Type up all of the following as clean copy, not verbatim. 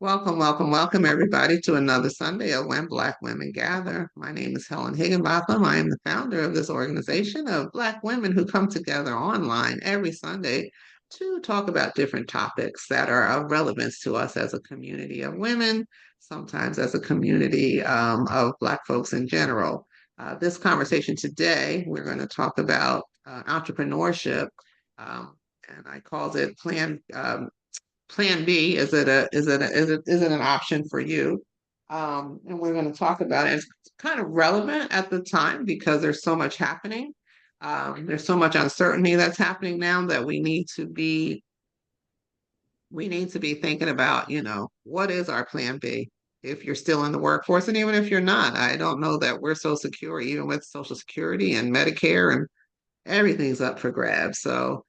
Welcome, welcome, welcome, everybody, to another Sunday of When Black Women Gather. My name is Helen Higginbotham. I am the founder of this organization of Black women who come together online every Sunday to talk about different topics that are of relevance to us as a community of women, sometimes as a community of Black folks in general. This conversation today, we're going to talk about entrepreneurship, um, and I called it Plan B. Is it an option for you? And we're going to talk about it. It's kind of relevant at the time because there's so much happening. There's so much uncertainty that's happening now that we need to be thinking about, what is our plan B if you're still in the workforce, and even if you're not. I don't know that we're so secure, even with Social Security and Medicare, and everything's up for grabs. So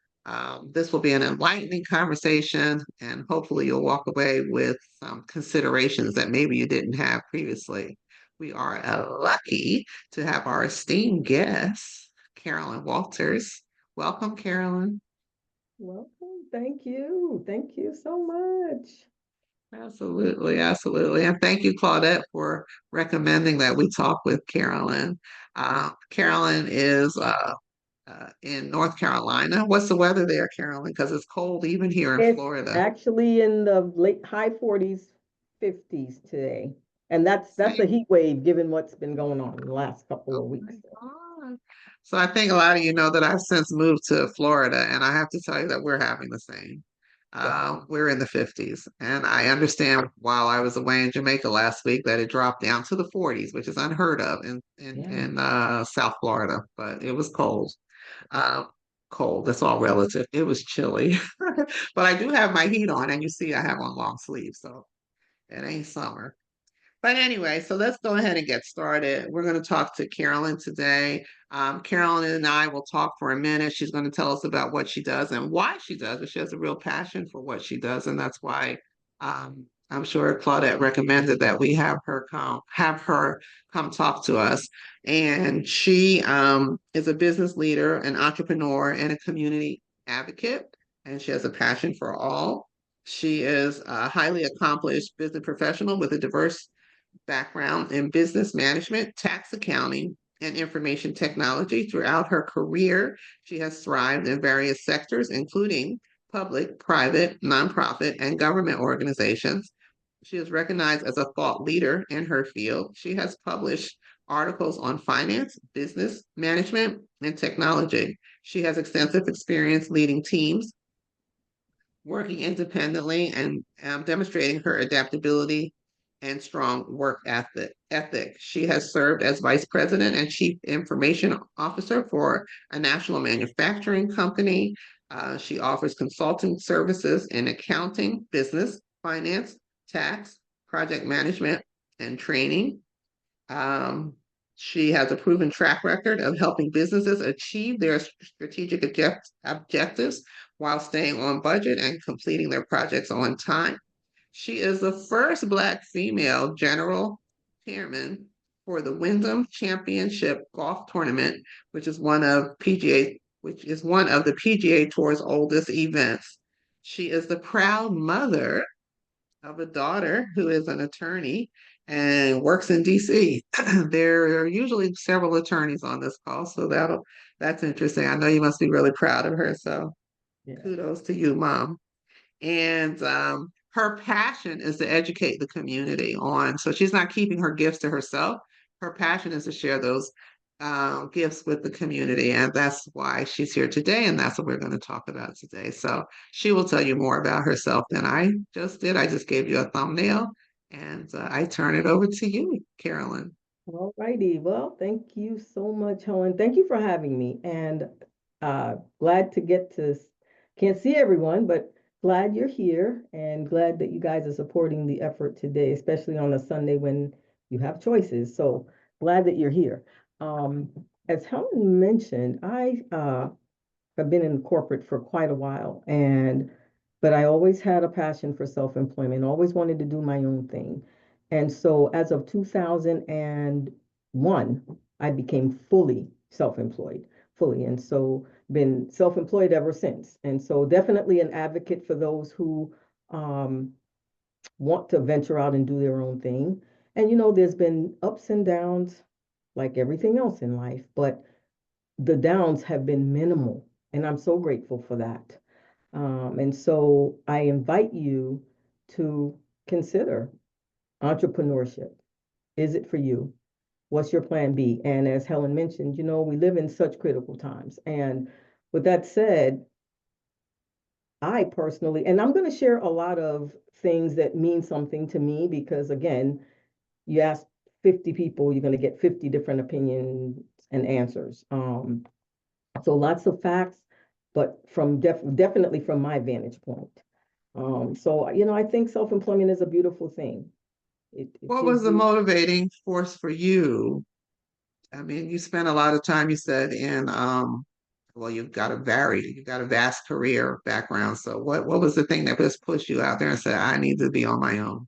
this will be an enlightening conversation, and hopefully you'll walk away with some considerations that maybe you didn't have previously. We are lucky to have our esteemed guest, Carolyn Walters. Welcome, Carolyn. Welcome. Thank you. Thank you so much. Absolutely, absolutely. And thank you, Claudette, for recommending that we talk with Carolyn. Carolyn is in North Carolina. What's the weather there, Carolyn? Because it's cold even here in It's Florida. actually in the late high 40s, 50s today. And that's a Same. heat wave given what's been going on in the last couple Oh of my weeks. God. So I think a lot of you know that I've since moved to Florida, and I have to tell you that we're having the same. Yeah. We're in the 50s, and I understand while I was away in Jamaica last week that it dropped down to the 40s, which is unheard of Yeah. in South Florida, but it was cold. Uh, Cold, that's all relative. It was chilly, but I do have my heat on, and you see I have on long sleeves, so it ain't summer. But anyway, so let's go ahead and get started. We're going to talk to Carolyn today. Carolyn and I will talk for a minute. She's going to tell us about what she does and why she does it. She has a real passion for what she does, and that's why I'm sure Claudette recommended that we have her come talk to us. And she is a business leader, an entrepreneur, and a community advocate, and she has a passion for all. She is a highly accomplished business professional with a diverse background in business management, tax accounting, and information technology. Throughout her career, she has thrived in various sectors, including public, private, nonprofit, and government organizations. She is recognized as a thought leader in her field. She has published articles on finance, business management, and technology. She has extensive experience leading teams, working independently, and demonstrating her adaptability and strong work ethic. She has served as vice president and chief information officer for a national manufacturing company. She offers consulting services in accounting, business, finance, tax, project management, and training. Um, she has a proven track record of helping businesses achieve their strategic objectives while staying on budget and completing their projects on time. She is the first Black female general chairman for the Wyndham Championship Golf Tournament, which is one of the PGA Tour's oldest events. She is the proud mother of a daughter who is an attorney and works in DC. There are usually several attorneys on this call, so that's interesting. I know you must be really proud of her. So Yeah. kudos to you, Mom. And her passion is to educate the community on. So she's not keeping her gifts to herself. Her passion is to share those gifts with the community, and that's why she's here today. And that's what we're going to talk about today. So she will tell you more about herself than I just did. I just gave you a thumbnail, and I turn it over to you, Carolyn. All righty. Well, thank you so much, Helen. Thank you for having me. And glad to can't see everyone, but glad you're here and glad that you guys are supporting the effort today, especially on a Sunday when you have choices. So glad that you're here. Um, as Helen mentioned, I have been in corporate for quite a while, but I always had a passion for self-employment, always wanted to do my own thing. And so as of 2001, I became fully self-employed, fully. And so been self-employed ever since. And so definitely an advocate for those who um, want to venture out and do their own thing. And, you know, there's been ups and downs like everything else in life, but the downs have been minimal. And I'm so grateful for that. And so I invite you to consider entrepreneurship. Is it for you? What's your plan B? And as Helen mentioned, you know, we live in such critical times. And with that said, I personally, and I'm going to share a lot of things that mean something to me because, again, you ask 50 people, you're going to get 50 different opinions and answers. So lots of facts, but from definitely from my vantage point. So, you know, I think self-employment is a beautiful thing. It What was gives the you, motivating force for you? I mean, you spent a lot of time, you said, in well, you've got a vast career background. So what was the thing that just pushed you out there and said, I need to be on my own?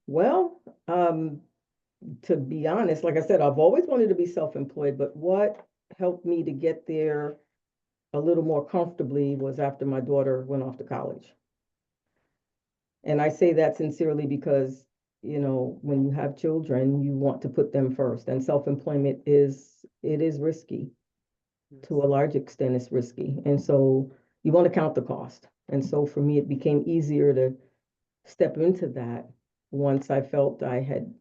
well, to be honest, like I said, I've always wanted to be self-employed, but what helped me to get there a little more comfortably was after my daughter went off to college. And I say that sincerely because, you know, when you have children, you want to put them first. And self-employment it is risky. To a large extent, it's risky. And so you want to count the cost. And so for me, it became easier to step into that once I felt I had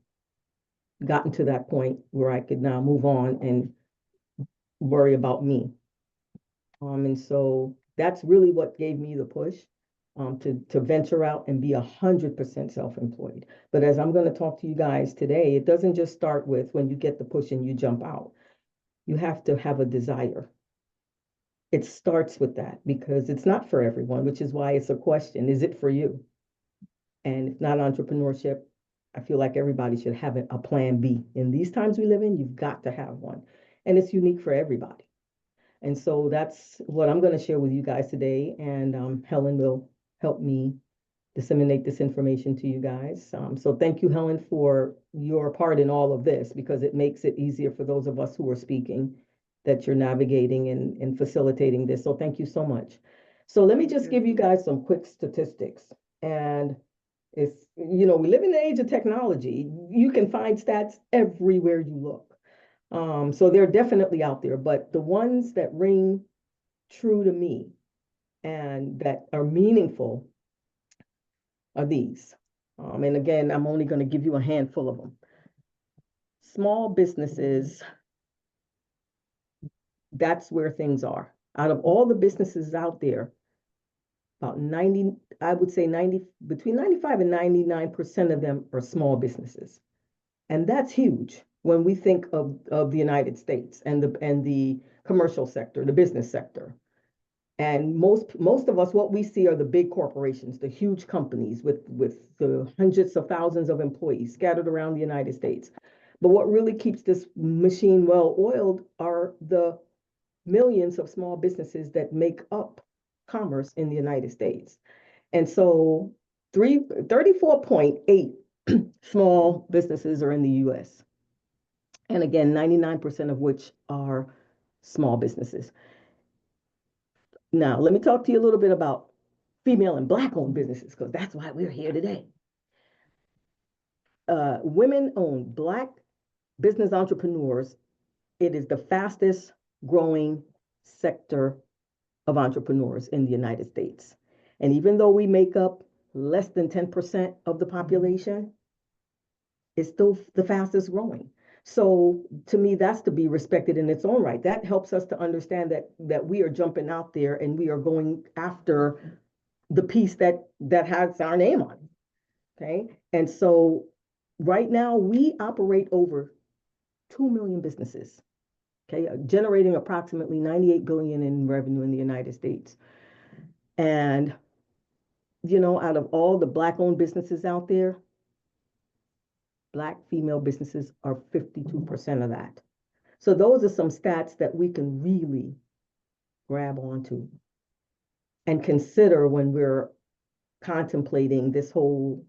gotten to that point where I could now move on and worry about me. And so that's really what gave me the push to venture out and be 100% self-employed. But as I'm going to talk to you guys today, it doesn't just start with when you get the push and you jump out. You have to have a desire. It starts with that because it's not for everyone, which is why it's a question. Is it for you? And if not entrepreneurship, I feel like everybody should have a plan B. In these times we live in, you've got to have one. And it's unique for everybody. And so that's what I'm going to share with you guys today. And Helen will help me disseminate this information to you guys. So thank you, Helen, for your part in all of this because it makes it easier for those of us who are speaking that you're navigating and facilitating this. So thank you so much. So let me just give you guys some quick statistics. And it's, you know, we live in the age of technology. You can find stats everywhere you look. So they're definitely out there, but the ones that ring true to me and that are meaningful are these. And again, I'm only going to give you a handful of them. Small businesses, that's where things are. Out of all the businesses out there, about 90, I would say 90, between 95 and 99% of them are small businesses. And that's huge when we think of the United States and the commercial sector, the business sector. And most of us, what we see are the big corporations, the huge companies with the hundreds of thousands of employees scattered around the United States. But what really keeps this machine well oiled are the millions of small businesses that make up commerce in the United States. And so 34.8 small businesses are in the US. And again, 99% of which are small businesses. Now, let me talk to you a little bit about female and Black owned businesses, because that's why we're here today. Women owned Black business entrepreneurs, it is the fastest growing sector of entrepreneurs in the United States. And even though we make up less than 10% of the population, it's still the fastest growing. So to me, that's to be respected in its own right. That helps us to understand that we are jumping out there and we are going after the piece that has our name on it. Okay. And so right now we operate over 2 million businesses, okay, generating approximately 98 billion in revenue in the United States. And you know, out of all the Black owned businesses out there, Black female businesses are 52% of that. So those are some stats that we can really grab onto and consider when we're contemplating this whole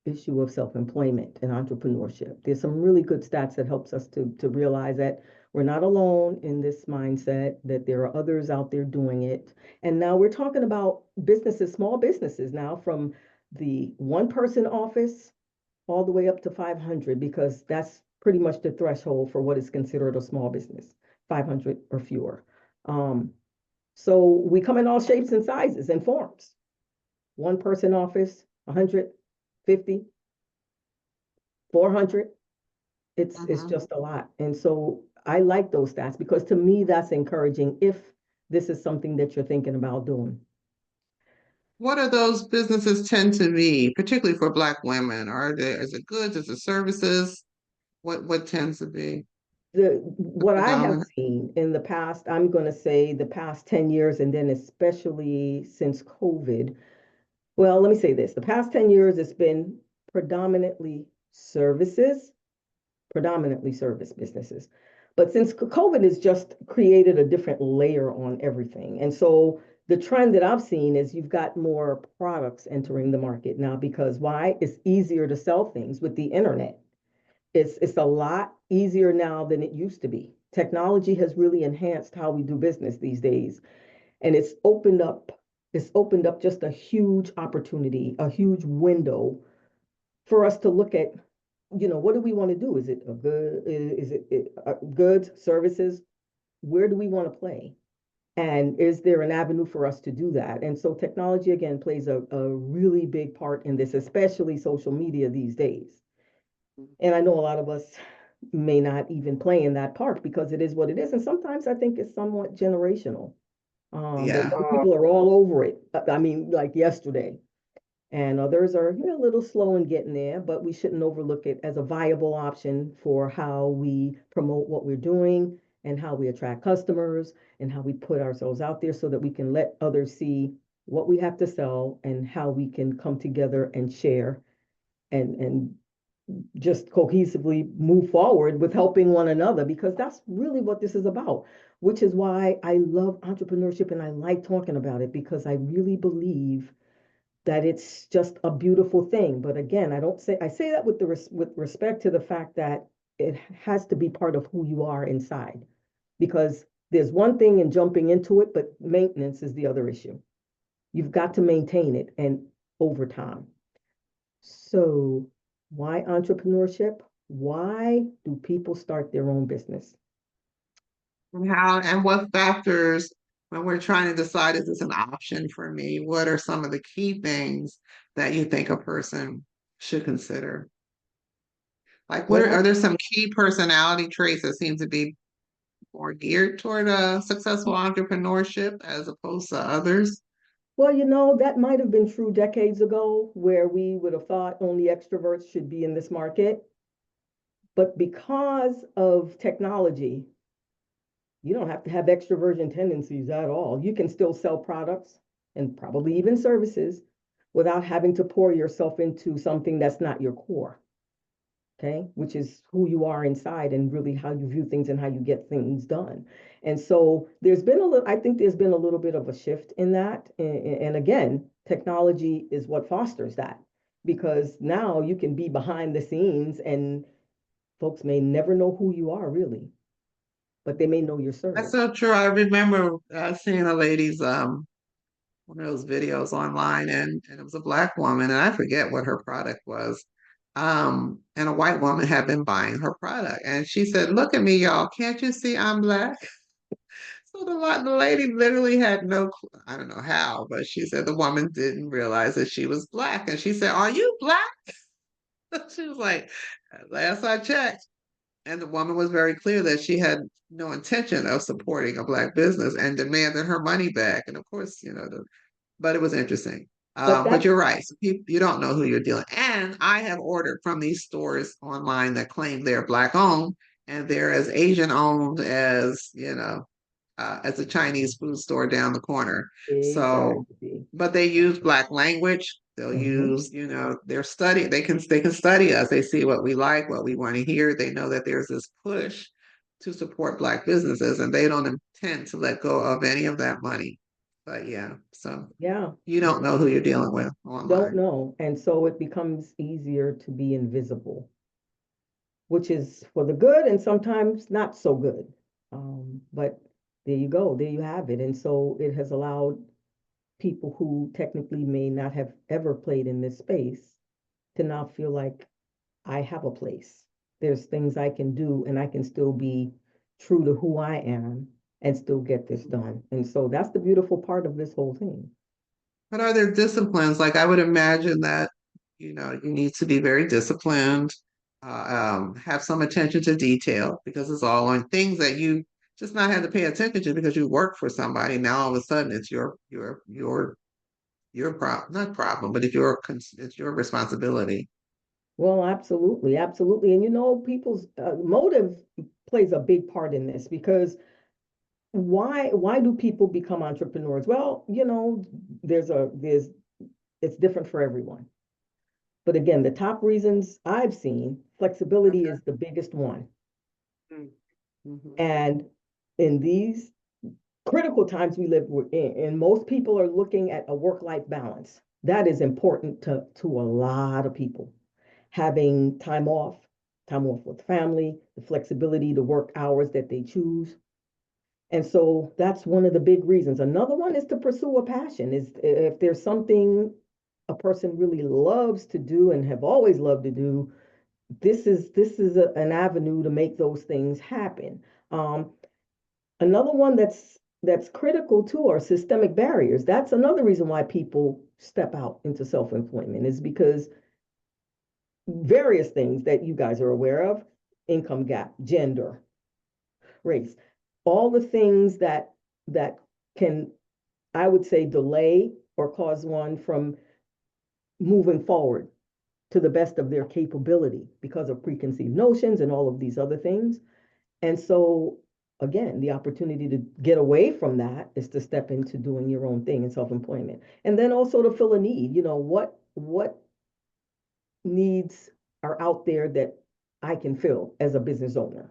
issue of self-employment and entrepreneurship. There's some really good stats that helps us to realize that we're not alone in this mindset, that there are others out there doing it. And now we're talking about businesses, small businesses now, from the one person office all the way up to 500, because that's pretty much the threshold for what is considered a small business, 500 or fewer. So we come in all shapes and sizes and forms. One person office, 150, 400. It's Mhm. just a lot. And so I like those stats because to me that's encouraging if this is something that you're thinking about doing. What are those businesses tend to be, particularly for Black women? Is it goods? Is it services? What tends to be the What I have predominant? seen in the past, I'm going to say the past 10 years, and then especially since COVID. Well, let me say this. The past 10 years, it's been predominantly services, predominantly service businesses. But since COVID has just created a different layer on everything. And so the trend that I've seen is you've got more products entering the market now because why? It's easier to sell things with the internet. It's a lot easier now than it used to be. Technology has really enhanced how we do business these days, and it's opened up just a huge opportunity, a huge window for us to look at, what do we want to do? Is it a good, is it goods, services? Where do we want to play? And is there an avenue for us to do that? And so technology again plays a really big part in this, especially social media these days. And I know a lot of us may not even play in that part because it is what it is. And sometimes I think it's somewhat generational. That Yeah. young people are all over it. I mean, like yesterday. And others are a little slow in getting there, but we shouldn't overlook it as a viable option for how we promote what we're doing and how we attract customers and how we put ourselves out there so that we can let others see what we have to sell and how we can come together and share and just cohesively move forward with helping one another because that's really what this is about, which is why I love entrepreneurship and I like talking about it because I really believe that it's just a beautiful thing. But again, I say that with with respect to the fact that it has to be part of who you are inside because there's one thing in jumping into it, but maintenance is the other issue. You've got to maintain it and over time. So, why entrepreneurship? Why do people start their own business? And how and what factors when we're trying to decide is this an option for me? What are some of the key things that you think a person should consider? Like are Well, there some key personality traits that seem to be more geared toward a successful entrepreneurship as opposed to others? that might have been true decades ago where we would have thought only extroverts should be in this market. But because of technology, you don't have to have extroversion tendencies at all. You can still sell products and probably even services without having to pour yourself into something that's not your core. Okay, which is who you are inside and really how you view things and how you get things done. And so I think there's been a little bit of a shift in that. And again, technology is what fosters that because now you can be behind the scenes and folks may never know who you are really, but they may know your That's service. so true. I remember seeing a lady's one of those videos online and it was a black woman and I forget what her product was. And a white woman had been buying her product and she said, "Look at me, y'all. Can't you see I'm black?" So the lady literally had no clue. I don't know how, but she said the woman didn't realize that she was black. And she said, "Are you black?" She was like, "Last I checked." And the woman was very clear that she had no intention of supporting a black business and demanded her money back. And of course, but it was interesting. But But that's you're right. So you don't know who you're dealing. And I have ordered from these stores online that claim they're black owned and they're as Asian owned as a Chinese food store down the corner. So, exactly. but they use black language. They'll Mhm. use, their study. They can study us. They see what we like, what we want to hear. They know that there's this push to support black businesses, and they don't intend to let go of any of that money. But yeah, so Yeah, you don't know who you're dealing with don't online. know. And so it becomes easier to be invisible, which is for the good and sometimes not so good. But there you go, there you have it. And so it has allowed people who technically may not have ever played in this space to now feel like I have a place. There's things I can do and I can still be true to who I am and still get this done. And so that's the beautiful part of this whole thing. But are there disciplines? Like I would imagine that, you need to be very disciplined, have some attention to detail because it's all on things that you just not have to pay attention to because you work for somebody. Now all of a sudden it's your problem, not problem, but it's your responsibility. Well, absolutely, absolutely. And people's motive plays a big part in this because why do people become entrepreneurs? Well, there's it's different for everyone. But again, the top reasons I've seen, flexibility Okay. is the biggest one. Mm-hmm. And in these critical times we live in, and most people are looking at a work-life balance. That is important to a lot of people. Having time off with family, the flexibility to work hours that they choose. And so that's one of the big reasons. Another one is to pursue a passion. Is if there's something a person really loves to do and have always loved to do, this is an avenue to make those things happen. Um, Another one that's critical too are systemic barriers. That's another reason why people step out into self-employment is because various things that you guys are aware of, income gap, gender, race, all the things that can, I would say, delay or cause one from moving forward to the best of their capability because of preconceived notions and all of these other things. And so, again, the opportunity to get away from that is to step into doing your own thing in self-employment. And then also to fill a need, what needs are out there that I can fill as a business owner.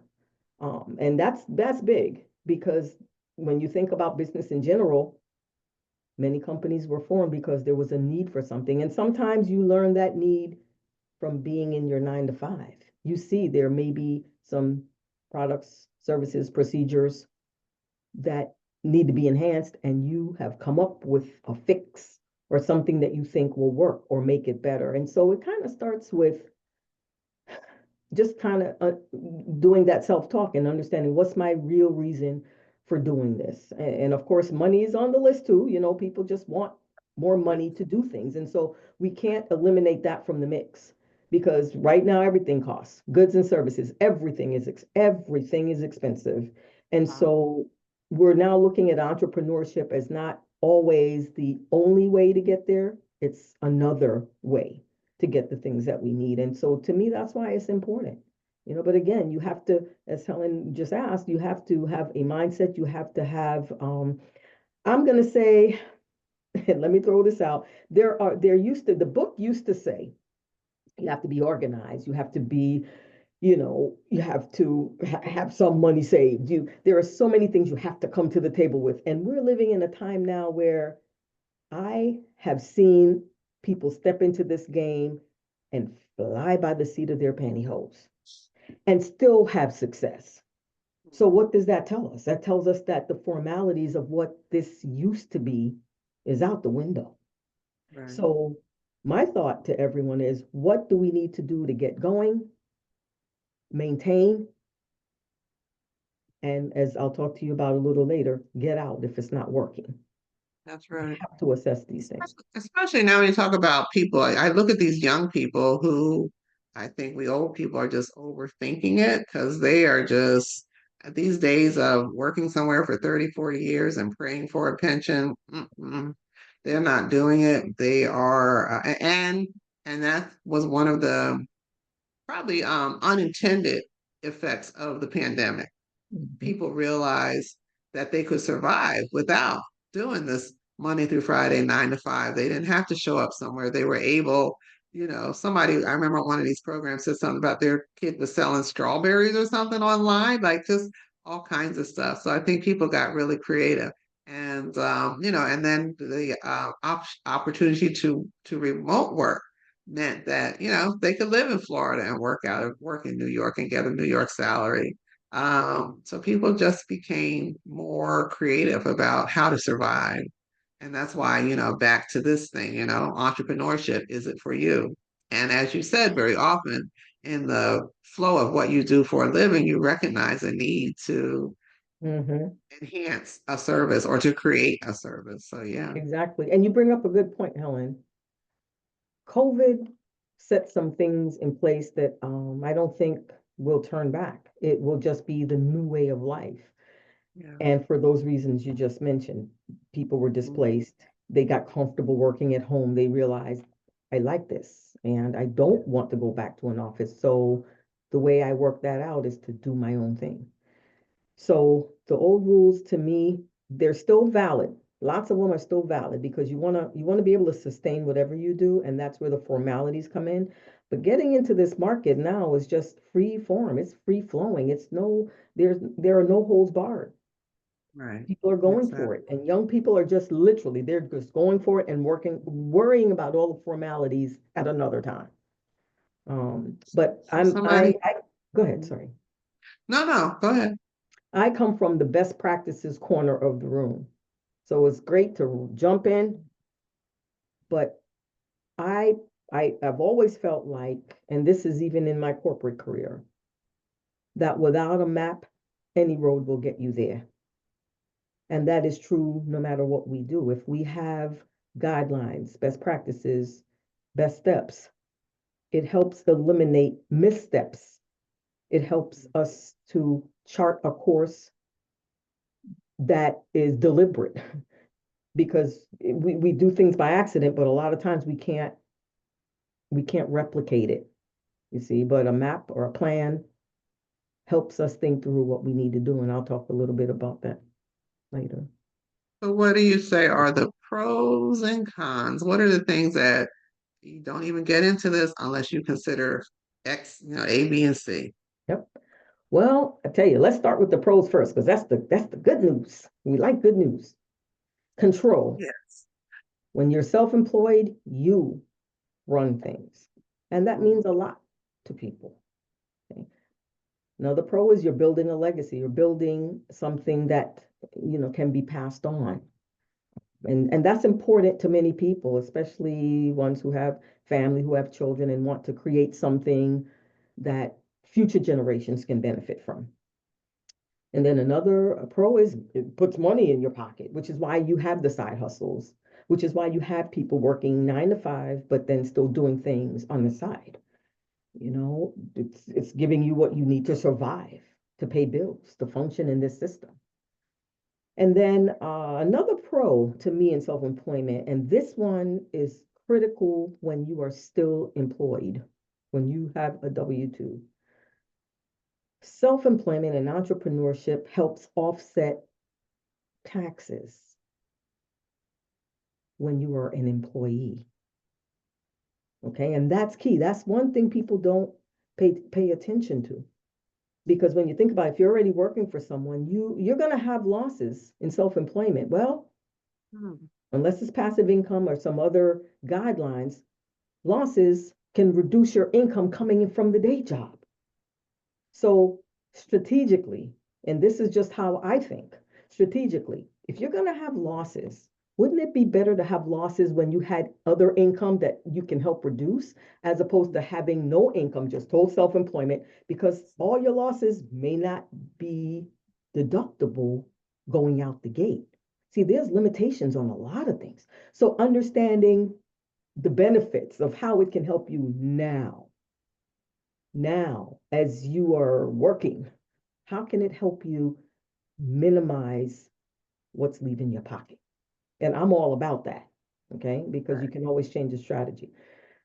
And that's big because when you think about business in general, many companies were formed because there was a need for something. And sometimes you learn that need from being in your 9 to 5. You see, there may be some products, services, procedures that need to be enhanced, and you have come up with a fix or something that you think will work or make it better. And so it kind of starts with just kind of doing that self-talk and understanding what's my real reason for doing this. And of course, money is on the list too. People just want more money to do things. And so we can't eliminate that from the mix because right now everything costs, goods and services, everything is expensive. And so we're now looking at entrepreneurship as not always the only way to get there. It's another way to get the things that we need. And so to me, that's why it's important. But again, you have to, as Helen just asked, you have to have a mindset. You have to have, I'm going to say, and let me throw this out. The book used to say, you have to be organized. You have to be, you have to have some money saved. There are so many things you have to come to the table with. And we're living in a time now where I have seen people step into this game and fly by the seat of their pantyhose and still have success. So, what does that tell us? That tells us that the formalities of what this used to be is out the window. Right. So, my thought to everyone is what do we need to do to get going, maintain, and as I'll talk to you about a little later, get out if it's not working. That's We right. have to assess these things. Especially now when you talk about people, I look at these young people who I think we old people are just overthinking it because they are just these days of working somewhere for 30, 40 years and praying for a pension. They're not doing it. They are, and that was one of the probably unintended effects of the pandemic. Mhm. People realized that they could survive without doing this Monday through Friday, 9 to 5. They didn't have to show up somewhere. They were able, somebody, I remember one of these programs said something about their kid was selling strawberries or something online, like just all kinds of stuff. So I think people got really creative. And then the opportunity to remote work meant that, they could live in Florida and work in New York and get a New York salary. So people just became more creative about how to survive. And that's why, back to this thing, entrepreneurship, is it for you? And as you said, very often in the flow of what you do for a living, you recognize a need to Mm-hmm. enhance a service or to create a service. So, yeah. Exactly. And you bring up a good point, Helen. COVID set some things in place that I don't think will turn back. It will just be the new way of life. Yeah. And for those reasons you just mentioned, people were Mhm. displaced. They got comfortable working at home. They realized, I like this and I Yeah. don't want to go back to an office. So the way I work that out is to do my own thing. So the old rules to me, they're still valid. Lots of them are still valid because you want to be able to sustain whatever you do, and that's where the formalities come in. But getting into this market now is just free form. It's free flowing. There are no holds barred. Right. People are going for Exactly. it, and young people are just literally they're just going for it and worrying about all the formalities at another time. But So somebody, I go ahead, Mhm. sorry. No, no, go ahead. I come from the best practices corner of the room. So it's great to jump in, but I I've always felt like, and this is even in my corporate career, that without a map, any road will get you there. And that is true no matter what we do. If we have guidelines, best practices, best steps, it helps eliminate missteps. It helps us to chart a course that is deliberate because we do things by accident, but a lot of times we can't replicate it, you see. But a map or a plan helps us think through what we need to do, and I'll talk a little bit about that later. So what do you say are the pros and cons? What are the things that you don't even get into this unless you consider X, A, B, and C? Yep. Well, I tell you, let's start with the pros first, because that's the good news. We like good news. Control. Yes. When you're self-employed, you run things. And that Mhm. means a lot to people. Okay? Now, the pro is you're building a legacy, you're building something that can be passed on. And that's important to many people, especially ones who have family, who have children, and want to create something that future generations can benefit from. And then another pro is it puts money in your pocket, which is why you have the side hustles, which is why you have people working 9 to 5, but then still doing things on the side. It's giving you what you need to survive, to pay bills, to function in this system. And then another pro to me in self-employment, and this one is critical when you are still employed, when you have a W-2. Self-employment and entrepreneurship helps offset taxes when you are an employee. Okay, and that's key. That's one thing people don't pay attention to. Because when you think about it, if you're already working for someone, you're going to have losses in self-employment. Well, Hmm. unless it's passive income or some other guidelines, losses can reduce your income coming in from the day job. So strategically, and this is just how I think, strategically, if you're going to have losses, wouldn't it be better to have losses when you had other income that you can help reduce, as opposed to having no income, just total self-employment, because all your losses may not be deductible going out the gate. See, there's limitations on a lot of things. So understanding the benefits of how it can help you now as you are working, how can it help you minimize what's leaving your pocket? And I'm all about that, okay? Because you Right. can always change the strategy.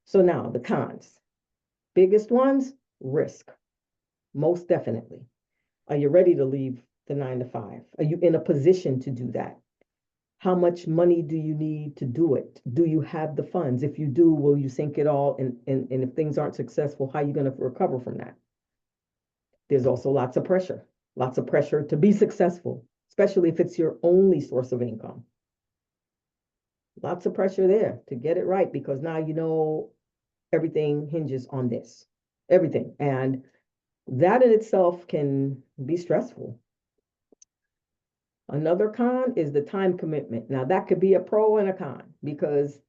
So now the cons. Biggest ones, risk, most definitely. Are you ready to leave the 9 to 5? Are you in a position to do that? How much money do you need to do it? Do you have the funds? If you do, will you sink it all? And if things aren't successful, how are you going to recover from that? There's also lots of pressure to be successful, especially if it's your only source of income. Lots of pressure there to get it right because now everything hinges on this, everything. And that in itself can be stressful. Another con is the time commitment. Now, that could be a pro and a con, because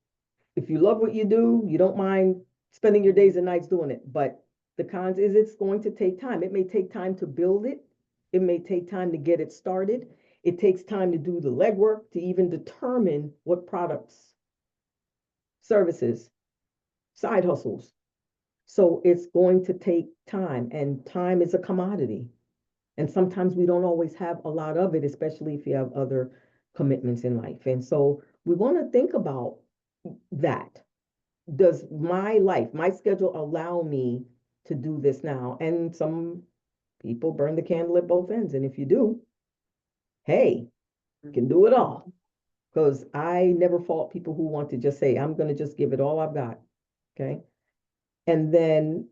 if you love what you do, you don't mind spending your days and nights doing it. But the cons is it's going to take time. It may take time to build it. It may take time to get it started. It takes time to do the legwork to even determine what products, services, side hustles. So it's going to take time, and time is a commodity. And sometimes we don't always have a lot of it, especially if you have other commitments in life. And so we want to think about that. Does my life, my schedule allow me to do this now? And some people burn the candle at both ends. And if you do, hey, you can do it all. Because I never fault people who want to just say, I'm going to just give it all I've got. Okay. And then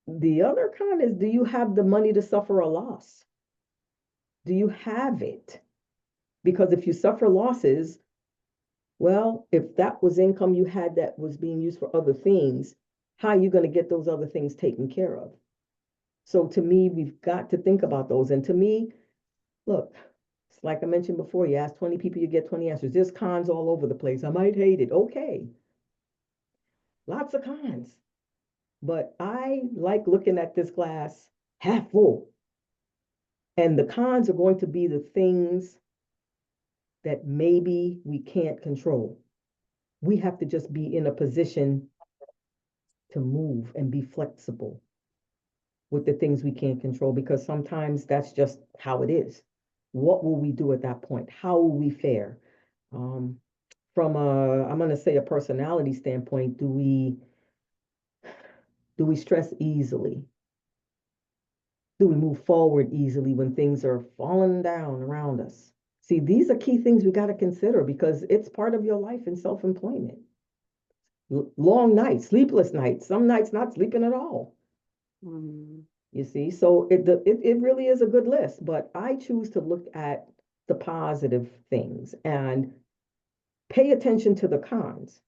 the other kind is, do you have the money to suffer a loss? Do you have it? Because if you suffer losses, well, if that was income you had that was being used for other things, how are you going to get those other things taken care of? So to me, we've got to think about those. And to me, look, it's like I mentioned before, you ask 20 people, you get 20 answers. There's cons all over the place. I might hate it. Okay. Lots of cons. But I like looking at this glass half full. And the cons are going to be the things that maybe we can't control. We have to just be in a position to move and be flexible with the things we can't control, because sometimes that's just how it is. What will we do at that point? How will we fare? Um, from a, I'm going to say a personality standpoint, do we stress easily? Do we move forward easily when things are falling down around us? See, these are key things we got to consider, because it's part of your life in self-employment. Long nights, sleepless nights, some nights not sleeping at all. Mm. You see, so it really is a good list, but I choose to look at the positive things and pay attention to the cons.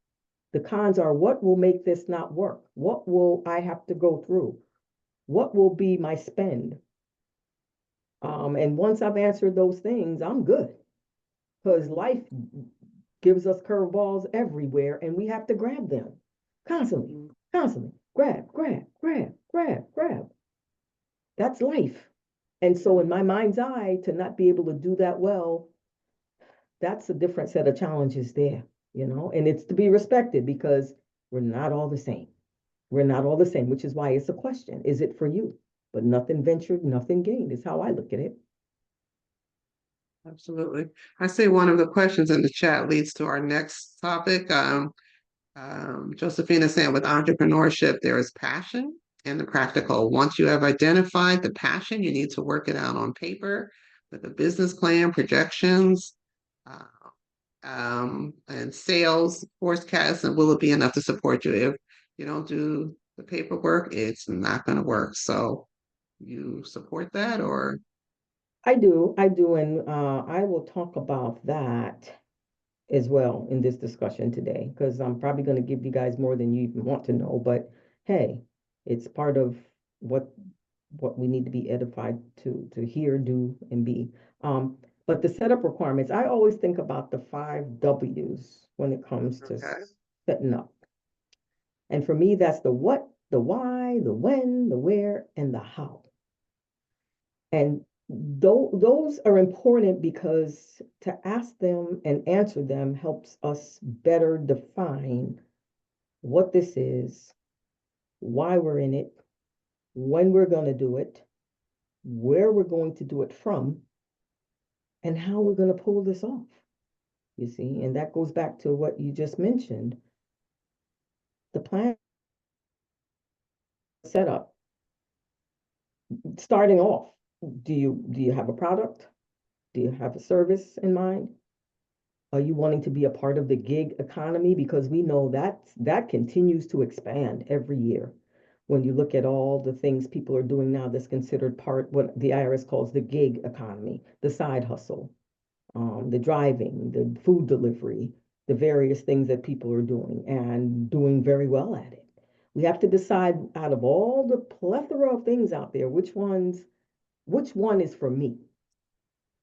The cons are, what will make this not work? What will I have to go through? What will be my spend? And once I've answered those things, I'm good, because life gives us curveballs everywhere, and we have to grab them constantly, constantly. Grab, grab, grab, grab, grab. That's life. And so in my mind's eye, to not be able to do that well, that's a different set of challenges there, and it's to be respected, because we're not all the same. We're not all the same, which is why it's a question. Is it for you? But nothing ventured, nothing gained is how I look at it. Absolutely. I see one of the questions in the chat leads to our next topic. Josephina saying, with entrepreneurship, there is passion and the practical. Once you have identified the passion, you need to work it out on paper with a business plan, projections, uh, and sales forecasts, and will it be enough to support you? If you don't do the paperwork, it's not going to work. So you support that, or? I do, and I will talk about that as well in this discussion today, because I'm probably going to give you guys more than you even want to know. But hey, it's part of what what we need to be edified to hear, do, and be. But the setup requirements, I always think about the 5 W's when it comes to Okay. setting up. And for me, that's the what, the why, the when, the where, and the how. And those are important, because to ask them and answer them helps us better define what this is, why we're in it, when we're going to do it, where we're going to do it from, and how we're going to pull this off. You see, and that goes back to what you just mentioned, the plan setup. Starting off, do you have a product? Do you have a service in mind? Are you wanting to be a part of the gig economy? Because we know that continues to expand every year. When you look at all the things people are doing now, that's considered part, what the IRS calls the gig economy, the side hustle, the driving, the food delivery, the various things that people are doing and doing very well at it. We have to decide, out of all the plethora of things out there, which one is for me.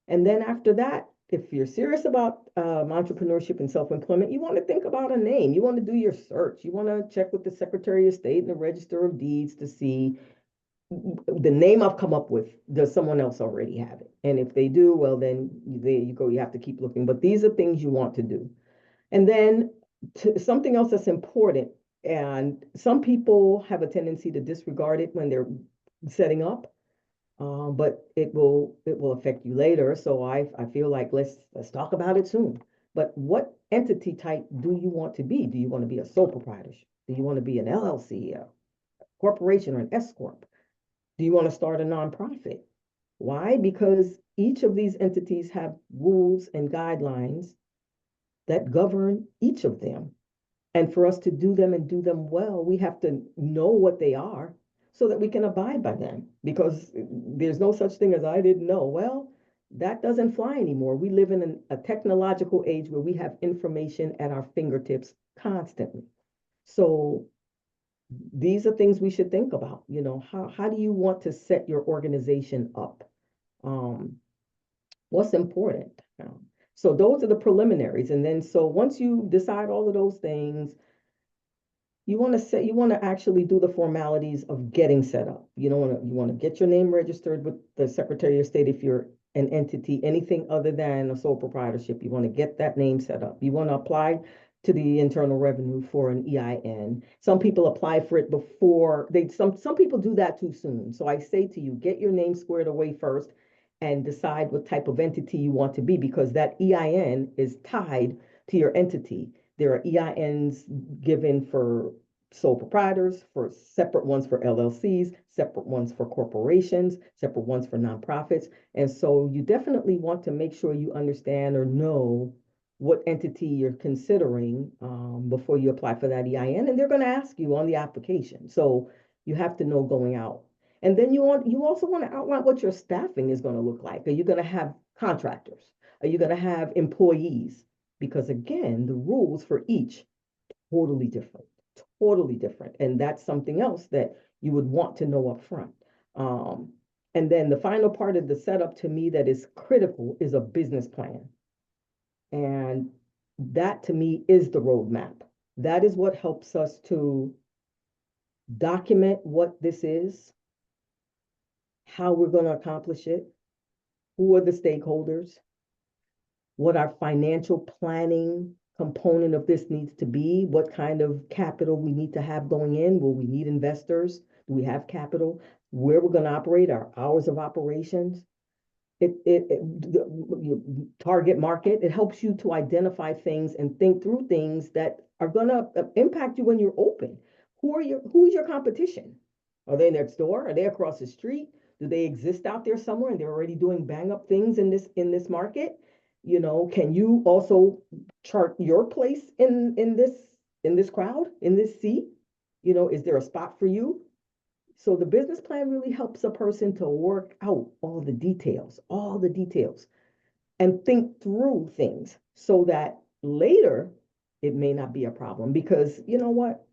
And then after that, if you're serious about entrepreneurship and self-employment, you want to think about a name. You want to do your search. You want to check with the Secretary of State and the Register of Deeds to see the name I've come up with, does someone else already have it? And if they do, well, then there you go. You have to keep looking. But these are things you want to do. And then something else that's important, and some people have a tendency to disregard it when they're setting up, but it will affect you later. So I feel like let's talk about it soon. But what entity type do you want to be? Do you want to be a sole proprietorship? Do you want to be an LLC, a corporation, or an S corp? Do you want to start a nonprofit? Why? Because each of these entities have rules and guidelines that govern each of them. And for us to do them and do them well, we have to know what they are so that we can abide by them. Because there's no such thing as I didn't know. Well, that doesn't fly anymore. We live in a technological age where we have information at our fingertips constantly. So these are things we should think about. How do you want to set your organization up? What's important? So those are the preliminaries. And then so once you decide all of those things, you want to actually do the formalities of getting set up. You want to get your name registered with the Secretary of State if you're an entity, anything other than a sole proprietorship. You want to get that name set up. You want to apply to the Internal Revenue for an EIN. Some people apply for it before some people do that too soon. So I say to you, get your name squared away first and decide what type of entity you want to be, because that EIN is tied to your entity. There are EINs given for sole proprietors, for separate ones for LLCs, separate ones for corporations, separate ones for nonprofits. And so you definitely want to make sure you understand or know what entity you're considering before you apply for that EIN. And they're going to ask you on the application. So you have to know going out. And then you also want to outline what your staffing is going to look like. Are you going to have contractors? Are you going to have employees? Because again, the rules for each totally different, totally different. And that's something else that you would want to know up front. And then the final part of the setup to me that is critical is a business plan. And that to me is the roadmap. That is what helps us to document what this is, how we're going to accomplish it, who are the stakeholders, what our financial planning component of this needs to be, what kind of capital we need to have going in. Will we need investors? Do we have capital? Where we're going to operate, our hours of operations. Target market. It helps you to identify things and think through things that are going to impact you when you're open. Who's your competition? Are they next door? Are they across the street? Do they exist out there somewhere and they're already doing bang up things in this market? Can you also chart your place in this crowd, in this sea? Is there a spot for you? So the business plan really helps a person to work out all the details, and think through things so that later it may not be a problem. Because you know what?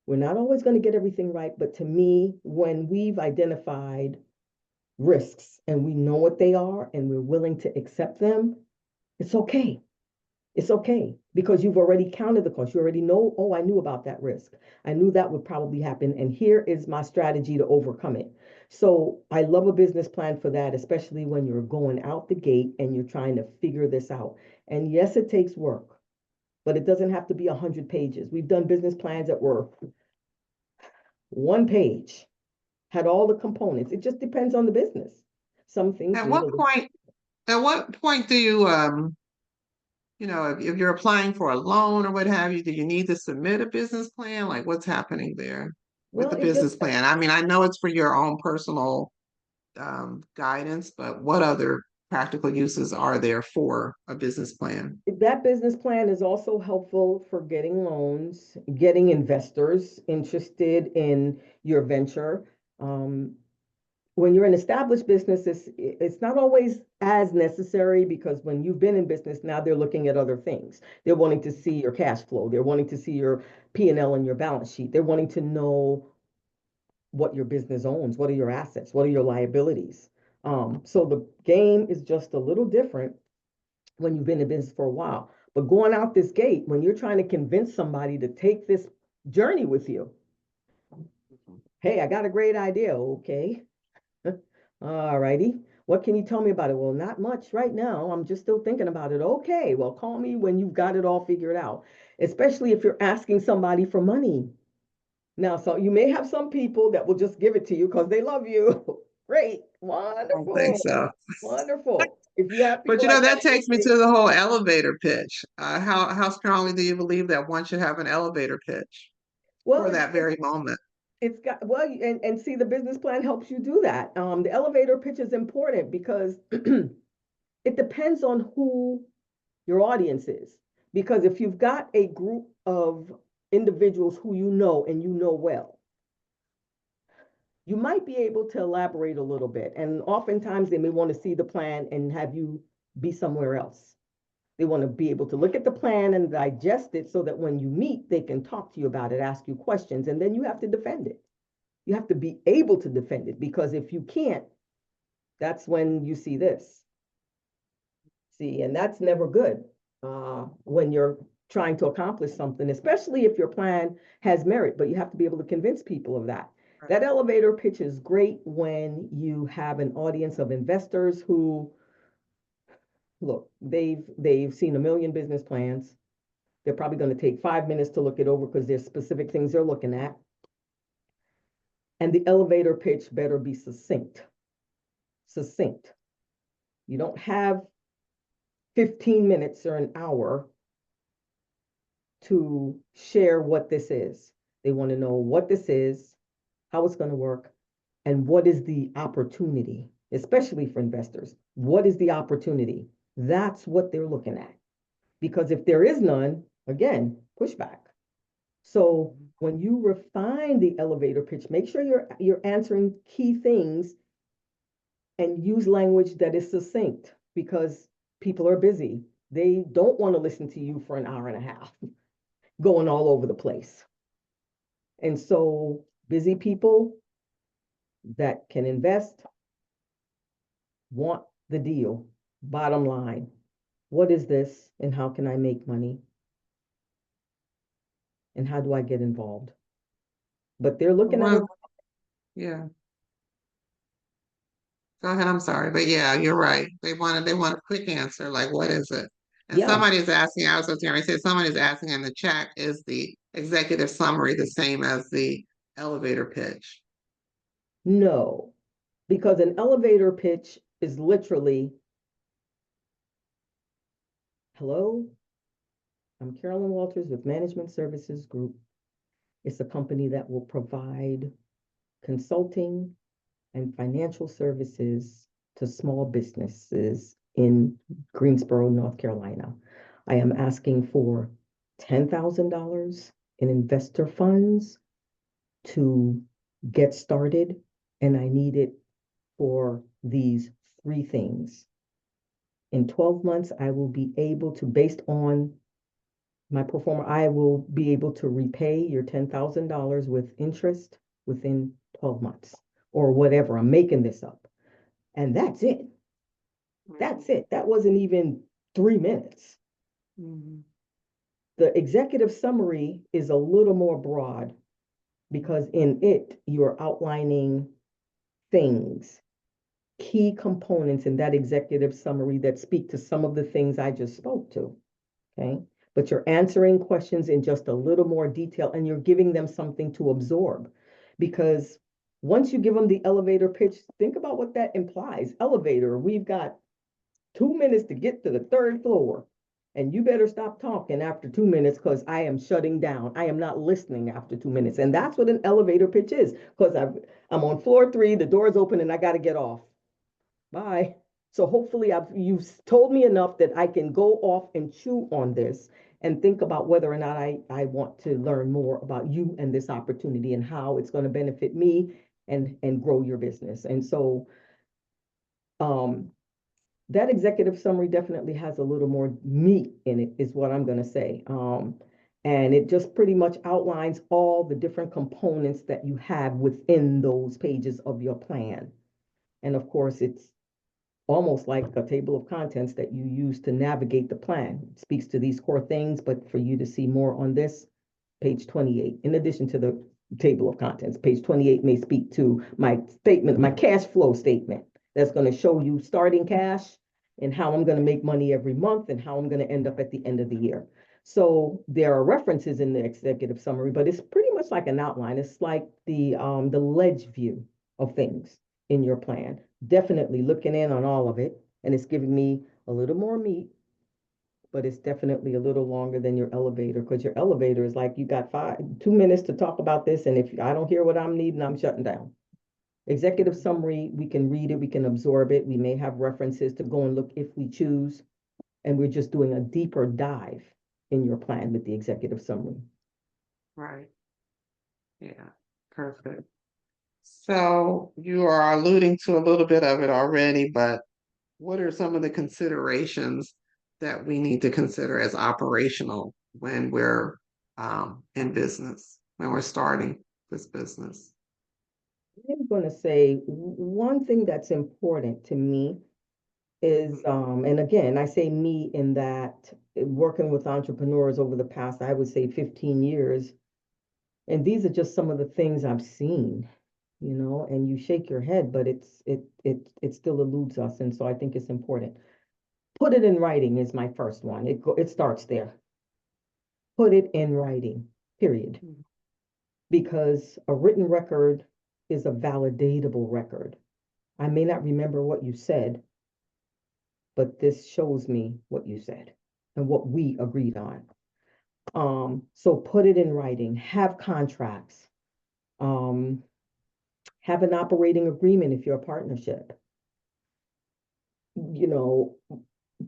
We're not always going to get everything right. But to me, when we've identified risks and we know what they are and we're willing to accept them, it's okay. It's okay because you've already counted the cost. You already know, oh, I knew about that risk. I knew that would probably happen. And here is my strategy to overcome it. So I love a business plan for that, especially when you're going out the gate and you're trying to figure this out. And yes, it takes work, but it doesn't have to be 100 pages. We've done business plans that were one page, had all the components. It just depends on the business. Some things At need a what little. point, at what point do you, if you're applying for a loan or what have you, do you need to submit a business plan? Like what's happening there with Well, the it just business plan? I mean, I know it's for your own personal guidance, but what other practical uses are there for a business plan? that business plan is also helpful for getting loans, getting investors interested in your venture. Um, when you're an established business, it's not always as necessary because when you've been in business, now they're looking at other things. They're wanting to see your cash flow. They're wanting to see your P&L and your balance sheet. They're wanting to know what your business owns. What are your assets? What are your liabilities? So the game is just a little different when you've been in business for a while. But going out this gate, when you're trying to convince somebody to take this journey with you, hey, I got a great idea. Okay. All righty. What can you tell me about it? Well, not much right now. I'm just still thinking about it. Okay. Well, call me when you've got it all figured out, especially if you're asking somebody for money. Now, so you may have some people that will just give it to you because they love you. Great. I don't think Wonderful. so. Wonderful. If you have But people like that that, takes me say, to the whole elevator pitch. How strongly do you believe that one should have an elevator pitch well, for that very moment? it's got, well, and see, the business plan helps you do that. The elevator pitch is important because it depends on who your audience is. Because if you've got a group of individuals who you know and you know well, you might be able to elaborate a little bit. And oftentimes they may want to see the plan and have you be somewhere else. They want to be able to look at the plan and digest it so that when you meet, they can talk to you about it, ask you questions, and then you have to defend it. You have to be able to defend it, because if you can't, that's when you see this. See, and that's never good when you're trying to accomplish something, especially if your plan has merit, but you have to be able to convince people of that. That elevator pitch is great when you have an audience of investors who, look, they've seen a million business plans. They're probably going to take 5 minutes to look it over because there's specific things they're looking at. And the elevator pitch better be succinct. Succinct. You don't have 15 minutes or an hour to share what this is. They want to know what this is, how it's going to work, and what is the opportunity, especially for investors. What is the opportunity? That's what they're looking at. Because if there is none, again, pushback. So when you refine the elevator pitch, make sure you're answering key things and use language that is succinct, because people are busy. They don't want to listen to you for an hour and a half going all over the place. And so busy people that can invest want the deal. Bottom line, what is this and how can I make money? And how do I get involved? But they're looking at it. Yeah. Go ahead, I'm sorry. But yeah, you're right. They want a quick answer, like what is it? And Yeah, somebody's asking, I was just going to say, somebody's asking in the chat, is the executive summary the same as the elevator pitch? no, because an elevator pitch is literally, hello, I'm Carolyn Walters with Management Services Group. It's a company that will provide consulting and financial services to small businesses in Greensboro, North Carolina. I am asking for $10,000 in investor funds to get started, and I need it for these three things. In 12 months, I will be able to, based on my performer, I will be able to repay your $10,000 with interest within 12 months or whatever. I'm making this up. And that's it. That's it. That wasn't even 3 minutes. Mm-hmm. The executive summary is a little more broad because in it, you're outlining things, key components in that executive summary that speak to some of the things I just spoke to. Okay. But you're answering questions in just a little more detail and you're giving them something to absorb. Because once you give them the elevator pitch, think about what that implies. Elevator, we've got 2 minutes to get to the third floor. And you better stop talking after 2 minutes because I am shutting down. I am not listening after 2 minutes. And that's what an elevator pitch is, because I'm on floor 3, the door's open, and I got to get off. Bye. So hopefully you've told me enough that I can go off and chew on this and think about whether or not I want to learn more about you and this opportunity and how it's going to benefit me and grow your business. And so that executive summary definitely has a little more meat in it, is what I'm going to say. And it just pretty much outlines all the different components that you have within those pages of your plan. And of course, it's almost like a table of contents that you use to navigate the plan. It speaks to these core things, but for you to see more on this, page 28, in addition to the table of contents, page 28 may speak to my statement, my cash flow statement. That's going to show you starting cash and how I'm going to make money every month and how I'm going to end up at the end of the year. So there are references in the executive summary, but it's pretty much like an outline. It's like the ledge view of things in your plan. Definitely looking in on all of it, and it's giving me a little more meat, but it's definitely a little longer than your elevator, because your elevator is like you got 2 minutes to talk about this, and if I don't hear what I'm needing, I'm shutting down. Executive summary, we can read it, we can absorb it, we may have references to go and look if we choose, and we're just doing a deeper dive in your plan with the executive summary. Right. Yeah. Perfect. So you are alluding to a little bit of it already, but what are some of the considerations that we need to consider as operational when we're in business, when we're starting this business? I'm going to say one thing that's important to me is, and again, I say me in that working with entrepreneurs over the past, I would say 15 years, and these are just some of the things I've seen, and you shake your head, but it still eludes us. And so I think it's important. Put it in writing is my first one. It starts there. Put it in writing, period. Because a written record is a validatable record. I may not remember what you said, but this shows me what you said and what we agreed on. So put it in writing, have contracts, have an operating agreement if you're a partnership,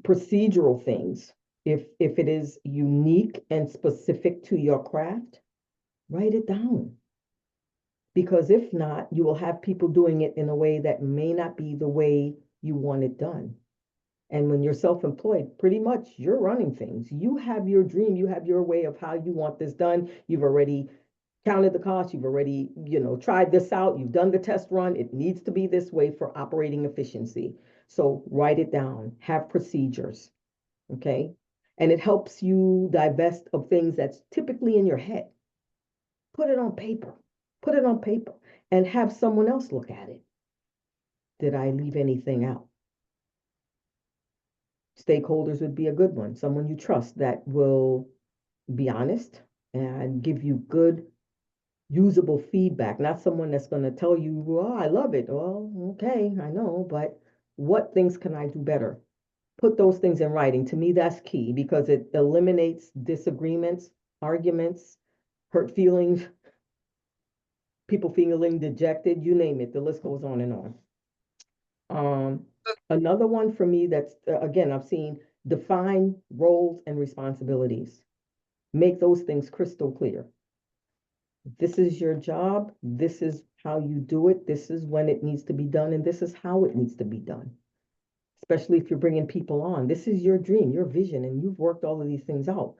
procedural things. If it is unique and specific to your craft, write it down. Because if not, you will have people doing it in a way that may not be the way you want it done. And when you're self-employed, pretty much you're running things. You have your dream, you have your way of how you want this done. You've already counted the cost, you've already, tried this out, you've done the test run. It needs to be this way for operating efficiency. So write it down, have procedures, okay? And it helps you divest of things that's typically in your head. Put it on paper, and have someone else look at it. Did I leave anything out? Stakeholders would be a good one. Someone you trust that will be honest and give you good, usable feedback. Not someone that's going to tell you, "Oh, I love it." Well, okay, I know, but what things can I do better? Put those things in writing. To me, that's key because it eliminates disagreements, arguments, hurt feelings, people feeling dejected, you name it. The list goes on and on. Another one for me that's, again, I've seen define roles and responsibilities. Make those things crystal clear. This is your job. This is how you do it. This is when it needs to be done. And this is how it needs to be done. Especially if you're bringing people on. This is your dream, your vision, and you've worked all of these things out.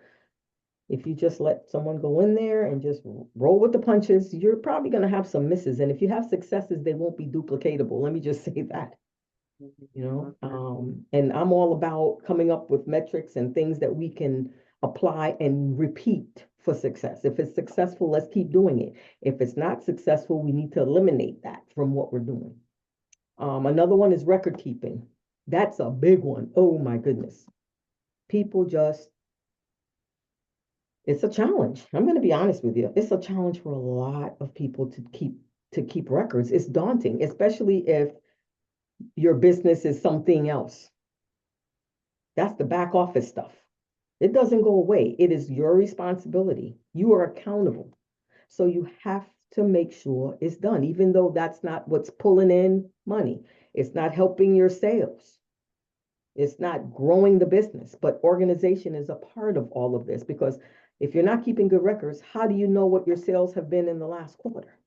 If you just let someone go in there and just roll with the punches, you're probably going to have some misses. And if you have successes, they won't be duplicatable. Let me just say that. And I'm all about coming up with metrics and things that we can apply and repeat for success. If it's successful, let's keep doing it. If it's not successful, we need to eliminate that from what we're doing. Another one is record keeping. That's a big one. Oh my goodness. People just, it's a challenge. I'm going to be honest with you. It's a challenge for a lot of people to keep records. It's daunting, especially if your business is something else. That's the back office stuff. It doesn't go away. It is your responsibility. You are accountable. So you have to make sure it's done, even though that's not what's pulling in money. It's not helping your sales. It's not growing the business, but organization is a part of all of this because if you're not keeping good records, how do you know what your sales have been in the last quarter?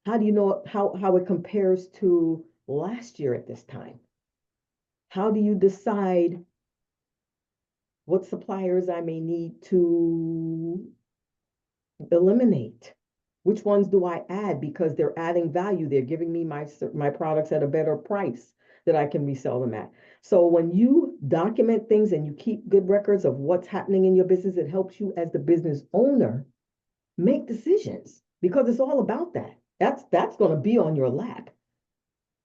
How do you know how it compares to last year at this time? How do you decide what suppliers I may need to eliminate? Which ones do I add because they're adding value? They're giving me my products at a better price. that I can resell them at. So when you document things and you keep good records of what's happening in your business, it helps you as the business owner make decisions because it's all about that. That's going to be on your lap.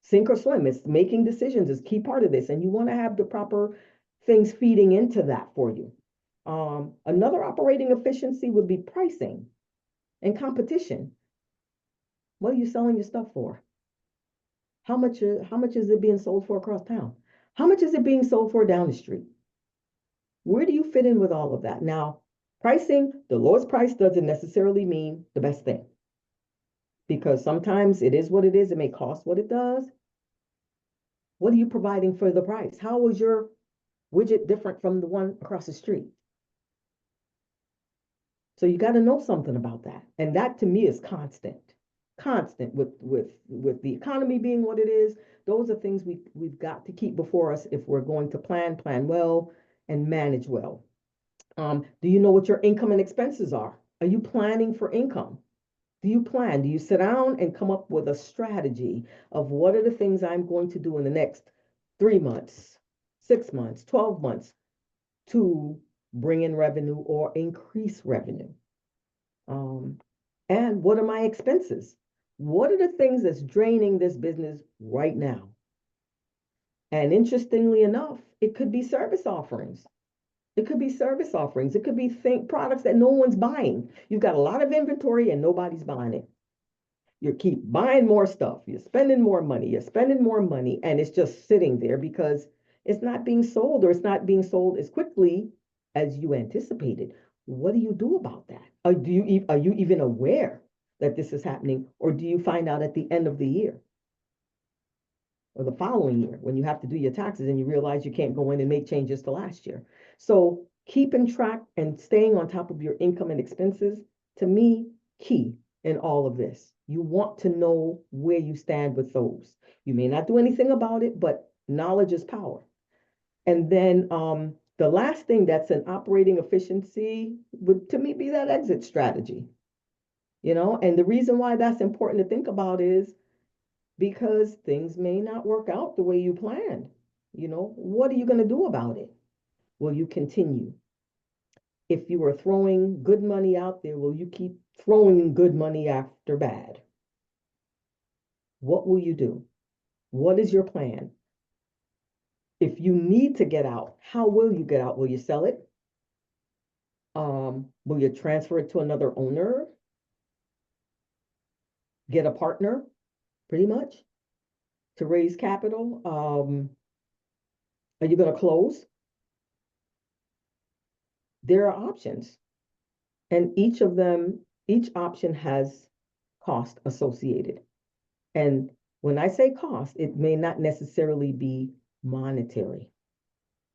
Sink or swim. It's making decisions is key part of this, and you want to have the proper things feeding into that for you. Another operating efficiency would be pricing and competition. What are you selling your stuff for? How much is it being sold for across town? How much is it being sold for down the street? Where do you fit in with all of that? Now, pricing, the lowest price doesn't necessarily mean the best thing because sometimes it is what it is. It may cost what it does. What are you providing for the price? How is your widget different from the one across the street? So you got to know something about that. And that to me is constant with the economy being what it is. Those are things we've got to keep before us if we're going to plan well, and manage well. Do you know what your income and expenses are? Are you planning for income? Do you plan? Do you sit down and come up with a strategy of what are the things I'm going to do in the next 3 months, 6 months, 12 months to bring in revenue or increase revenue? And what are my expenses? What are the things that's draining this business right now? And interestingly enough, it could be service offerings. It could be service offerings. It could be products that no one's buying. You've got a lot of inventory and nobody's buying it. You keep buying more stuff. You're spending more money. You're spending more money, and it's just sitting there because it's not being sold, or it's not being sold as quickly as you anticipated. What do you do about that? Are you even aware that this is happening, or do you find out at the end of the year or the following year when you have to do your taxes and you realize you can't go in and make changes to last year? So keeping track and staying on top of your income and expenses, to me, key in all of this. You want to know where you stand with those. You may not do anything about it, but knowledge is power. And then the last thing that's an operating efficiency would, to me, be that exit strategy. And the reason why that's important to think about is because things may not work out the way you planned. What are you going to do about it? Will you continue? If you are throwing good money out there, will you keep throwing good money after bad? What will you do? What is your plan? If you need to get out, how will you get out? Will you sell it? Will you transfer it to another owner? Get a partner, pretty much, to raise capital? Are you going to close? There are options, and each option has cost associated. And when I say cost, it may not necessarily be monetary,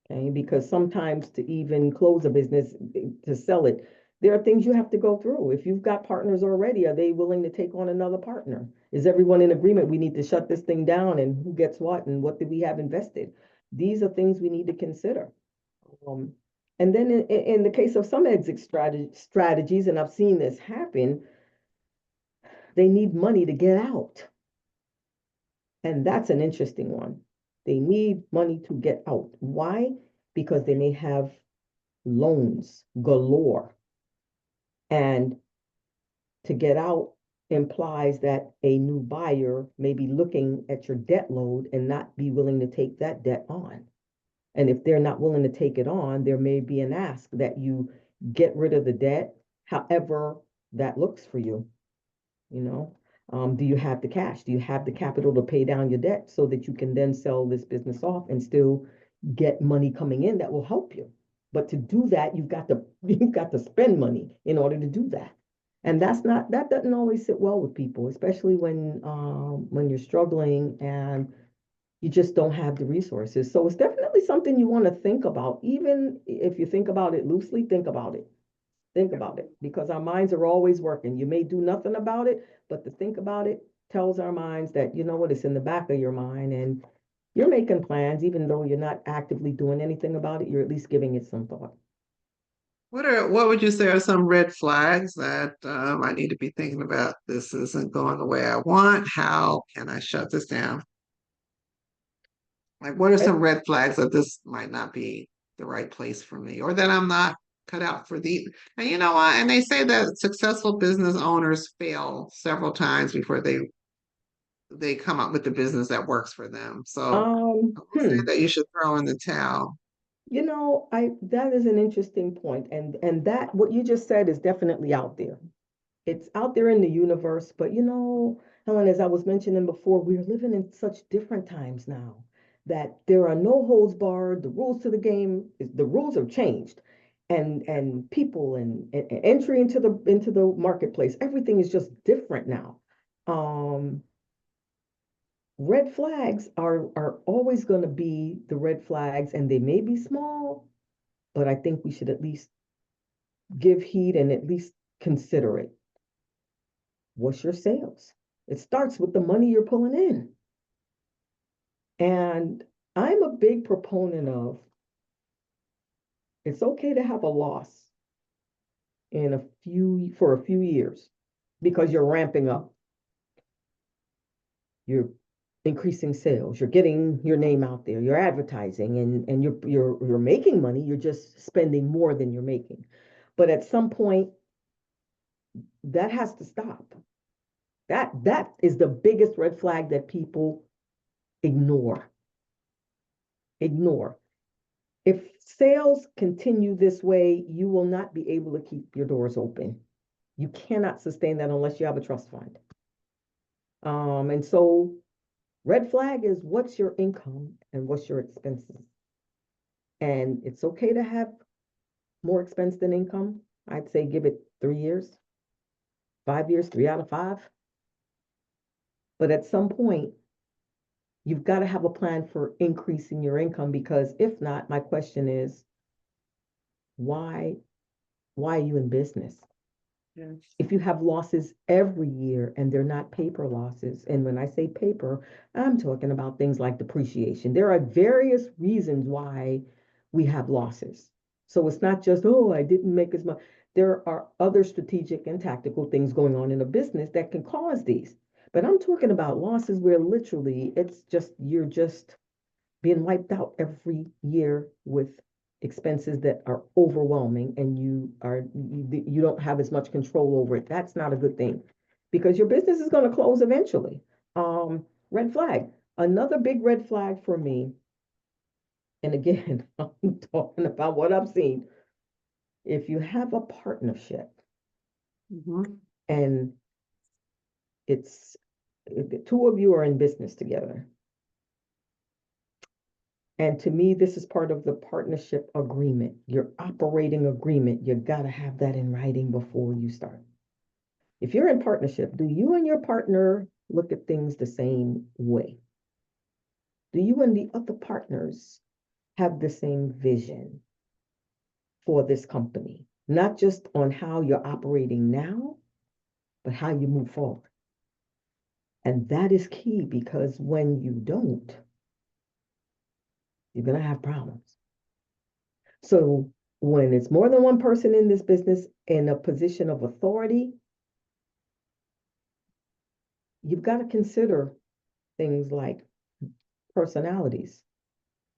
okay? Because sometimes to even close a business, to sell it, there are things you have to go through. If you've got partners already, are they willing to take on another partner? Is everyone in agreement? We need to shut this thing down, and who gets what, and what do we have invested? These are things we need to consider. And then in the case of some exit strategies, and I've seen this happen, they need money to get out. And that's an interesting one. They need money to get out. Why? Because they may have loans galore. And to get out implies that a new buyer may be looking at your debt load and not be willing to take that debt on. And if they're not willing to take it on, there may be an ask that you get rid of the debt, however that looks for you. Do you have the cash? Do you have the capital to pay down your debt so that you can then sell this business off and still get money coming in that will help you? But to do that, you've got to spend money in order to do that. And that doesn't always sit well with people, especially when you're struggling and you just don't have the resources. So it's definitely something you want to think about. Even if you think about it loosely, think about it. Think about it, because our minds are always working. You may do nothing about it, but to think about it tells our minds that, you know what, it's in the back of your mind and you're making plans, even though you're not actively doing anything about it, you're at least giving it some thought. What would you say are some red flags that I need to be thinking about? This isn't going the way I want. How can I shut this down? Like, what are Red, some red flags that this might not be the right place for me, or that I'm not cut out for the? And you know what? And they say that successful business owners fail several times before they come up with the business that works for them. So I will say hmm. that you should throw in the towel. I that is an interesting point, and that what you just said is definitely out there. It's out there in the universe, but Helen, as I was mentioning before, we're living in such different times now that there are no holds barred. The rules to the game, the rules have changed, and people and entry into the marketplace, everything is just different now. Um, Red flags are always going to be the red flags, and they may be small, but I think we should at least give heed and at least consider it. What's your sales? It starts with the money you're pulling in. And I'm a big proponent of it's okay to have a loss for a few years because you're ramping up. You're increasing sales, you're getting your name out there, you're advertising and you're making money, you're just spending more than you're making. But at some point that has to stop. That is the biggest red flag that people ignore. Ignore. If sales continue this way, you will not be able to keep your doors open. You cannot sustain that unless you have a trust fund. And so red flag is what's your income and what's your expenses. And it's okay to have more expense than income. I'd say give it 3 years, 5 years, 3 out of 5. But at some point, you've got to have a plan for increasing your income because if not, my question is, why why are you in business? Yes. If you have losses every year and they're not paper losses, and when I say paper, I'm talking about things like depreciation. There are various reasons why we have losses. So it's not just, oh, I didn't make as much. There are other strategic and tactical things going on in a business that can cause these. But I'm talking about losses where literally it's just, you're just being wiped out every year with expenses that are overwhelming and you don't have as much control over it. That's not a good thing because your business is going to close eventually. Red flag. Another big red flag for me, and again, I'm talking about what I've seen. If you have a partnership Mhm. and it's the two of you are in business together, and to me, this is part of the partnership agreement, your operating agreement. You got to have that in writing before you start. If you're in partnership, do you and your partner look at things the same way? Do you and the other partners have the same vision for this company? Not just on how you're operating now, but how you move forward. And that is key because when you don't, you're going to have problems. So when it's more than one person in this business in a position of authority, you've got to consider things like personalities.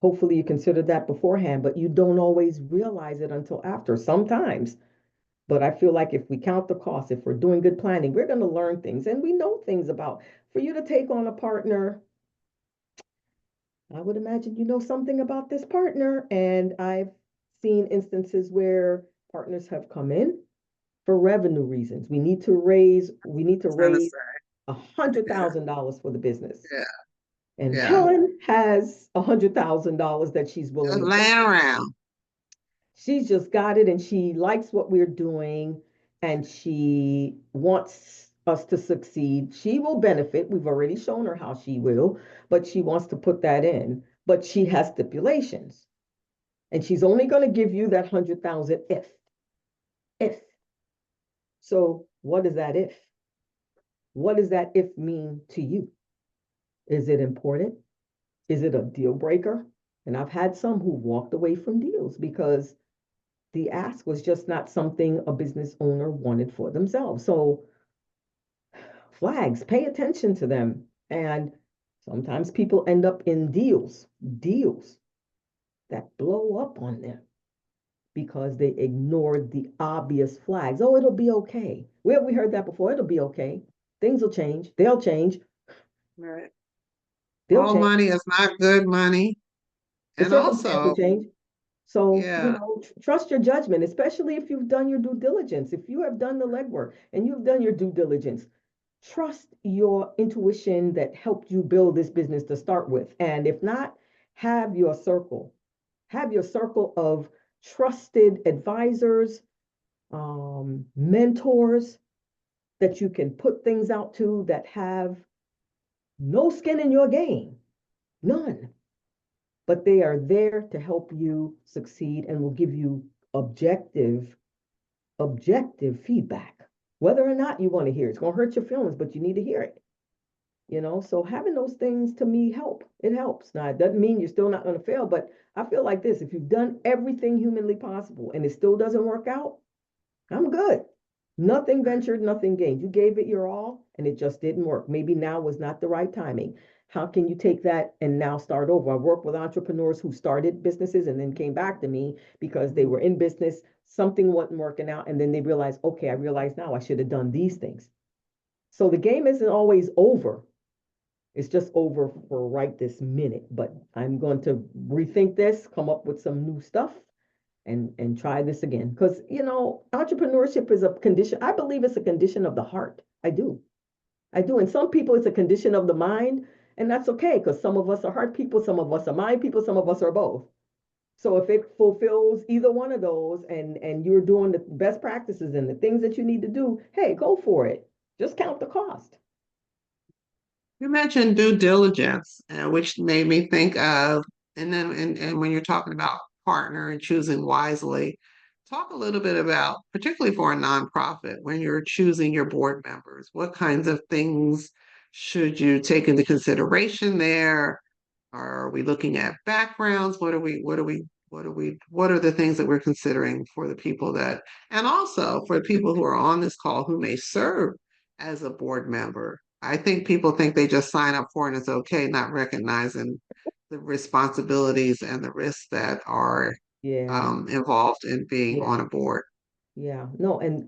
Hopefully, you consider that beforehand, but you don't always realize it until after sometimes. But I feel like if we count the cost, if we're doing good planning, we're going to learn things and we know things about. For you to take on a partner, I would imagine you know something about this partner. And I've seen instances where partners have come in for revenue reasons. We need to Trying to raise say, yeah, $100,000 for the business. yeah, And yeah. Helen has $100,000 that she's willing Just to put. laying around. She's just got it and she likes what we're doing and she wants us to succeed. She will benefit. We've already shown her how she will, but she wants to put that in. But she has stipulations. And she's only going to give you that 100,000 if. So what is that if? What does that if mean to you? Is it important? Is it a deal breaker? And I've had some who walked away from deals because the ask was just not something a business owner wanted for themselves. So flags, pay attention to them. And Sometimes people end up in deals that blow up on them because they ignored the obvious flags. Oh, it'll be okay. We heard that before. It'll be okay. Things will change. They'll change. Right. They'll All change. money is not good money. The And circumstance will also, change. So, yeah, trust your judgment, especially if you've done your due diligence. If you have done the legwork and you've done your due diligence, trust your intuition that helped you build this business to start with. And if not, have your circle. Have your circle of trusted advisors, mentors that you can put things out to that have no skin in your game, none, but they are there to help you succeed and will give you objective, objective feedback. Whether or not you want to hear it, it's going to hurt your feelings, but you need to hear it. So having those things to me help. It helps. Now, it doesn't mean you're still not going to fail, but I feel like this: if you've done everything humanly possible and it still doesn't work out, I'm good. Nothing ventured, nothing gained. You gave it your all and it just didn't work. Maybe now was not the right timing. How can you take that and now start over? I work with entrepreneurs who started businesses and then came back to me because they were in business, something wasn't working out, and then they realized, okay, I realize now I should have done these things. So the game isn't always over. It's just over for right this minute, but I'm going to rethink this, come up with some new stuff, and try this again. Because entrepreneurship is a condition. I believe it's a condition of the heart. I do. And some people it's a condition of the mind, and that's okay because some of us are heart people, some of us are mind people, some of us are both. So if it fulfills either one of those, and you're doing the best practices and the things that you need to do, hey, go for it. Just count the cost. you mentioned due diligence, which made me think of, and when you're talking about partner and choosing wisely, talk a little bit about, particularly for a nonprofit, when you're choosing your board members, what kinds of things should you take into consideration there? Are we looking at backgrounds? What are the things that we're considering for the people that, and also for the people who are on this call who may serve as a board member? I think people think they just sign up for it and it's okay, not recognizing the responsibilities and the risks that are Yeah, involved in being yeah, on a board. yeah. No, and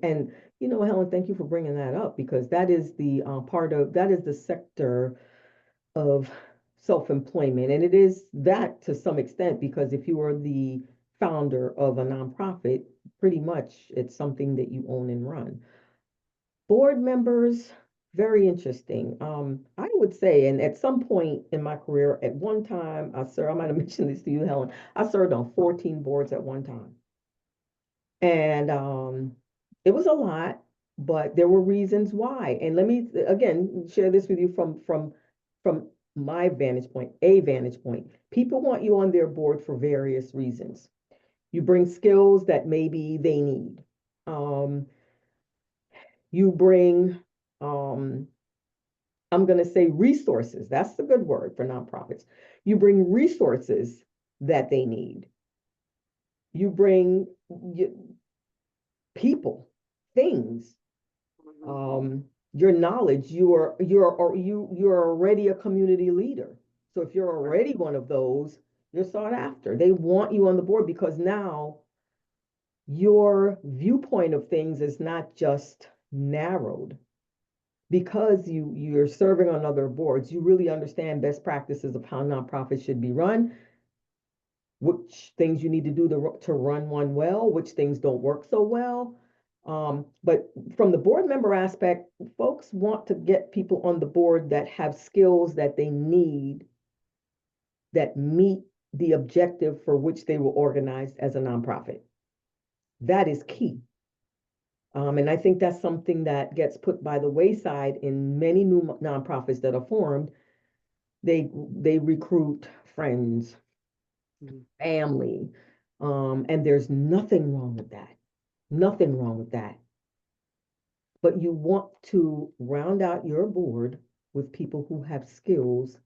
Helen, thank you for bringing that up because that is the that is the sector of self-employment. And it is that to some extent, because if you are the founder of a nonprofit, pretty much it's something that you own and run. Board members, very interesting. I would say, and at some point in my career, at one time, I might have mentioned this to you, Helen, I served on 14 boards at one time. And it was a lot, but there were reasons why. And let me again share this with you from my vantage point, a vantage point. People want you on their board for various reasons. You bring skills that maybe they need. Um, you bring, I'm going to say resources. That's the good word for nonprofits. You bring resources that they need. You bring people, things, um, your knowledge. You're already a community leader. So if you're already one of those, you're sought after. They want you on the board because now your viewpoint of things is not just narrowed because you're serving on other boards. You really understand best practices of how nonprofits should be run, which things you need to do to run one well, which things don't work so well. But from the board member aspect, folks want to get people on the board that have skills that they need that meet the objective for which they were organized as a nonprofit. That is key. And I think that's something that gets put by the wayside in many new nonprofits that are formed. They recruit friends, family, and there's nothing wrong with that. Nothing wrong with that. But you want to round out your board with people who have skills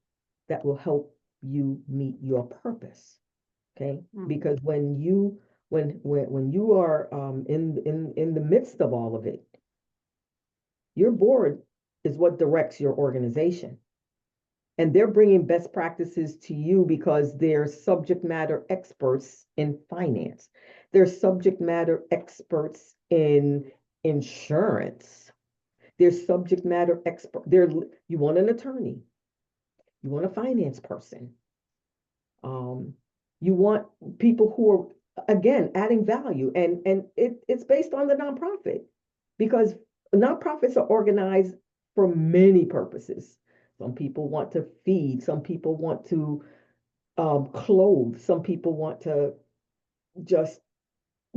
that will help you meet your purpose. Okay, because when you are in the midst of all of it, your board is what directs your organization. And they're bringing best practices to you because they're subject matter experts in finance. They're subject matter experts in insurance. They're subject matter expert. You want an attorney, you want a finance person. Um, you want people who are, again, adding value, and it's based on the nonprofit, because nonprofits are organized for many purposes. Some people want to feed, some people want to clothe, some people want to just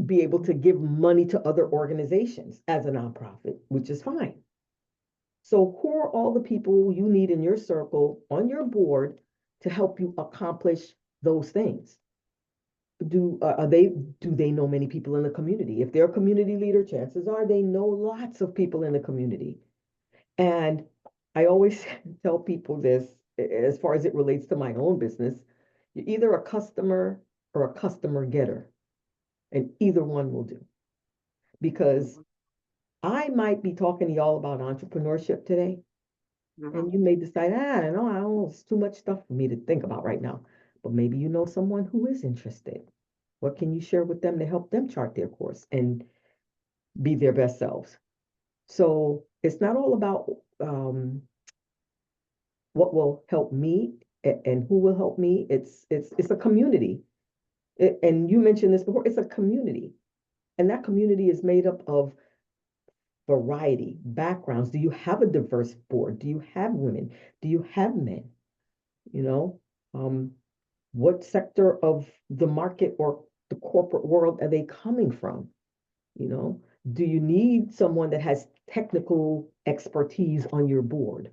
be able to give money to other organizations as a nonprofit, which is fine. So who are all the people you need in your circle, on your board, to help you accomplish those things? Do they know many people in the community? If they're a community leader, chances are they know lots of people in the community. And I always tell people this, as far as it relates to my own business: you're either a customer or a customer getter, and either one will do. Because I might be talking to y'all about entrepreneurship today, and you may decide, I don't know, it's too much stuff for me to think about right now. But maybe you know someone who is interested. What can you share with them to help them chart their course and be their best selves? So it's not all about what will help me and who will help me. It's a community. And you mentioned this before, it's a community. And that community is made up of variety, backgrounds. Do you have a diverse board? Do you have women? Do you have men? You know, um, what sector of the market or the corporate world are they coming from? You know, do you need someone that has technical expertise on your board?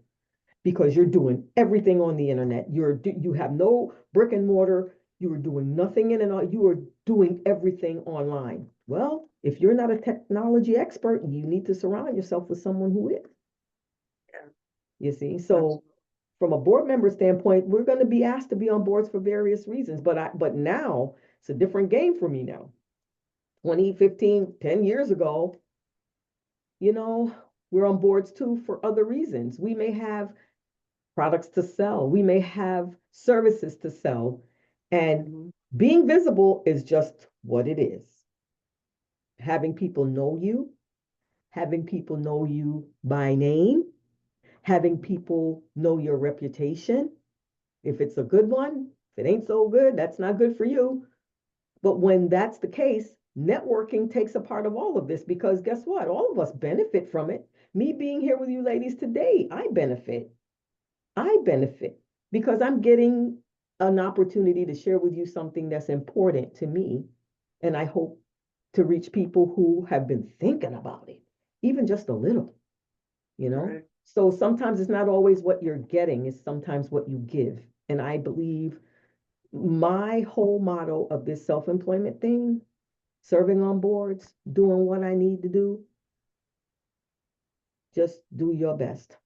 Because you're doing everything on the internet. You have no brick and mortar. You are doing nothing in and out. You are doing everything online. Well, if you're not a technology expert, you need to surround yourself with someone who is. You see, so from a board member standpoint, we're going to be asked to be on boards for various reasons. But now it's a different game for me now. 20, 15, 10 years ago, you know, we're on boards too for other reasons. We may have products to sell, we may have services to sell, and being visible is just what it is. Having people know you, having people know you by name, having people know your reputation. If it's a good one, if it ain't so good, that's not good for you. But when that's the case, networking takes a part of all of this, because guess what? All of us benefit from it. Me being here with you ladies today, I benefit. I benefit because I'm getting an opportunity to share with you something that's important to me. And I hope to reach people who have been thinking about it, even just a little, you know? Right. So sometimes it's not always what you're getting, it's sometimes what you give. And I believe my whole motto of this self-employment thing, serving on boards, doing what I need to do, just do your best.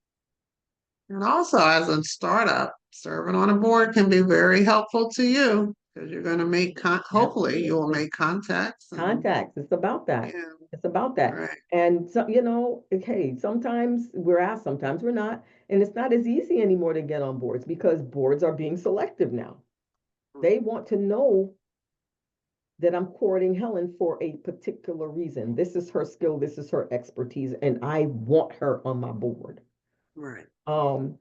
And also, as a startup, serving on a board can be very helpful to you, because you're going to make, hopefully, you will make contacts. Contacts. It's about that. Yeah. It's about that. Right. And so, you know, hey, sometimes we're asked, sometimes we're not. And it's not as easy anymore to get on boards because boards are being selective now. They want to know that I'm courting Helen for a particular reason. This is her skill, this is her expertise, and I want her on my board. Right. And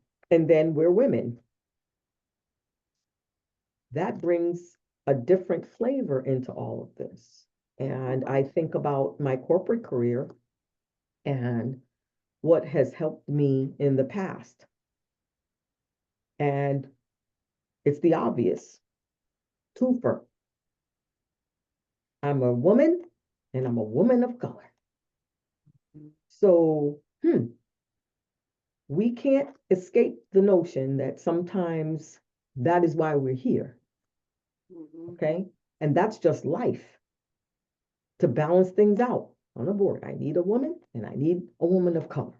then we're women. That brings a different flavor into all of this. And I think about my corporate career and what has helped me in the past. And it's the obvious twofer. I'm a woman and I'm a woman of color. So, we can't escape the notion that sometimes that is why we're here. Okay. And that's just life. To balance things out on a board, I need a woman and I need a woman of color.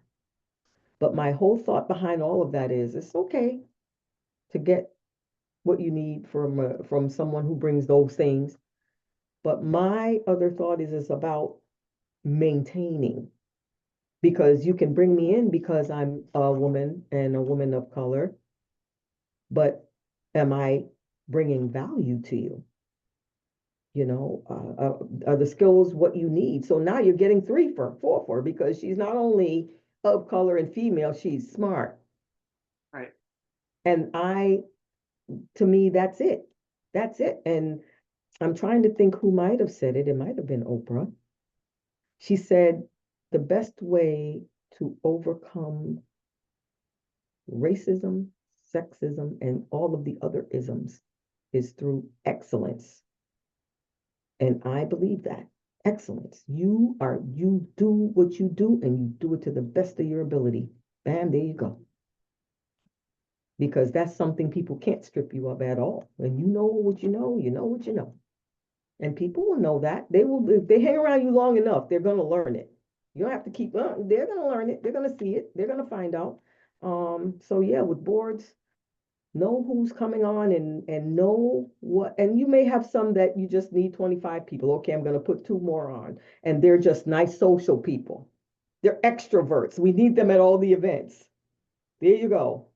But my whole thought behind all of that is it's okay to get what you need from someone who brings those things. But my other thought is about maintaining, because you can bring me in because I'm a woman and a woman of color. but am I bringing value to you? Are the skills what you need? So now you're getting 3 for 4 for, because she's not only of color and female, she's smart. Right. And to me, that's it. That's it. And I'm trying to think who might have said it. It might have been Oprah. She said the best way to overcome racism, sexism, and all of the other isms is through excellence. And I believe that. Excellence. You do what you do, and you do it to the best of your ability. Bam, there you go. Because that's something people can't strip you of at all. When you know what you know, you know what you know. And people will know that. They will, if they hang around you long enough, they're going to learn it. You don't have to keep, they're going to learn it. They're going to see it. They're going to find out. So yeah, with boards, know who's coming on, and know what, and you may have some that you just need 25 people. Okay, I'm going to put 2 more on, and they're just nice social people. They're extroverts. We need them at all the events. There you go.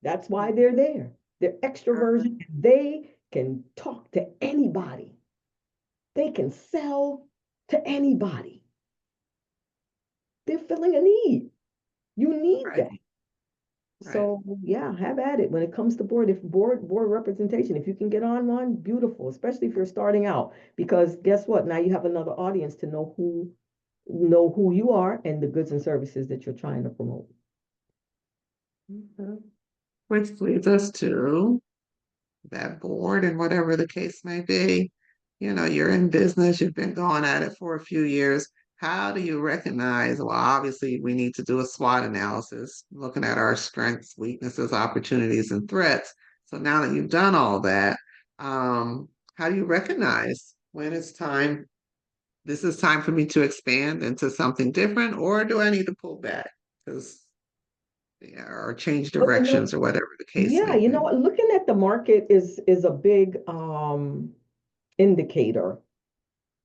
That's why they're there. They're extroversion. They can talk to anybody. They can sell to anybody. They're filling a need. You need Right. that. So yeah, have at it when it comes to board representation. If you can get on one, beautiful, especially if you're starting out, because guess what? Now you have another audience to know who you are and the goods and services that you're trying to promote. Mhm. Which leads us to that board, and whatever the case may be. You're in business, you've been going at it for a few years. How do you recognize? Well, obviously, we need to do a SWOT analysis, looking at our strengths, weaknesses, opportunities, and threats. So now that you've done all that, how do you recognize when it's time? This is time for me to expand into something different, or do I need to pull back? Because or change But directions, or whatever the case yeah, may be. what, looking at the market is a big indicator.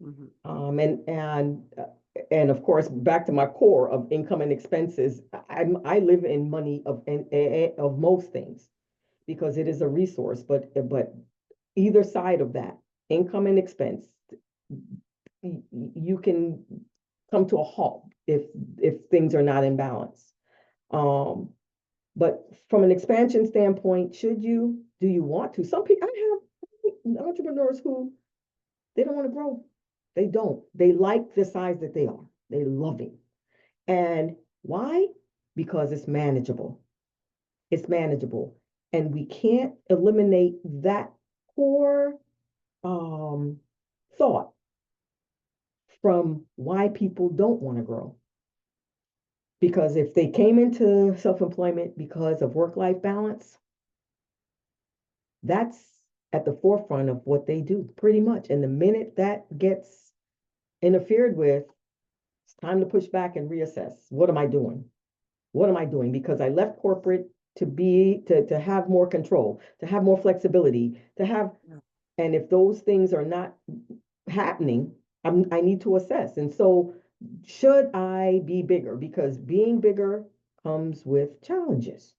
Mhm. And of course, back to my core of income and expenses, I live in money of most things, because it is a resource. But either side of that, income and expense, you can come to a halt if things are not in balance. Um, but from an expansion standpoint, do you want to? Some people, I have entrepreneurs who they don't want to grow. They don't. They like the size that they are. They love it. And why? Because it's manageable. It's manageable. And we can't eliminate that core um, thought from why people don't want to grow. Because if they came into self-employment because of work-life balance, that's at the forefront of what they do, pretty much. And the minute that gets interfered with, it's time to push back and reassess. What am I doing? What am I doing? Because I left corporate to have more control, to have more flexibility, and if those things are not happening, I need to assess. And so, should I be bigger? Because being bigger comes with challenges.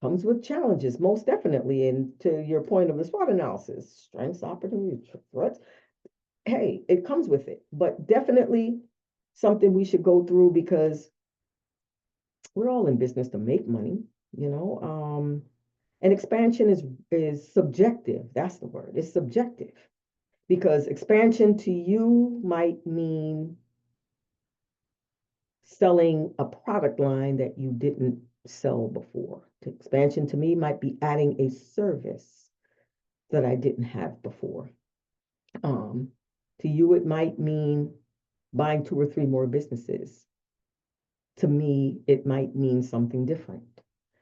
Comes with challenges, most definitely. And to your point of the SWOT analysis, strengths, opportunities, threats, hey, it comes with it. But definitely something we should go through, because we're all in business to make money, you know. And expansion is subjective. That's the word. It's subjective, because expansion to you might mean selling a product line that you didn't sell before. Expansion to me might be adding a service that I didn't have before. Um, to you, it might mean buying 2 or 3 more businesses. To me, it might mean something different.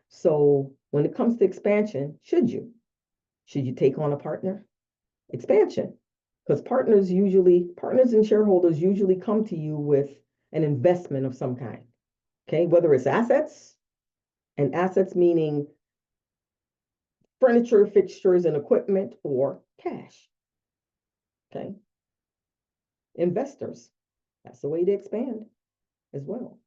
So when it comes to expansion, should you take on a partner? Expansion, because partners and shareholders usually come to you with an investment of some kind. Okay, whether it's assets, and assets meaning furniture, fixtures, and equipment, or cash. Okay, investors, that's the way to expand as well.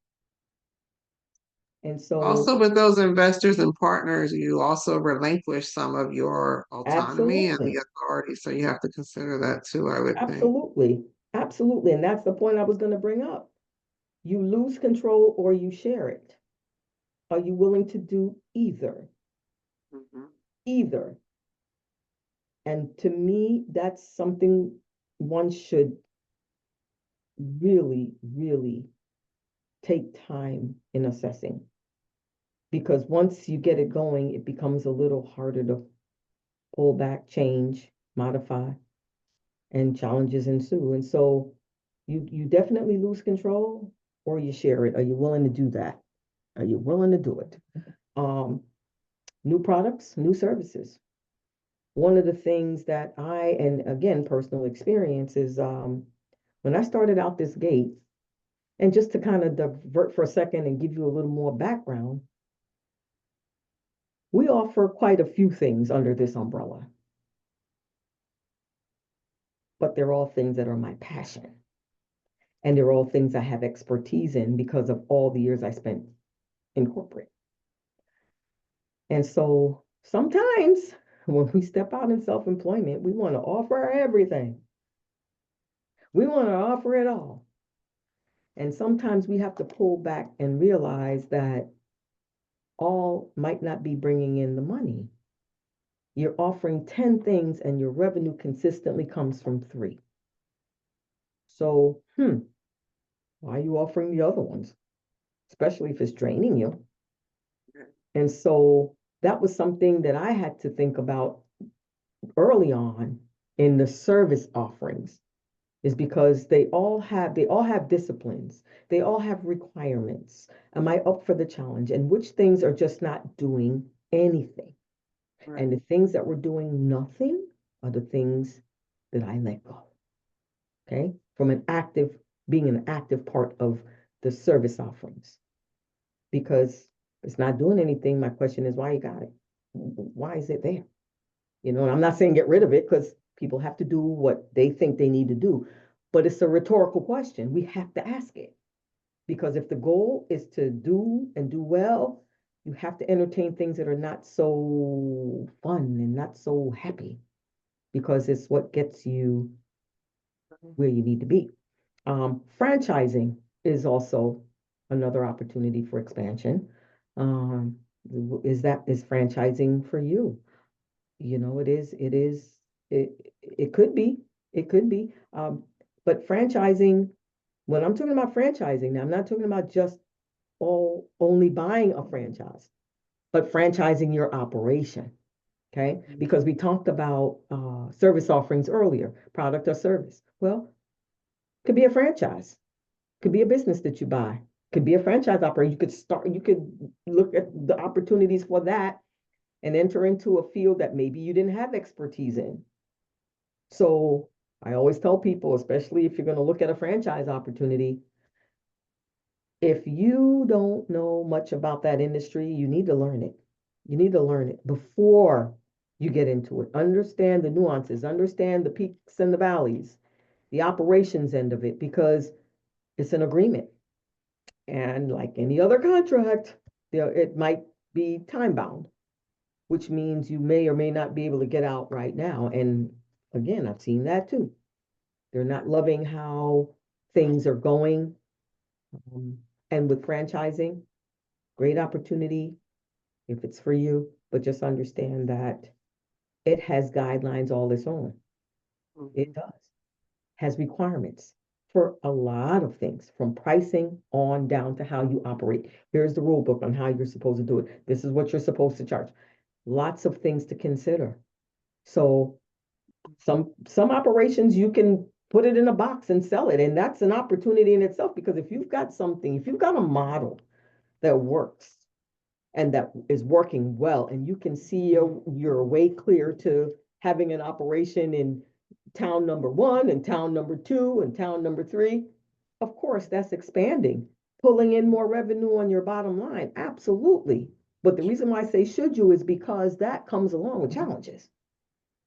And so, Also, with those investors and partners, you also relinquish some of your autonomy and absolutely, the authority. So you have to consider that too, I would think. absolutely, absolutely. And that's the point I was going to bring up. You lose control or you share it. Are you willing to do either? Mhm. Either. And to me, that's something one should really, really take time in assessing. Because once you get it going, it becomes a little harder to pull back, change, modify, and challenges ensue. And so you definitely lose control or you share it. Are you willing to do that? Are you willing to do it? Um, New products, new services. One of the things that and again, personal experience is when I started out this gate, and just to kind of divert for a second and give you a little more background, we offer quite a few things under this umbrella, but they're all things that are my passion. And they're all things I have expertise in because of all the years I spent in corporate. And so sometimes when we step out in self employment, we want to offer everything, we want to offer it all. And sometimes we have to pull back and realize that all might not be bringing in the money. You're offering 10 things and your revenue consistently comes from three. So, why are you offering the other ones? Especially if it's draining you. And so that was something that I had to think about early on in the service offerings is because they all have disciplines. They all have requirements. Am I up for the challenge? And which things are just not doing anything? Right. And the things that were doing nothing are the things that I let go. Okay. From being an active part of the service offerings. Because it's not doing anything. My question is, why you got it? Why is it there? I'm not saying get rid of it because people have to do what they think they need to do, but it's a rhetorical question. We have to ask it because if the goal is to do and do well, you have to entertain things that are not so fun and not so happy because it's what gets you where you need to be. Franchising is also another opportunity for expansion. Um, is franchising for you? It could be, it could be. But franchising, when I'm talking about franchising, now I'm not talking about just only buying a franchise, but franchising your operation. Okay. Because we talked about service offerings earlier, product or service. Well, could be a franchise, could be a business that you buy, could be a franchise operator. You could look at the opportunities for that and enter into a field that maybe you didn't have expertise in. So I always tell people, especially if you're going to look at a franchise opportunity, if you don't know much about that industry, you need to learn it. You need to learn it before you get into it. Understand the nuances, understand the peaks and the valleys, the operations end of it, because it's an agreement. And like any other contract, it might be time bound, which means you may or may not be able to get out right now. And again, I've seen that too. They're not loving how things are going. Um, and with franchising, great opportunity if it's for you, but just understand that it has guidelines all its own. It Mhm. does, has requirements for a lot of things, from pricing on down to how you operate. Here's the rule book on how you're supposed to do it. This is what you're supposed to charge. Lots of things to consider. So some operations you can put it in a box and sell it, and that's an opportunity in itself because if you've got a model that works and that is working well, and you can see your way clear to having an operation in town number one and town number two and town number three, of course that's expanding, pulling in more revenue on your bottom line, absolutely. But the reason why I say should you is because that comes along with challenges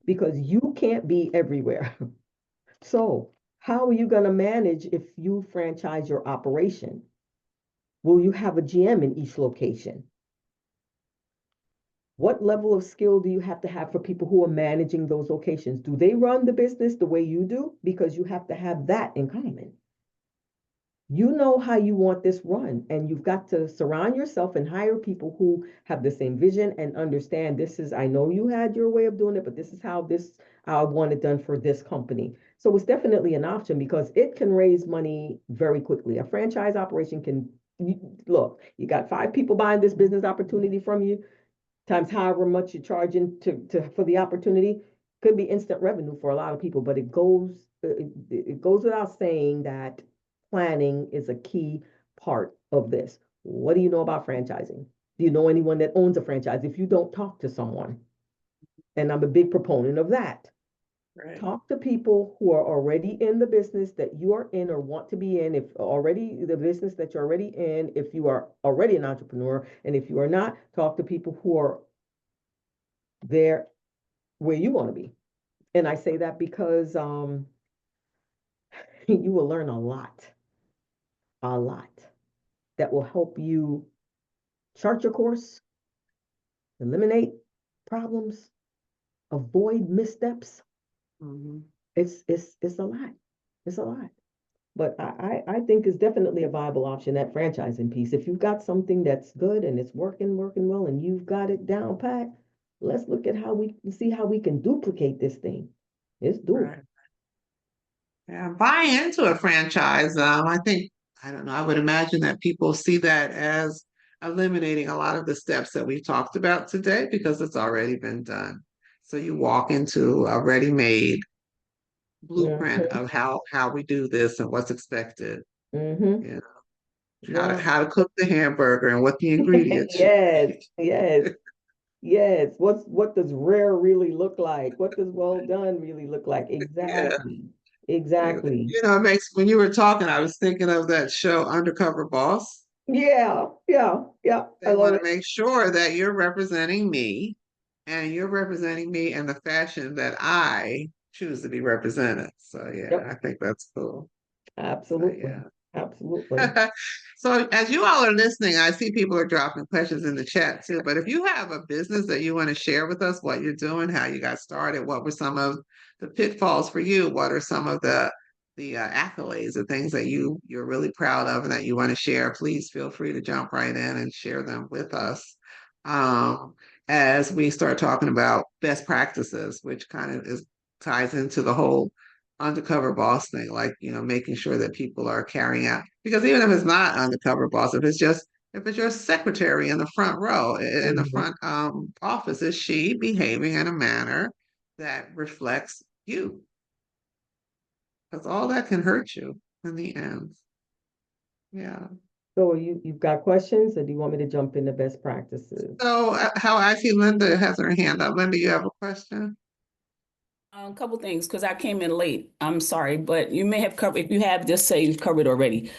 because you can't be everywhere. So, how are you going to manage if you franchise your operation? Will you have a GM in each location? What level of skill do you have to have for people who are managing those locations? Do they run the business the way you do? Because you have to have that in common. You know how you want this run, and you've got to surround yourself and hire people who have the same vision and understand this is, I know you had your way of doing it, but this is how I want it done for this company. So it's definitely an option because it can raise money very quickly. A franchise operation can, look, you got 5 people buying this business opportunity from you, times however much you're charging for the opportunity, could be instant revenue for a lot of people. But it goes without saying that planning is a key part of this. What do you know about franchising? Do you know anyone that owns a franchise? If you don't, talk to someone. And I'm a big proponent of that. Right. Talk to people who are already in the business that you are in or want to be in. If already the business that you're already in, if you are already an entrepreneur, and if you are not, talk to people who are there where you want to be. And I say that because you will learn a lot that will help you chart your course, eliminate problems, avoid missteps. Mm-hmm. It's a lot. It's a lot. But I think it's definitely a viable option, that franchising piece. If you've got something that's good and it's working well, and you've got it down pat, let's look at how we see how we can duplicate this thing. It's doable. Right. Yeah, buying into a franchise, I think, I don't know, I would imagine that people see that as eliminating a lot of the steps that we've talked about today because it's already been done. So you walk into a ready-made blueprint Mm-hmm. of how we do this and what's expected. Mm-hmm. You know, Yeah. how to cook the hamburger and what the ingredients should Yes, be. yes, yes. What does rare really look like? What does well done really look like? Yeah. Exactly. Exactly. You know, it makes when you were talking, I was thinking of that show Undercover Boss. Yeah, yeah, yeah. I They love want to it. make sure that you're representing me and you're representing me in the fashion that I choose to be represented. So yeah, Yep, I think that's cool. So absolutely. yeah. Absolutely. So as you all are listening, I see people are dropping questions in the chat too. But if you have a business that you want to share with us, what you're doing, how you got started, what were some of the pitfalls for you? What are some of the accolades, the things that you're really proud of and that you want to share? Please feel free to jump right in and share them with us. Um, as we start talking about best practices, which kind of is ties into the whole undercover boss thing, like, you know, making sure that people are carrying out, because even if it's not undercover boss, if it's your secretary in the front row, in the Mhm. front office, is she behaving in a manner that reflects you? Because all that can hurt you in the end. Yeah. So you've got questions, or do you want me to jump into best practices? So how I see Linda has her hand up. Linda, you have a question? A couple things, because I came in late. I'm sorry, but you may have covered, if you have, just say you've covered already.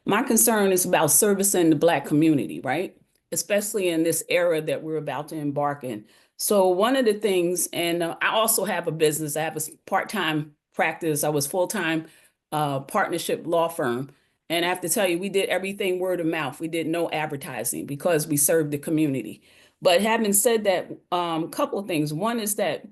My concern is about servicing the Black community, right? Especially in this era that we're about to embark in. So one of the things, and I also have a business. I have a part-time practice. I was full-time partnership law firm. And I have to tell you, we did everything word of mouth. We did no advertising because we served the community. But having said that, a couple of things. One is that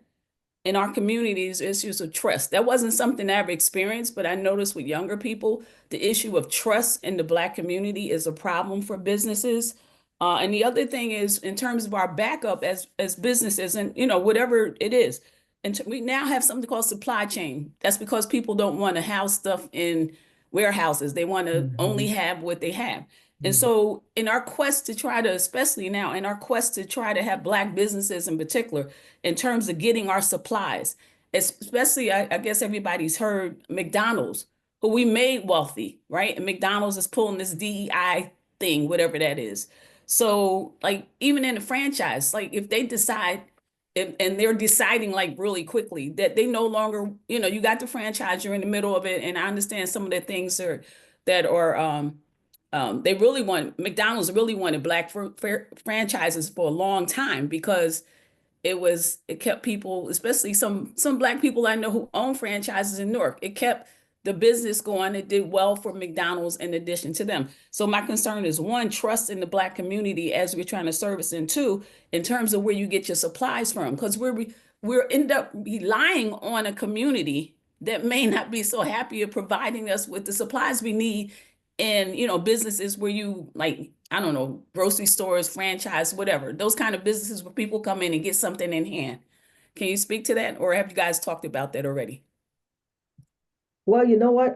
in our communities, issues of trust. That wasn't something I ever experienced, but I noticed with younger people, the issue of trust in the Black community is a problem for businesses. And the other thing is, in terms of our backup as businesses, and whatever it is, and we now have something called supply chain. That's because people don't want to house stuff in warehouses. They want to only Mhm. have what they have. And Mhm. so, in our quest to try to, especially now, in our quest to try to have Black businesses in particular, in terms of getting our supplies, especially, I guess everybody's heard McDonald's, who we made wealthy, right? And McDonald's is pulling this DEI thing, whatever that is. So, like, even in the franchise, like, if they decide, and they're deciding like really quickly that they no longer, you got the franchise, you're in the middle of it, and I understand some of the things are that are they really want McDonald's really wanted Black franchises for a long time because it kept people, especially some Black people I know who own franchises in Newark. It kept the business going. It did well for McDonald's in addition to them. So my concern is, one, trust in the Black community as we're trying to service, and two, in terms of where you get your supplies from, because we're end up relying on a community that may not be so happy at providing us with the supplies we need. And, businesses where you, like, I don't know, grocery stores, franchise, whatever, those kind of businesses where people come in and get something in hand. Can you speak to that, or have you guys talked about that already? Well, you know what?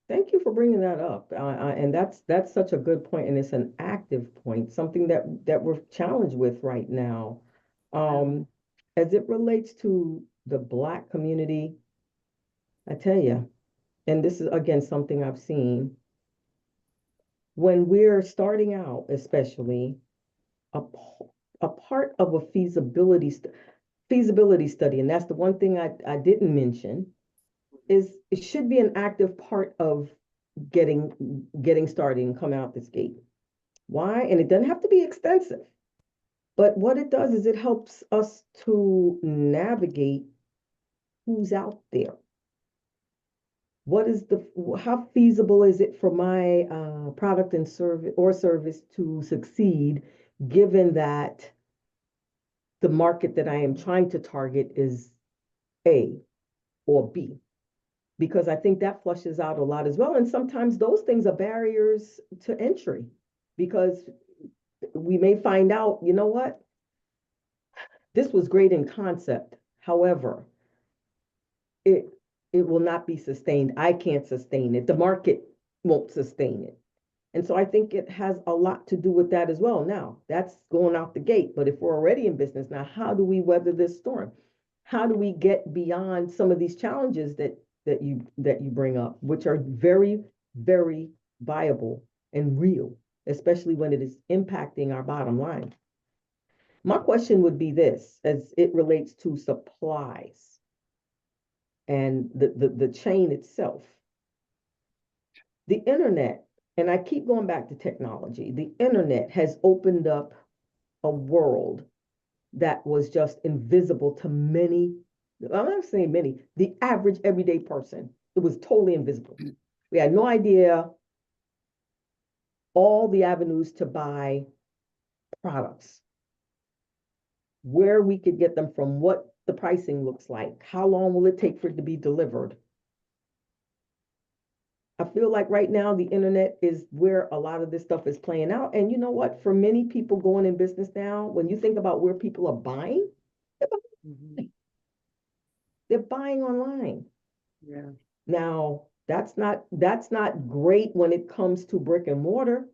Thank you for bringing that up. And that's such a good point, and it's an active point, something that we're challenged with right now. As it relates to the Black community, I tell you, and this is again something I've seen when we're starting out, especially a part of a feasibility study, and that's the one thing I didn't mention, is it should be an active part of getting started and coming out this gate. Why? And it doesn't have to be extensive, but what it does is it helps us to navigate who's out there. How feasible is it for my product and service to succeed, given that the market that I am trying to target is A or B? Because I think that flushes out a lot as well. And sometimes those things are barriers to entry, because we may find out, you know what, this was great in concept. However, it will not be sustained. I can't sustain it. The market won't sustain it. And so I think it has a lot to do with that as well. Now, that's going out the gate. But if we're already in business now, how do we weather this storm? How do we get beyond some of these challenges that you bring up, which are very, very viable and real, especially when it is impacting our bottom line? My question would be this, as it relates to supplies and the chain itself. The internet, and I keep going back to technology, the internet has opened up a world that was just invisible to many. I'm not saying many, the average everyday person. It was totally invisible. We had no idea all the avenues to buy products, where we could get them from, what the pricing looks like, how long will it take for it to be delivered. I feel like right now the internet is where a lot of this stuff is playing out. And you know what? For many people going in business now, when you think about where people are buying, they're buying online. Yeah. Now, that's not great when it comes to brick and mortar.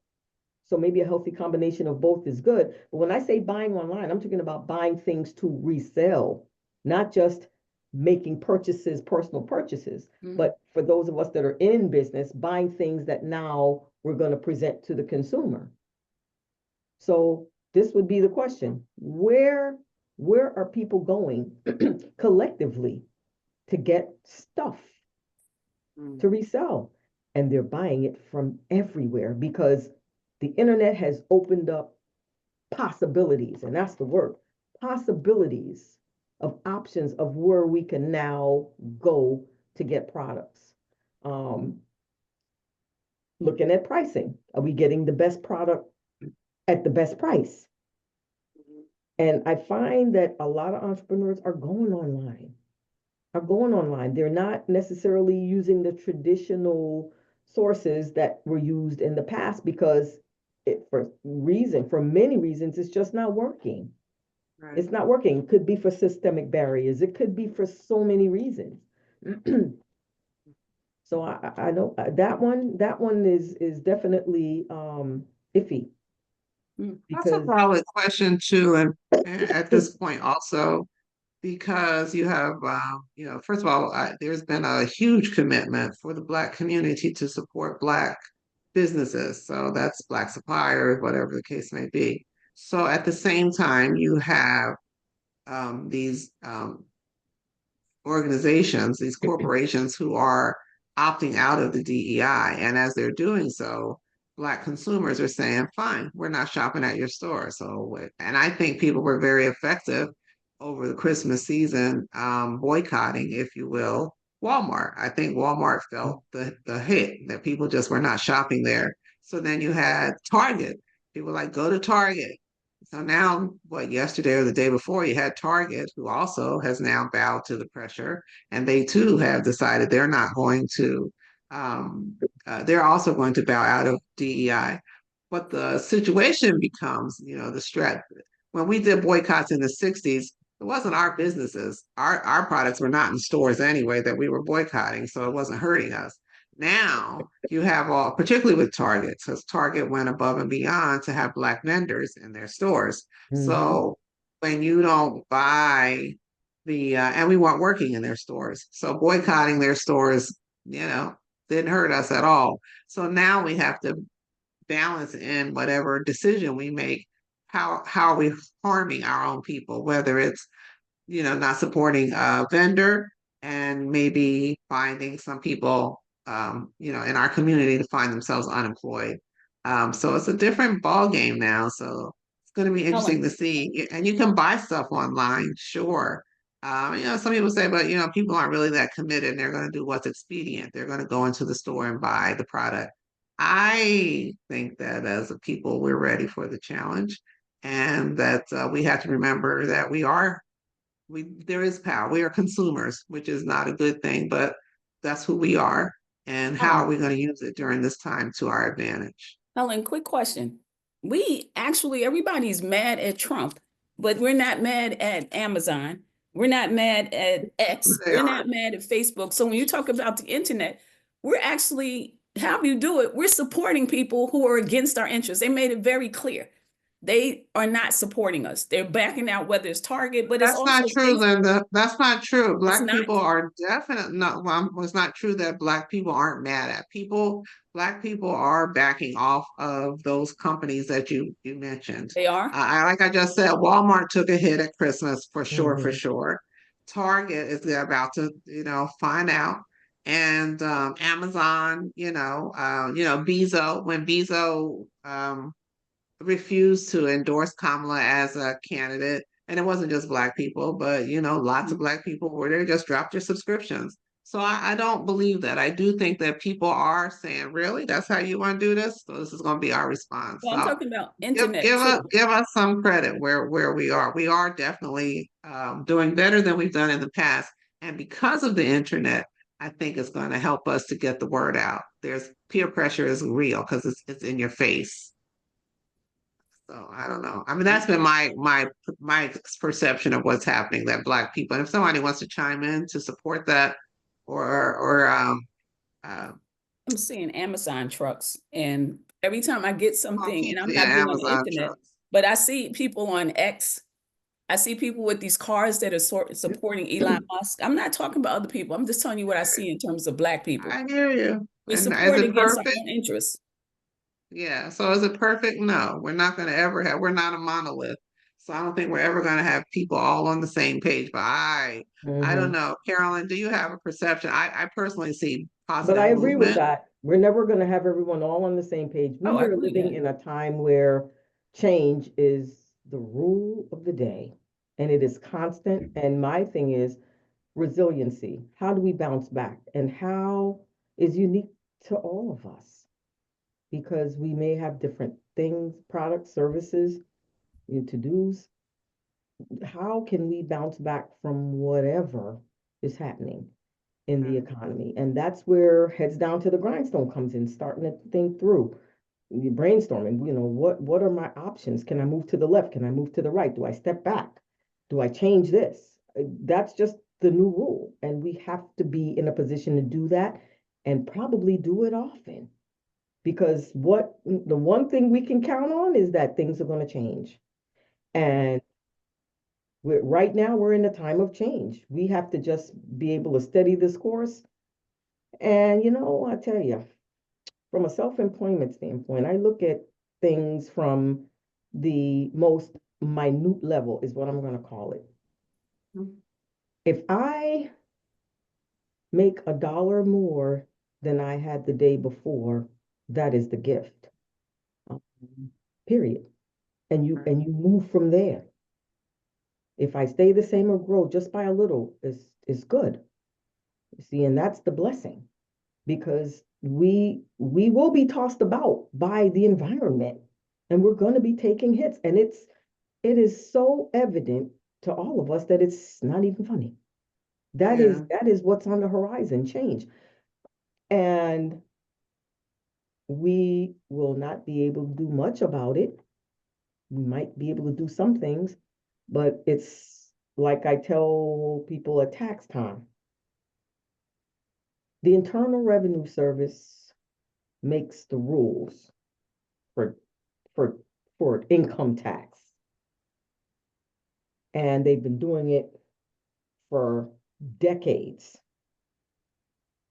So maybe a healthy combination of both is good. But when I say buying online, I'm talking about buying things to resell, not just making purchases, personal purchases, but for those of us that are in business, buying things that now we're going to present to the consumer. So this would be the question: where are people going collectively to get stuff to resell? And they're buying it from everywhere, because the internet has opened up possibilities, and that's the word, possibilities of options of where we can now go to get products. Looking at pricing, are we getting the best product at the best price? And I find that a lot of entrepreneurs are going online. They're not necessarily using the traditional sources that were used in the past, because for many reasons, it's just not working. Right. It's not working. It could be for systemic barriers. It could be for so many reasons. So I know that one is definitely iffy. That's a valid question too, and at this point also, because you have, first of all, there's been a huge commitment for the Black community to support Black businesses. So that's Black suppliers, whatever the case may be. So at the same time, you have these organizations, these corporations who are opting out of the DEI. And as they're doing so, Black consumers are saying, fine, we're not shopping at your store. So, and I think people were very effective over the Christmas season, boycotting, if you will, Walmart. I think Walmart felt the hit that people just were not shopping there. So then you had Target. People like go to Target. So now, what, yesterday or the day before, you had Target, who also has now bowed to the pressure, and they too have decided they're not going to. Um, they're also going to bow out of DEI. But the situation becomes, the stretch. When we did boycotts in the '60s, it wasn't our businesses. Our products were not in stores anyway that we were boycotting, so it wasn't hurting us. Now you have all, particularly with Target, because Target went above and beyond to have Black vendors in their stores. Mm-hmm. So when you don't buy and we weren't working in their stores, so boycotting their stores, didn't hurt us at all. So now we have to balance in whatever decision we make. How are we harming our own people, whether it's not supporting a vendor and maybe finding some people, in our community to find themselves unemployed. So it's a different ball game now. So it's going to be interesting Helen, to see. And you can buy stuff online, sure. Some people say, but people aren't really that committed and they're going to do what's expedient. They're going to go into the store and buy the product. I think that as a people, we're ready for the challenge and that we have to remember that there is power. We are consumers, which is not a good thing, but that's who we are. And how are Helen, we going to use it during this time to our advantage? Helen, quick question. We actually, everybody's mad at Trump, but we're not mad at Amazon. We're not mad at X. They We're are. not mad at Facebook. So when you talk about the internet, we're actually, how you do it, we're supporting people who are against our interests. They made it very clear. They are not supporting us. They're backing out, whether it's Target, but it's That's not also true, Facebook. Linda. That's not true. It's Black not. people are definitely not. Well, it's not true that Black people aren't mad at people. Black people are backing off of those companies that you mentioned. They are. Like I just said, Walmart took a hit at Christmas for sure, for Mm-hmm. sure. Target is about to, find out, and Amazon, Bezo, when Bezo refused to endorse Kamala as a candidate. And it wasn't just Black people, but lots of Black people were there, just dropped their subscriptions. So I don't believe that. I do think that people are saying, really, that's how you want to do this? So this is going to be our response. Well, I'm So talking about give internet give us too. give us some credit where we are. We are definitely doing better than we've done in the past. And because of the internet, I think it's going to help us to get the word out. There's peer pressure is real because it's in your face. So I don't know. I mean, that's been my perception of what's happening. That Black people, and if somebody wants to chime in to support that, or uh, I'm seeing Amazon trucks, and every time I get something, and I'm yeah, not big on the Amazon internet, trucks. but I see people on X. I see people with these cars that are supporting Elon Musk. I'm not talking about other people. I'm just telling you what I see in terms of Black people. I hear you. We And is support it against our perfect? own interests. Yeah. So is it perfect? No, we're not going to ever have. We're not a monolith. So I don't think we're ever going to have people all on the same page. But I don't Mm-hmm. know, Carolyn. Do you have a perception? I personally see But I positive agree with movement. that. We're never going to have everyone all on the same page. Oh, We I are believe living that. in a time where change is the rule of the day and it is constant. And my thing is resiliency. How do we bounce back? And how is unique to all of us? Because we may have different things, products, services, to-dos. How can we bounce back from whatever is happening in the economy? And that's where heads down to the grindstone comes in, starting to think through. You brainstorming, what are my options? Can I move to the left? Can I move to the right? Do I step back? Do I change this? That's just the new rule. And we have to be in a position to do that and probably do it often. Because what the one thing we can count on is that things are going to change. And right now we're in a time of change. We have to just be able to steady this course. And I tell you, from a self-employment standpoint, I look at things from the most minute level, is what I'm going to call it. If I make $1 more than I had the day before, that is the gift. Um, Period. And you move from there. If I stay the same or grow just by a little is good. You see, and that's the blessing, because we will be tossed about by the environment, and we're going to be taking hits, and it is so evident to all of us that it's not even funny. Yeah. That is what's on the horizon, change. And we will not be able to do much about it. We might be able to do some things, but it's like I tell people at tax time. The Internal Revenue Service makes the rules for for for income tax. And they've been doing it for decades.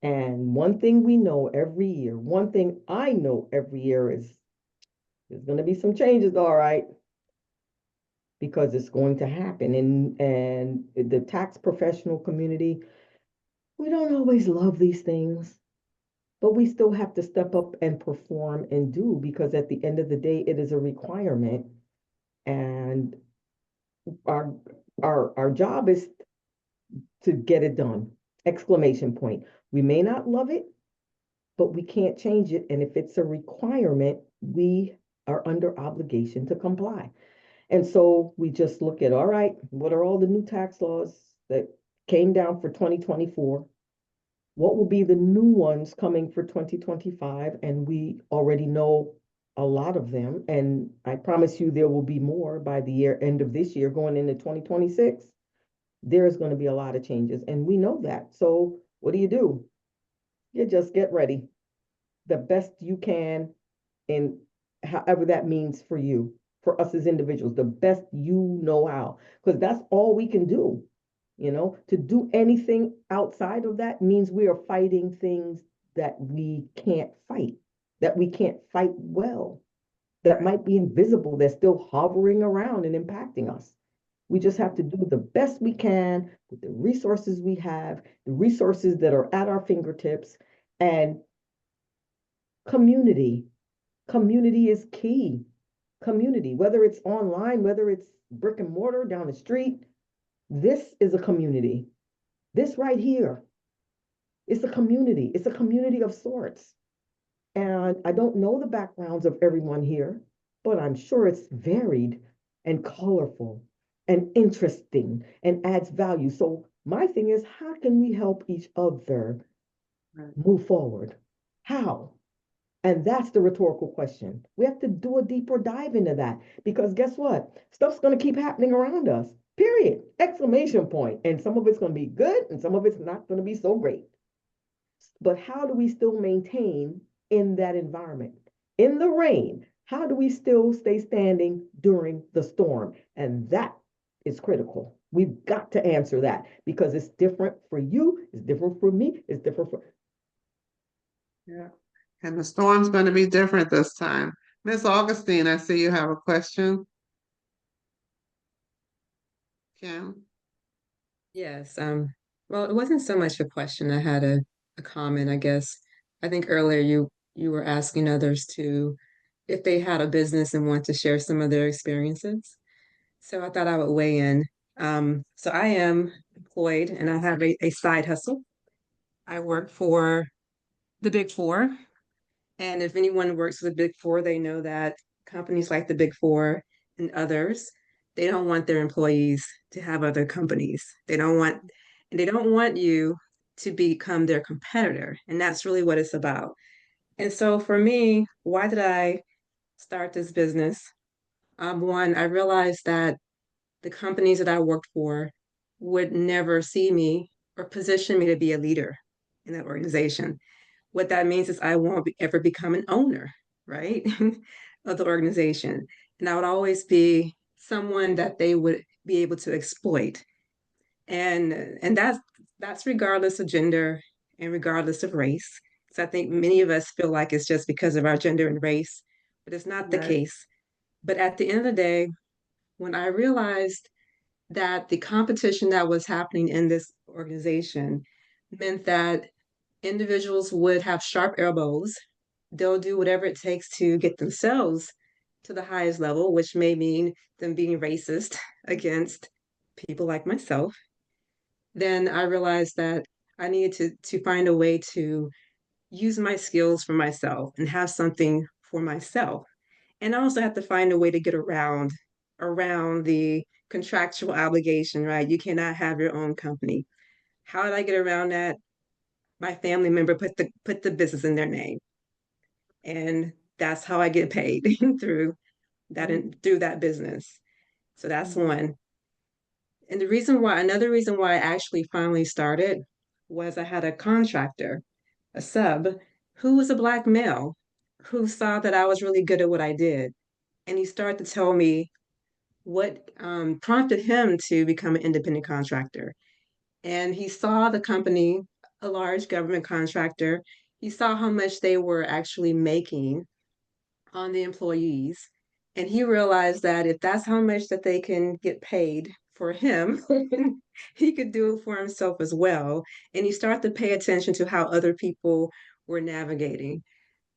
And one thing we know every year, one thing I know every year is there's going to be some changes, all right, because it's going to happen. And the tax professional community, we don't always love these things, but we still have to step up and perform and do, because at the end of the day, it is a requirement. And our our job is to get it done. Exclamation point. We may not love it, but we can't change it. And if it's a requirement, we are under obligation to comply. And so we just look at, all right, what are all the new tax laws that came down for 2024? What will be the new ones coming for 2025? And we already know a lot of them. And I promise you there will be more by the year end of this year going into 2026. There's going to be a lot of changes. And we know that. So what do? You just get ready the best you can, in however that means for you, for us as individuals, the best you know how, because that's all we can do. To do anything outside of that means we are fighting things that we can't fight, that we can't fight well, that might be invisible, they're still hovering around and impacting us. We just have to do the best we can with the resources we have, the resources that are at our fingertips. And community. Community is key. Community, whether it's online, whether it's brick and mortar down the street, this is a community. This right here is a community. It's a community of sorts. And I don't know the backgrounds of everyone here, but I'm sure it's varied and colorful and interesting and adds value. So my thing is, how can we help each other move forward? How? And that's the rhetorical question. We have to do a deeper dive into that, because guess what? Stuff's going to keep happening around us, period. Exclamation point. And some of it's going to be good and some of it's not going to be so great. But how do we still maintain in that environment? In the rain, how do we still stay standing during the storm? And that is critical. We've got to answer that, because it's different for you, it's different for me, it's different for. Yeah. And the storm's going to be different this time. Miss Augustine, I see you have a question. Kim? Yes. Well, it wasn't so much a question. I had a comment, I guess. I think earlier you were asking others to, if they had a business and want to share some of their experiences. So I thought I would weigh in. So I am employed and I have a side hustle. I work for the Big Four. And if anyone works for the Big Four, they know that companies like the Big Four and others, they don't want their employees to have other companies. They don't want you to become their competitor. And that's really what it's about. And so for me, why did I start this business? One, I realized that the companies that I worked for would never see me or position me to be a leader in that organization. What that means is I won't ever become an owner, right, of the organization. And I would always be someone that they would be able to exploit. And that's regardless of gender and regardless of race. So I think many of us feel like it's just because of our gender and race, but it's not the case. But at the end of the day, when I realized that the competition that was happening in this organization meant that individuals would have sharp elbows. They'll do whatever it takes to get themselves to the highest level, which may mean them being racist against people like myself. Then I realized that I needed to find a way to use my skills for myself and have something for myself. And I also have to find a way to get around the contractual obligation, right? You cannot have your own company. How did I get around that? My family member put the business in their name. And that's how I get paid through through that business. So that's one. And another reason why I actually finally started was I had a contractor, a sub, who was a Black male who saw that I was really good at what I did. And he started to tell me what prompted him to become an independent contractor. And he saw the company, a large government contractor, he saw how much they were actually making on the employees. And he realized that if that's how much that they can get paid for him, he could do it for himself as well. And he started to pay attention to how other people were navigating.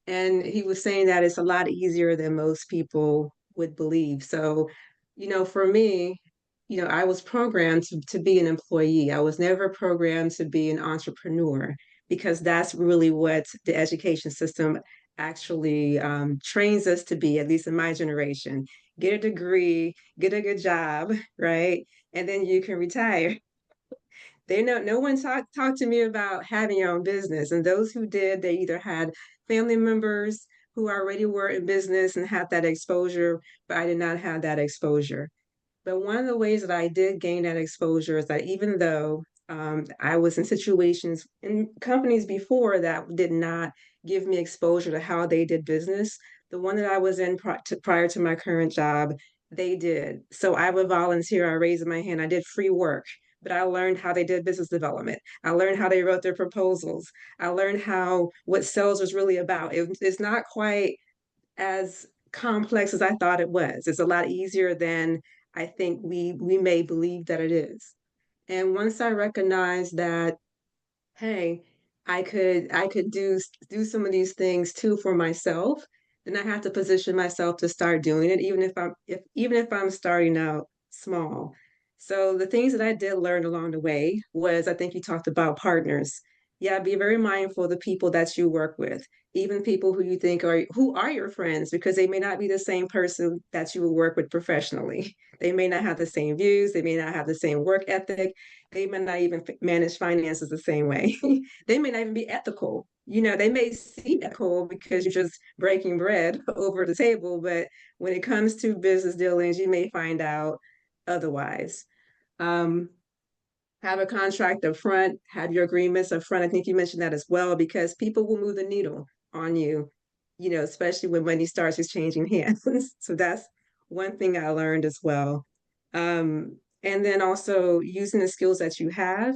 And he was saying that it's a lot easier than most people would believe. So, for me, I was programmed to be an employee. I was never programmed to be an entrepreneur because that's really what the education system actually trains us to be, at least in my generation. Get a degree, get a good job, right? And then you can retire. No one talked to me about having your own business. And those who did, they either had family members who already were in business and had that exposure, but I did not have that exposure. But one of the ways that I did gain that exposure is that even though I was in situations in companies before that did not give me exposure to how they did business, the one that I was in prior to my current job, they did. So I would volunteer, I raised my hand, I did free work, but I learned how they did business development. I learned how they wrote their proposals. I learned what sales was really about. It's not quite as complex as I thought it was. It's a lot easier than I think we may believe that it is. And once I recognized that, hey, I could do some of these things too for myself, then I have to position myself to start doing it, even if I'm starting out small. So the things that I did learn along the way was I think you talked about partners. Yeah, be very mindful of the people that you work with, even people who you think are who are your friends, because they may not be the same person that you will work with professionally. They may not have the same views, they may not have the same work ethic, they may not even manage finances the same way. They may not even be ethical. They may seem ethical because you're just breaking bread over the table, but when it comes to business dealings, you may find out otherwise. Um, have a contract up front, have your agreements up front. I think you mentioned that as well, because people will move the needle on you, especially when money starts exchanging hands. So that's one thing I learned as well. And then also using the skills that you have,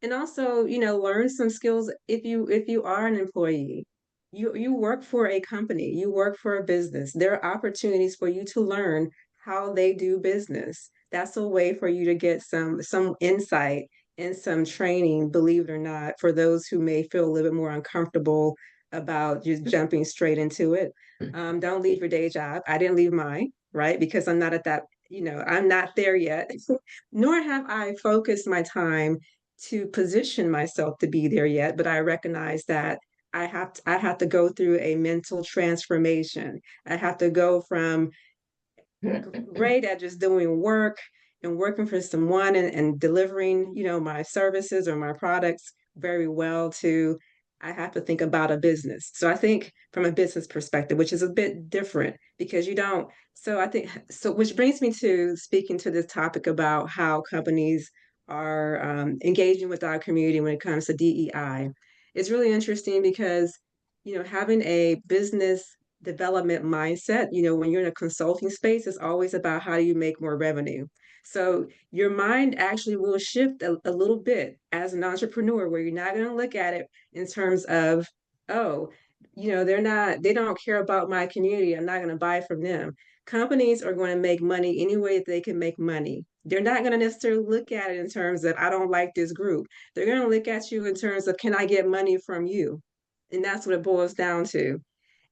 and also, learn some skills if you are an employee. You work for a company, you work for a business. There are opportunities for you to learn how they do business. That's a way for you to get some insight and some training, believe it or not, for those who may feel a little bit more uncomfortable about just jumping straight into it. Don't leave your day job. I didn't leave mine, right? Because I'm not at that, I'm not there yet, nor have I focused my time to position myself to be there yet. But I recognize that I have to go through a mental transformation. I have to go from great at just doing work and working for someone and delivering, my services or my products very well to I have to think about a business. So I think from a business perspective, which is a bit different because you don't. So I think so, which brings me to speaking to this topic about how companies are engaging with our community when it comes to DEI. It's really interesting because having a business development mindset, when you're in a consulting space, it's always about how do you make more revenue. So your mind actually will shift a little bit as an entrepreneur, where you're not going to look at it in terms of, oh, they don't care about my community. I'm not going to buy from them. Companies are going to make money any way that they can make money. They're not going to necessarily look at it in terms of, I don't like this group. They're going to look at you in terms of, can I get money from you? And that's what it boils down to.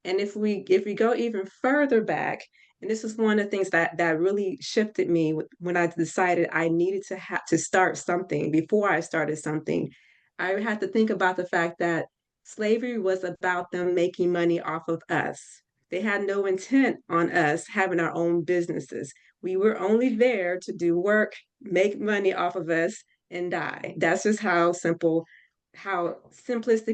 And if we go even further back, and this is one of the things that really shifted me when I decided I needed to have to start something before I started something. I had to think about the fact that slavery was about them making money off of us. They had no intent on us having our own businesses. We were only there to do work, make money off of us, and die. That's just how simplistic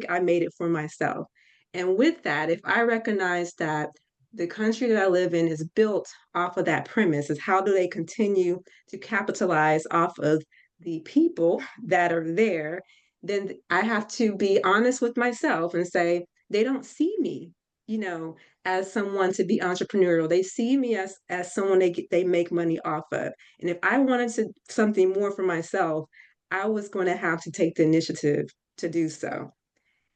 I made it for myself. And with that, if I recognize that the country that I live in is built off of that premise, is how do they continue to capitalize off of the people that are there, then I have to be honest with myself and say, they don't see me, you know, as someone to be entrepreneurial. They see me as someone they make money off of. And if I wanted something more for myself, I was going to have to take the initiative to do so.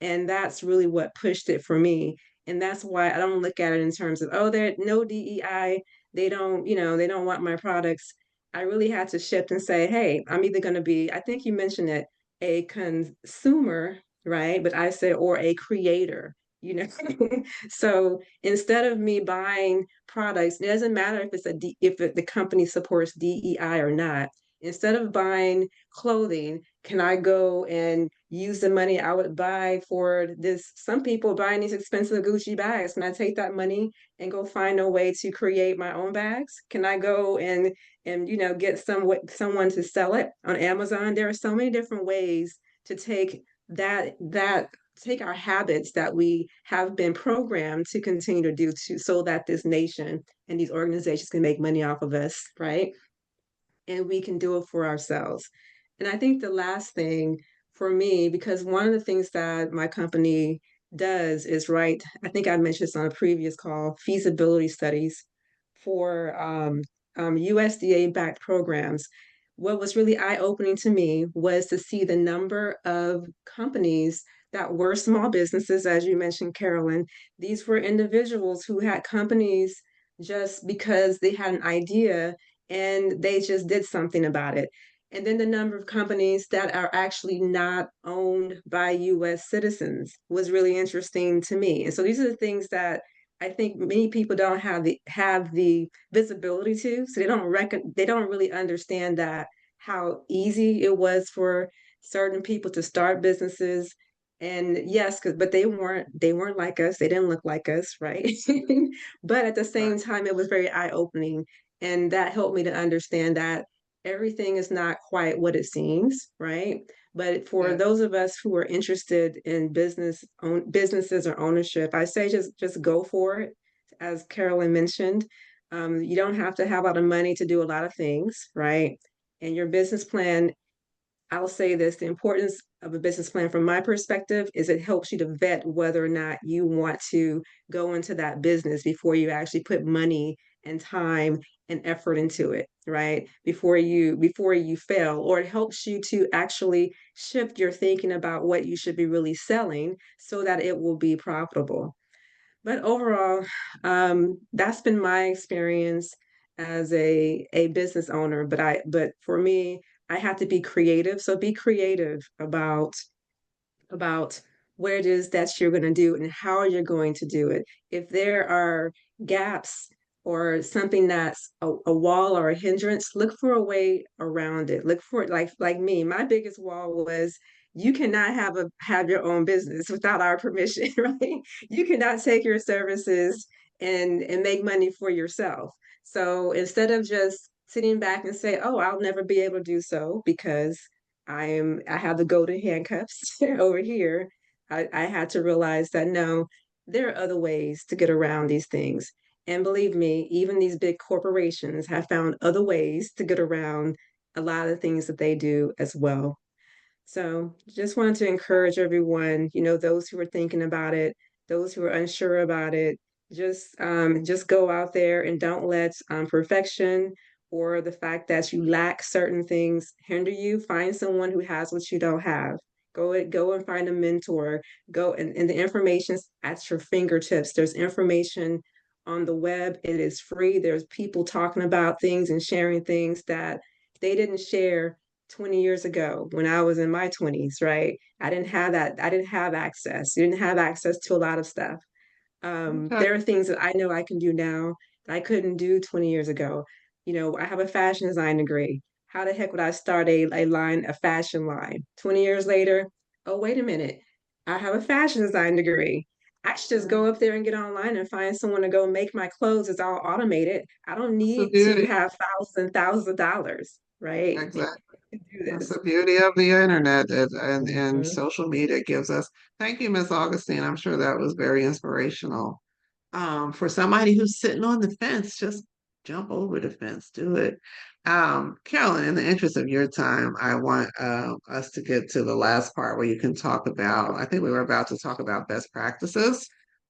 And that's really what pushed it for me. And that's why I don't look at it in terms of, oh, there no DEI, they don't, they don't want my products. I really had to shift and say, hey, I'm either going to be, I think you mentioned it, a consumer, right? But I said, or a creator, you know. So instead of me buying products, it doesn't matter if the company supports DEI or not. Instead of buying clothing, can I go and use the money I would buy for this? Some people buying these expensive Gucci bags. Can I take that money and go find a way to create my own bags? Can I go and get someone to sell it on Amazon? There are so many different ways to take take our habits that we have been programmed to continue to do so that this nation and these organizations can make money off of us, right? And we can do it for ourselves. And I think the last thing for me, because one of the things that my company does is write, I think I mentioned this on a previous call, feasibility studies for USDA backed programs. What was really eye opening to me was to see the number of companies that were small businesses, as you mentioned, Carolyn. These were individuals who had companies just because they had an idea and they just did something about it. And then the number of companies that are actually not owned by US citizens was really interesting to me. And so these are the things that I think many people don't have the visibility to. So they don't really understand that how easy it was for certain people to start businesses. And yes, but they weren't like us. They didn't look like us, right? But at the same Right. time, it was very eye-opening, and that helped me to understand that everything is not quite what it seems, right? But for Yeah. those of us who are interested in businesses or ownership, I say just go for it. As Carolyn mentioned, you don't have to have a lot of money to do a lot of things, right? And your business plan, I'll say this, the importance of a business plan from my perspective is it helps you to vet whether or not you want to go into that business before you actually put money and time and effort into it, right? Before you fail, or it helps you to actually shift your thinking about what you should be really selling so that it will be profitable. But overall, that's been my experience as a business owner. But for me, I have to be creative. So be creative about what it is that you're going to do and how you're going to do it. If there are gaps or something that's a wall or a hindrance, look for a way around it. Look for it like me. My biggest wall was you cannot have your own business without our permission, right? You cannot take your services and make money for yourself. So instead of just sitting back and say, "Oh, I'll never be able to do so because I have the golden handcuffs over here." I had to realize that no, there are other ways to get around these things. And believe me, even these big corporations have found other ways to get around a lot of things that they do as well. So just wanted to encourage everyone, those who are thinking about it, those who are unsure about it, just go out there and don't let perfection or the fact that you lack certain things hinder you. Find someone who has what you don't have. Go and find a mentor. Go and the information's at your fingertips. There's information on the web. It is free. There's people talking about things and sharing things that they didn't share 20 years ago when I was in my 20s, right? I didn't have that. I didn't have access. You didn't have access to a lot of stuff. Okay. There are things that I know I can do now that I couldn't do 20 years ago. I have a fashion design degree. How the heck would I start a fashion line? 20 years later, oh, wait a minute, I have a fashion design degree. I should just go up there and get online and find someone to go make my clothes. It's all automated. I don't That's the need to beauty. have thousands and thousands of dollars, right? Exactly. To do That's this. the beauty of the internet and Mhm. social media gives us. Thank you, Miss Augustine. I'm sure that was very inspirational. For somebody who's sitting on the fence, just jump over the fence, do it. Carolyn, in the interest of your time, I want us to get to the last part where you can talk about, I think we were about to talk about best practices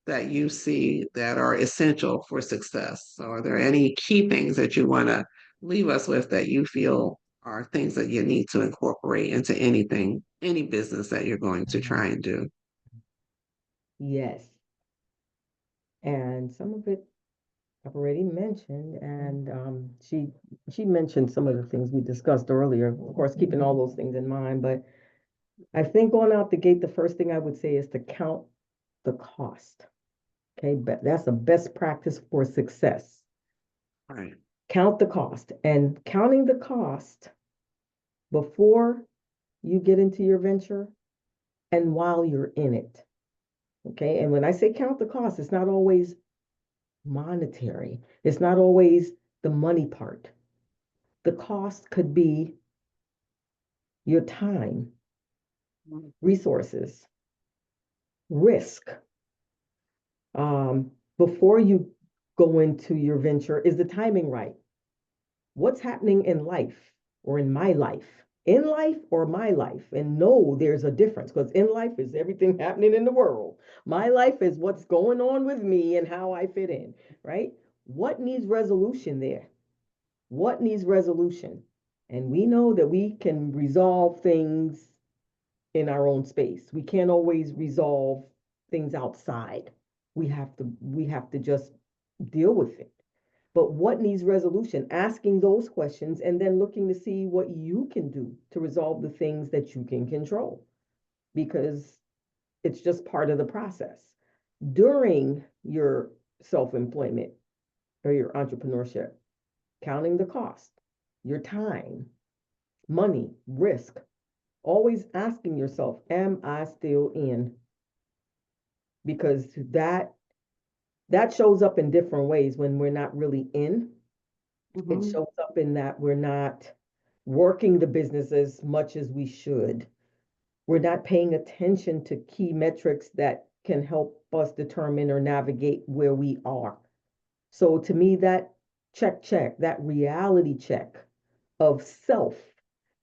that you see that are essential for success. So are there any key things that you want to leave us with that you feel are things that you need to incorporate into anything, any business that you're going to try and do? Yes. And some of it I've already mentioned, and she mentioned some of the things we discussed earlier, of course, keeping all those things in mind. But I think going out the gate, the first thing I would say is to count the cost. Okay, but that's a best practice for success. Right. Count the cost, and counting the cost before you get into your venture and while you're in it. Okay, and when I say count the cost, it's not always monetary, it's not always the money part. The cost could be your time, resources, risk. Before you go into your venture, is the timing right? What's happening in life or in my life? In life or my life? And no, there's a difference because in life is everything happening in the world. My life is what's going on with me and how I fit in, right? What needs resolution there? What needs resolution? And we know that we can resolve things in our own space. We can't always resolve things outside. We have to just deal with it. But what needs resolution? Asking those questions and then looking to see what you can do to resolve the things that you can control because it's just part of the process. During your self-employment or your entrepreneurship, counting the cost, your time, money, risk, always asking yourself, am I still in? Because that shows up in different ways when we're not really in. It Mhm. shows up in that we're not working the business as much as we should. We're not paying attention to key metrics that can help us determine or navigate where we are. So to me, that check, that reality check of self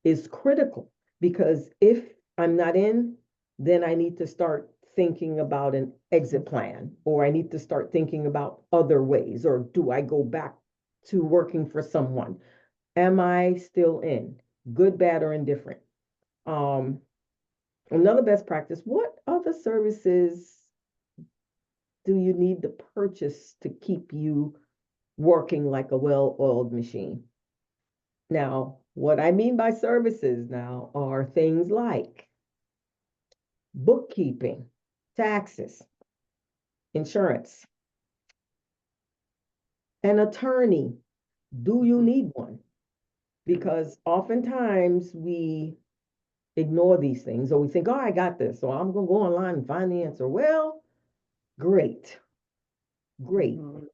is critical because if I'm not in, then I need to start thinking about an exit plan, or I need to start thinking about other ways, or do I go back to working for someone? Am I still in? Good, bad, or indifferent? Um, Another best practice, what other services do you need to purchase to keep you working like a well-oiled machine? Now, what I mean by services now are things like bookkeeping, taxes, insurance, an attorney. Do you need one? Because oftentimes we ignore these things or we think, oh, I got this. So I'm going to go online and find the answer. Well, great, great. Mhm.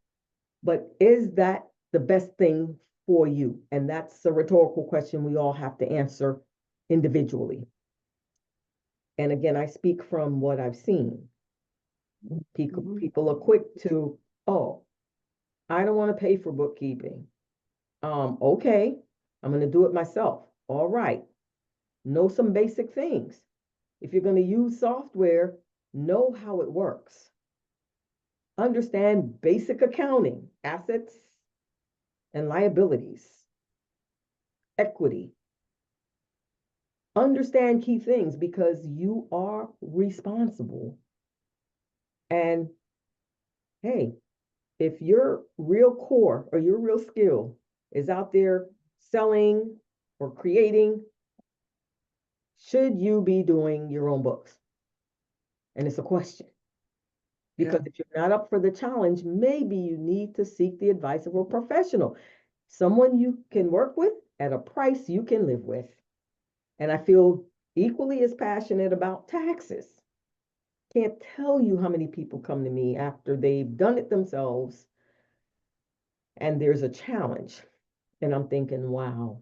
But is that the best thing for you? And that's a rhetorical question we all have to answer individually. And again, I speak from what I've seen. People, Mhm. people are quick to, oh, I don't want to pay for bookkeeping. Okay, I'm going to do it myself. All right. Know some basic things. If you're going to use software, know how it works. Understand basic accounting, assets and liabilities, equity. Understand key things because you are responsible. And hey, if your real core or your real skill is out there selling or creating, should you be doing your own books? And it's a question. Yeah. Because if you're not up for the challenge, maybe you need to seek the advice of a professional, someone you can work with at a price you can live with. And I feel equally as passionate about taxes. Can't tell you how many people come to me after they've done it themselves and there's a challenge. And I'm thinking, wow,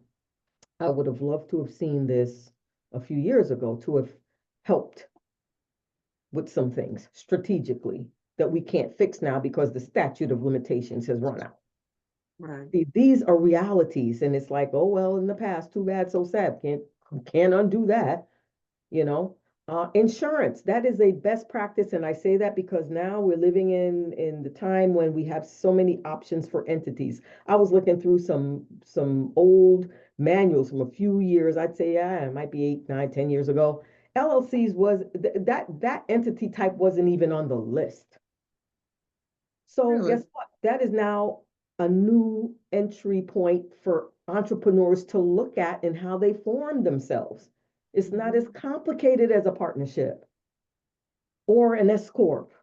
I would have loved to have seen this a few years ago to have helped with some things strategically that we can't fix now because the statute of limitations has run out. Right. These are realities, and it's like, oh well, in the past, too bad, so sad. Can't undo that, you know. Insurance, that is a best practice, and I say that because now we're living in the time when we have so many options for entities. I was looking through some old manuals from a few years. I'd say, yeah, it might be 8, 9, 10 years ago. LLCs was that entity type wasn't even on the list. So Really? guess what? That is now a new entry point for entrepreneurs to look at and how they form themselves. It's not as complicated as a partnership or an S corp,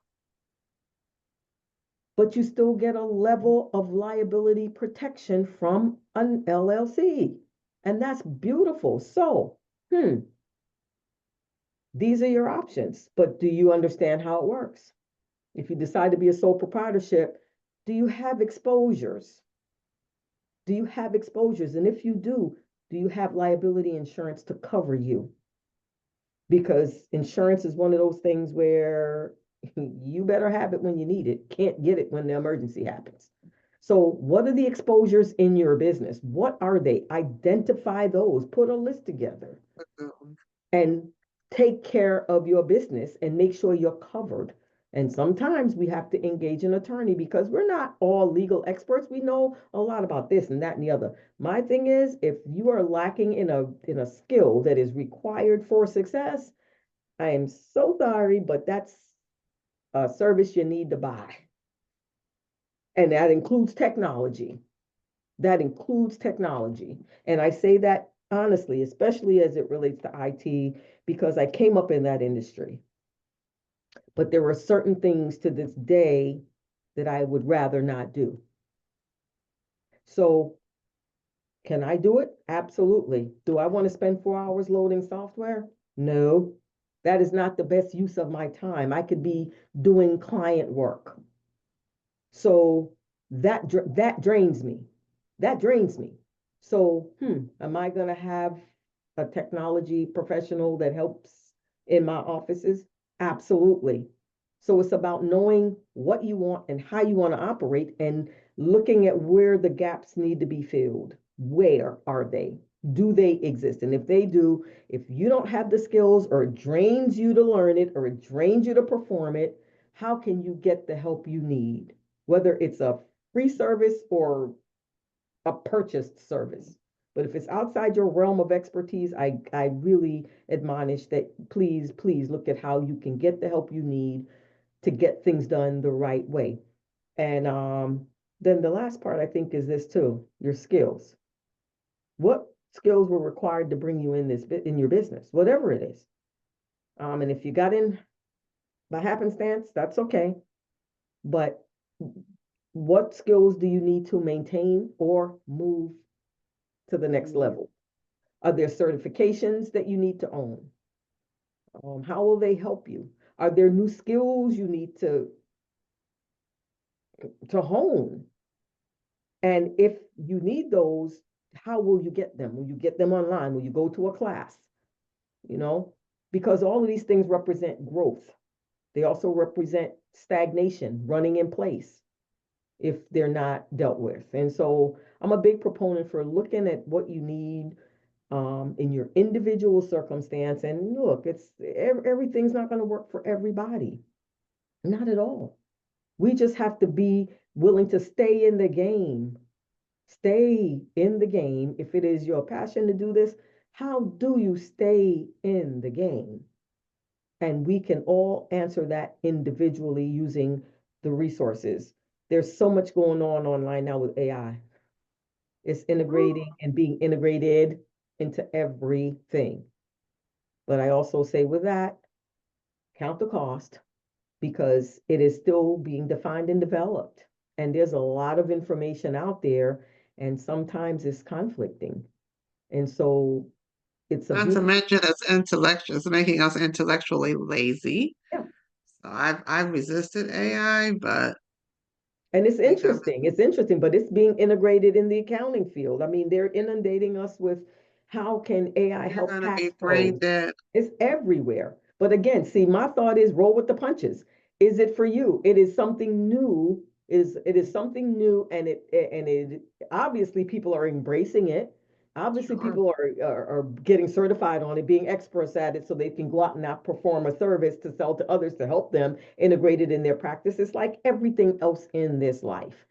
but you still get a level of liability protection from an LLC. And that's beautiful. So, these are your options, but do you understand how it works? If you decide to be a sole proprietorship, do you have exposures? Do you have exposures? And if you do you have liability insurance to cover you? Because insurance is one of those things where you better have it when you need it, can't get it when the emergency happens. So, what are the exposures in your business? What are they? Identify those, put a list together, and take care of your business and make sure you're covered. And sometimes we have to engage an attorney because we're not all legal experts. We know a lot about this and that and the other. My thing is, if you are lacking in a skill that is required for success, I am so sorry, but that's a service you need to buy. And that includes technology. That includes technology. And I say that honestly, especially as it relates to IT, because I came up in that industry. But there are certain things to this day that I would rather not do. So, can I do it? Absolutely. Do I want to spend 4 hours loading software? No, that is not the best use of my time. I could be doing client work. So that drains me. That drains me. So, am I going to have a technology professional that helps in my offices? Absolutely. So it's about knowing what you want and how you want to operate and looking at where the gaps need to be filled. Where are they? Do they exist? And if they do, if you don't have the skills or it drains you to learn it or it drains you to perform it, how can you get the help you need? Whether it's a free service or a purchased service. But if it's outside your realm of expertise, I really admonish that please look at how you can get the help you need to get things done the right way. And then the last part I think is this too, your skills. What skills were required to bring you in your business, whatever it is. And if you got in by happenstance, that's okay. But what skills do you need to maintain or move to the next level? Are there certifications that you need to own? How will they help you? Are there new skills you need to hone? And if you need those, how will you get them? Will you get them online? Will you go to a class? You know, because all of these things represent growth. They also represent stagnation, running in place if they're not dealt with. And so I'm a big proponent for looking at what you need in your individual circumstance. And look, everything's not going to work for everybody. Not at all. We just have to be willing to stay in the game. Stay in the game. If it is your passion to do this, how do you stay in the game? And we can all answer that individually using the resources. There's so much going on online now with AI. It's integrating and being integrated into everything. But I also say with that, count the cost because it is still being defined and developed. And there's a lot of information out there, and sometimes it's conflicting. And so It's a Not to beautiful, mention it's making us intellectually lazy. yeah. So I've resisted AI, but And it's because interesting. It's interesting, but it's being integrated in the accounting field. I mean, they're inundating us with how can AI we're help gonna be tax brain pros? dead. It's everywhere. But again, see, my thought is roll with the punches. Is it for you? It is something new. It is something new, and it obviously people are embracing it. Obviously, Sure. people are getting certified on it, being experts at it, so they can go out and now perform a service to sell to others to help them integrate it in their practice. It's like everything else in this life.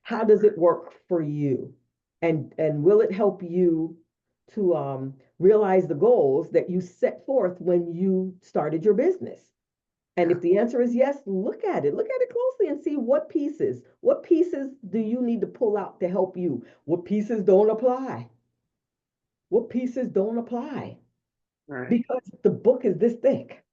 How does it work for you? And will it help you to realize the goals that you set forth when you started your business? And Yeah. if the answer is yes, look at it closely and see what pieces do you need to pull out to help you? What pieces don't apply? What pieces don't apply? Right. Because the book is this thick.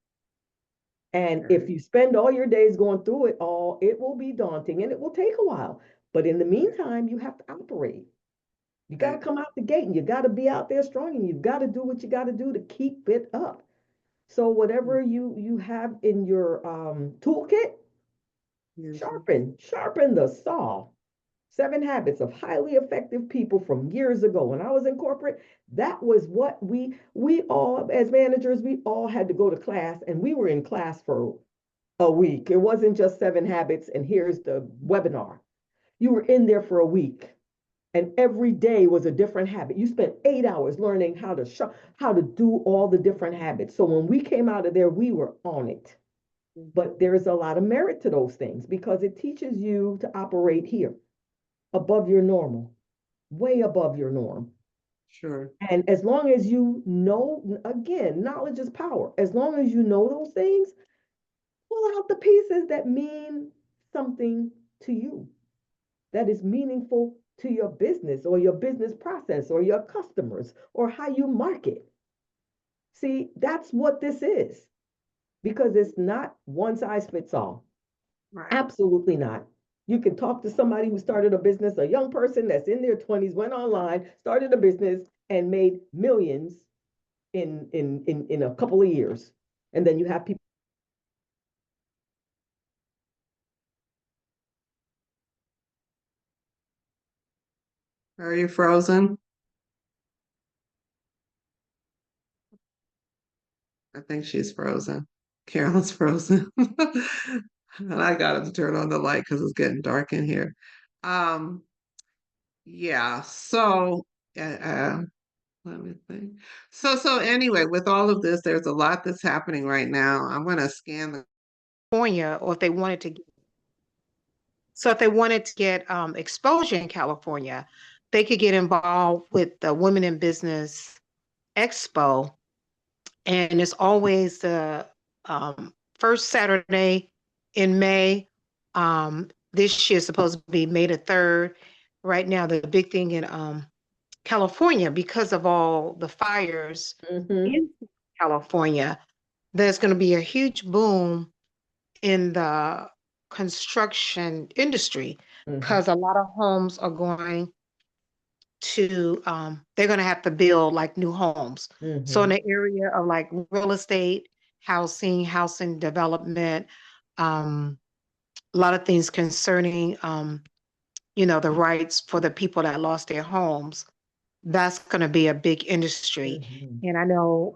And if Right. you spend all your days going through it all, it will be daunting and it will take a while. But in the meantime, you have to operate. You got to Right. come out the gate and you got to be out there strong and you've got to do what you got to do to keep it up. So whatever you have in your toolkit, Mhm. sharpen the saw. Seven Habits of Highly Effective People from years ago. When I was in corporate, that was what we all as managers, we all had to go to class and we were in class for a week. It wasn't just Seven Habits and here's the webinar. You were in there for a week and every day was a different habit. You spent 8 hours learning how to do all the different habits. So when we came out of there, we were on it. But there's a lot of merit to those things because it teaches you to operate here above your normal, way above your norm. Sure. And as long as you know, again, knowledge is power. As long as you know those things, pull out the pieces that mean something to you, that is meaningful to your business or your business process or your customers or how you market. See, that's what this is because it's not one size fits all. Right. Absolutely not. You can talk to somebody who started a business, a young person that's in their 20s, went online, started a business, and made millions in a couple of years. And then you have people. Are you frozen? I think she's frozen. Carolyn's frozen. And I got him to turn on the light because it's getting dark in here. Um, yeah, so let me think. So anyway, with all of this, there's a lot that's happening right now. I'm gonna scan the California, or if they wanted to if they wanted to get exposure in California, they could get involved with the Women in Business Expo, and it's always the first Saturday in May. This year is supposed to be May the 3rd. Right now, the big thing in California, because of all the fires Mm-hmm, in California, there's going to be a huge boom in the construction industry mm-hmm, because a lot of homes are going to they're going to have to build like new homes. So in mm-hmm, the area of like real estate, housing development, a lot of things concerning the rights for the people that lost their homes. That's going to be a big industry. mm-hmm. And I know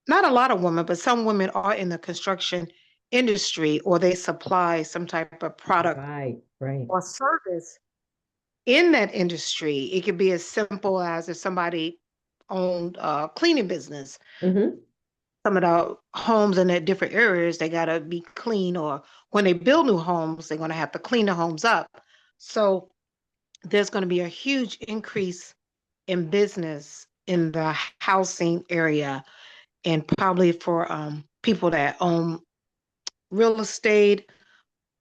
not a lot of women, but some women are in the construction industry or they supply some type of product Right, right. or service in that industry. It could be as simple as if somebody owned a cleaning business. Mm-hmm, Some of the homes in the different areas, they got to be clean, or when they build new homes, they're going to have to clean the homes up. So there's going to be a huge increase in business in the housing area, and probably for people that own real estate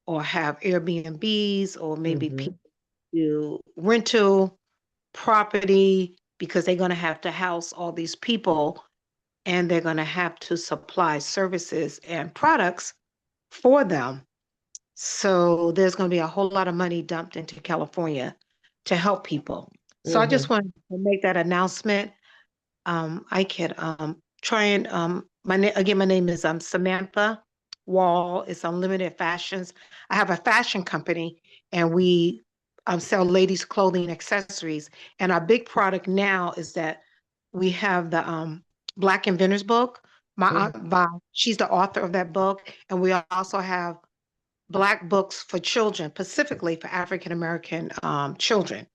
or have Airbnbs, or maybe mm-hmm, people do rental property, because they're going to have to house all these people and they're going to have to supply services and products for them. So there's going to be a whole lot of money dumped into California to help people. So I mm-hmm. just wanted to make that announcement. I could try and my name is Samantha Wall. It's Unlimited Fashions. I have a fashion company, and we sell ladies' clothing accessories. And our big product now is that we have the Black Inventors book. My Mm. aunt Val, she's the author of that book, and we also have Black books for children, specifically for African American children.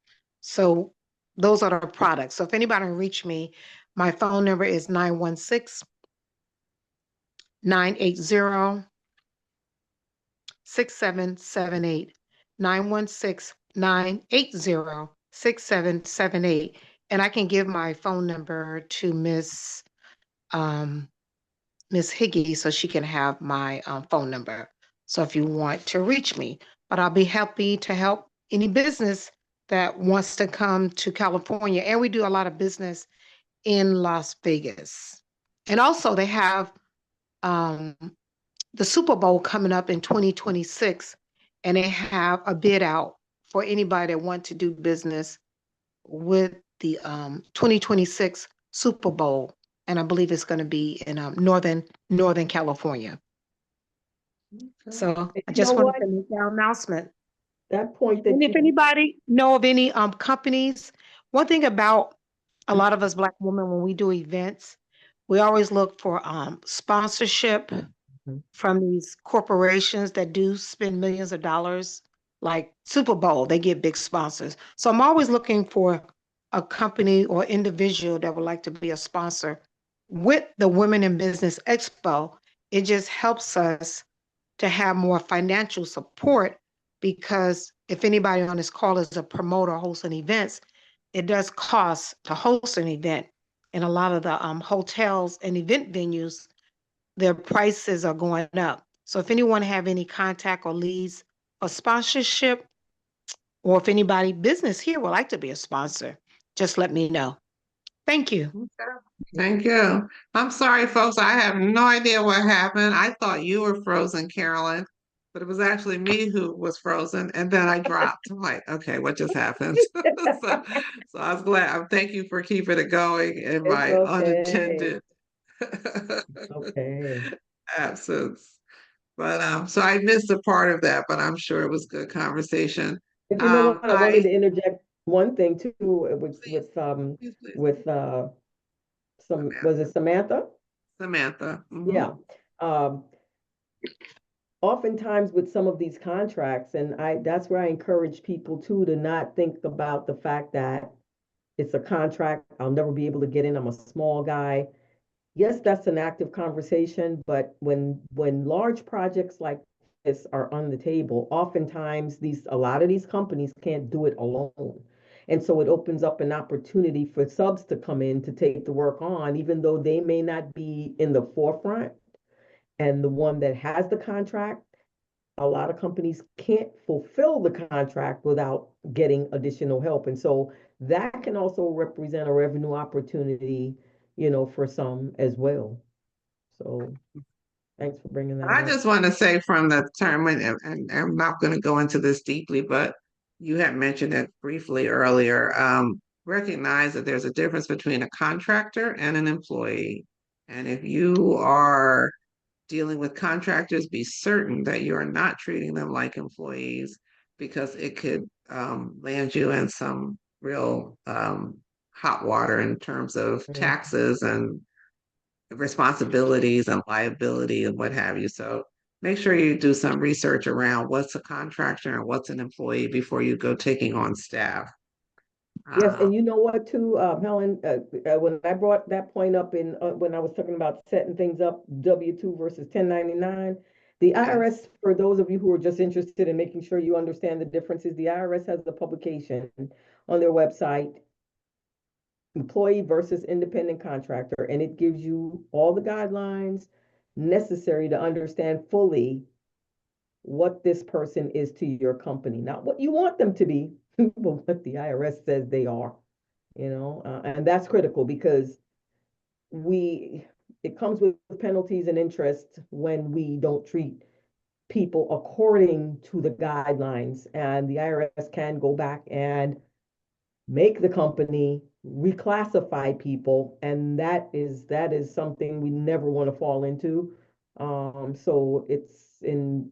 So those are the products. So if anybody can reach me, my phone number is 916-980-6778. 916-980-6778. And I can give my phone number to um, Miss Higgy so she can have my phone number. So if you want to reach me, but I'll be happy to help any business that wants to come to California. And we do a lot of business in Las Vegas. And also they have um, the Super Bowl coming up in 2026, and they have a bid out for anybody that want to do business with the 2026 Super Bowl, and I believe it's going to be in Northern California. Okay. So And I you know just wanted what? to make that announcement. That point And that if you, anybody know of any companies, one thing about a lot of us Black women when we do events, we always look for sponsorship Mhm. from these corporations that do spend millions of dollars, like Super Bowl, they get big sponsors. So I'm always looking for a company or individual that would like to be a sponsor with the Women in Business Expo. It just helps us to have more financial support because if anybody on this call is a promoter hosting events, it does cost to host an event. And a lot of the hotels and event venues, their prices are going up. So if anyone have any contact or leads or sponsorship, or if anybody business here would like to be a sponsor, just let me know. Thank you. Okay. Thank you. I'm sorry, folks. I have no idea what happened. I thought you were frozen, Carolyn, but it was actually me who was frozen, and then I dropped. I'm like, okay, what just happened? So, so I was glad. Thank you for keeping it going in it's my okay. unintended Okay. absence. But so I missed a part of that, but I'm sure it was good conversation. But you know what? I wanted I to interject one thing too with please, please, with some, was it Samantha? Samantha. Yeah. Um, Oftentimes with some of these contracts, and that's where I encourage people too to not think about the fact that it's a contract. I'll never be able to get in. I'm a small guy. Yes, that's an active conversation, but when large projects like this are on the table, oftentimes a lot of these companies can't do it alone. And so it opens up an opportunity for subs to come in to take the work on, even though they may not be in the forefront. And the one that has the contract, a lot of companies can't fulfill the contract without getting additional help. And so that can also represent a revenue opportunity, for some as well. So thanks for bringing that I up. just want to say from the term, and I'm not going to go into this deeply, but you had mentioned it briefly earlier. Recognize that there's a difference between a contractor and an employee. And if you are dealing with contractors, be certain that you are not treating them like employees because it could land you in some real hot water in terms of Mm. taxes and responsibilities and liability and what have you. So make sure you do some research around what's a contractor and what's an employee before you go taking on staff. Yes, Uh, and you know what too, Helen, when I brought that point up when I was talking about setting things up, W-2 versus 1099, the yes, IRS, for those of you who are just interested in making sure you understand the differences, the IRS has a publication on their website, employee versus independent contractor, and it gives you all the guidelines necessary to understand fully what this person is to your company. Not what you want them to be, but what the IRS says they are, and that's critical because we it comes with penalties and interest when we don't treat people according to the guidelines, and the IRS can go back and make the company reclassify people, and that is something we never want to fall into. So it's in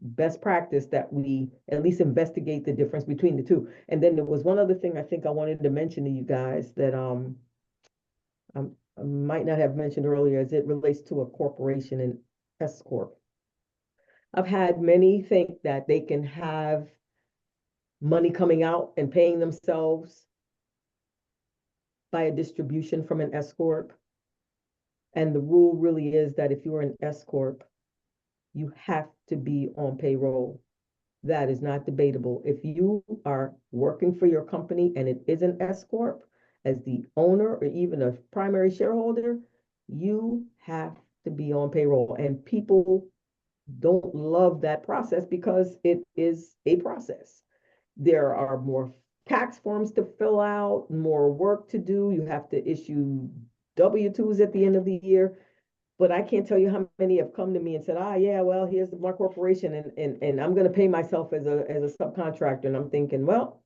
best practice that we at least investigate the difference between the two. And then there was one other thing I think I wanted to mention to you guys that I might not have mentioned earlier as it relates to a corporation and S corp. I've had many think that they can have money coming out and paying themselves by a distribution from an S corp. And the rule really is that if you're an S corp, you have to be on payroll. That is not debatable. If you are working for your company and it is an S corp, as the owner or even a primary shareholder, you have to be on payroll. And people don't love that process because it is a process. There are more tax forms to fill out, more work to do. You have to issue W-2s at the end of the year. But I can't tell you how many have come to me and said, yeah, well, here's my corporation and I'm going to pay myself as a subcontractor. And I'm thinking, well,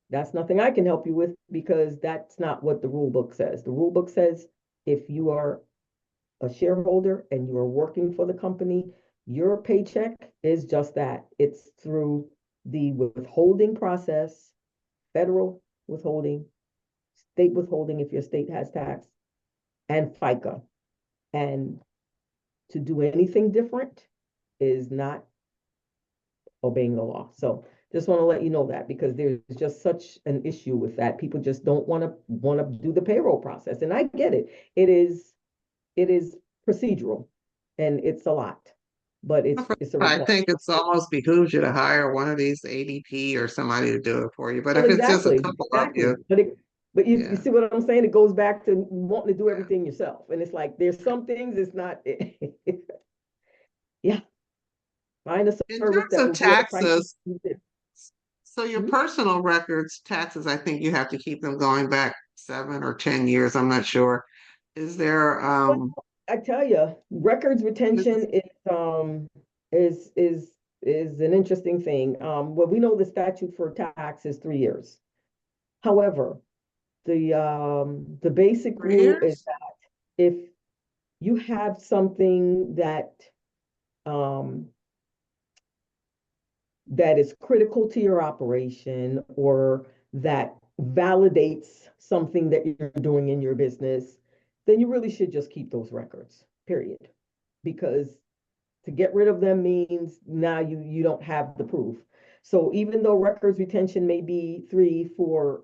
that's nothing I can help you with because that's not what the rule book says. The rule book says if you are a shareholder and you are working for the company, your paycheck is just that. It's through the withholding process, federal withholding, state withholding if your state has tax, and FICA. And to do anything different is not obeying the law. So just want to let you know that because there's just such an issue with that. People just don't want to do the payroll process. And I get it. It is procedural and it's a lot, but it's a I requirement. think it's almost behooves you to hire one of these ADP or somebody to do it for you. But Well, if it's just a exactly, couple of exactly. you, But you yeah. see what I'm saying? It goes back to wanting to do everything yourself. And it's like there's some things it's not yeah. Find a In service terms that of will do it a fraction. taxes, so your Mhm. personal records, taxes, I think you have to keep them going back 7 or 10 years. I'm not sure. Is there Well, I tell you, records is retention is is is an interesting thing. Well, we know the statute for tax is 3 years. However, the basic three rule is years? that if you have something um that is critical to your operation or that validates something that you're doing in your business, then you really should just keep those records, period. Because to get rid of them means now you don't have the proof. So even though records retention may be 3 for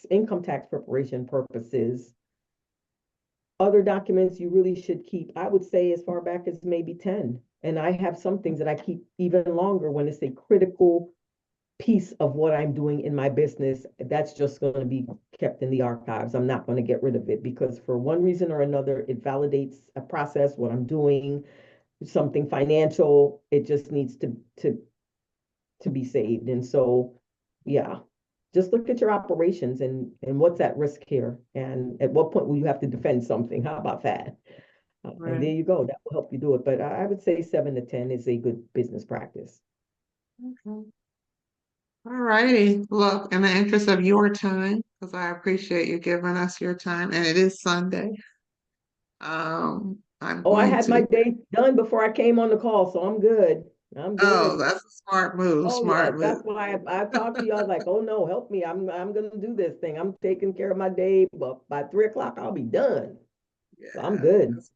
income tax preparation purposes, other documents you really should keep, I would say as far back as maybe 10. And I have some things that I keep even longer when it's a critical piece of what I'm doing in my business. That's just going to be kept in the archives. I'm not going to get rid of it because for one reason or another, it validates a process, what I'm doing, something financial. It just needs to be saved. And so, yeah, just look at your operations and what's at risk here. And at what point will you have to defend something? How about that? And there Right. you go. That will help you do it. But I would say 7 to 10 is a good business practice. Okay. All righty. Look, in the interest of your time, because I appreciate you giving us your time, and it is Sunday. I'm Oh, I going had my to. day done before I came on the call, so I'm good. I'm Oh, good. that's a smart move. Oh yes, Smart move. that's why I talked to you. I was like, oh no, help me. I'm gonna do this thing. I'm taking care of my day, but by 3 o'clock I'll be done. So I'm Yeah, good. that's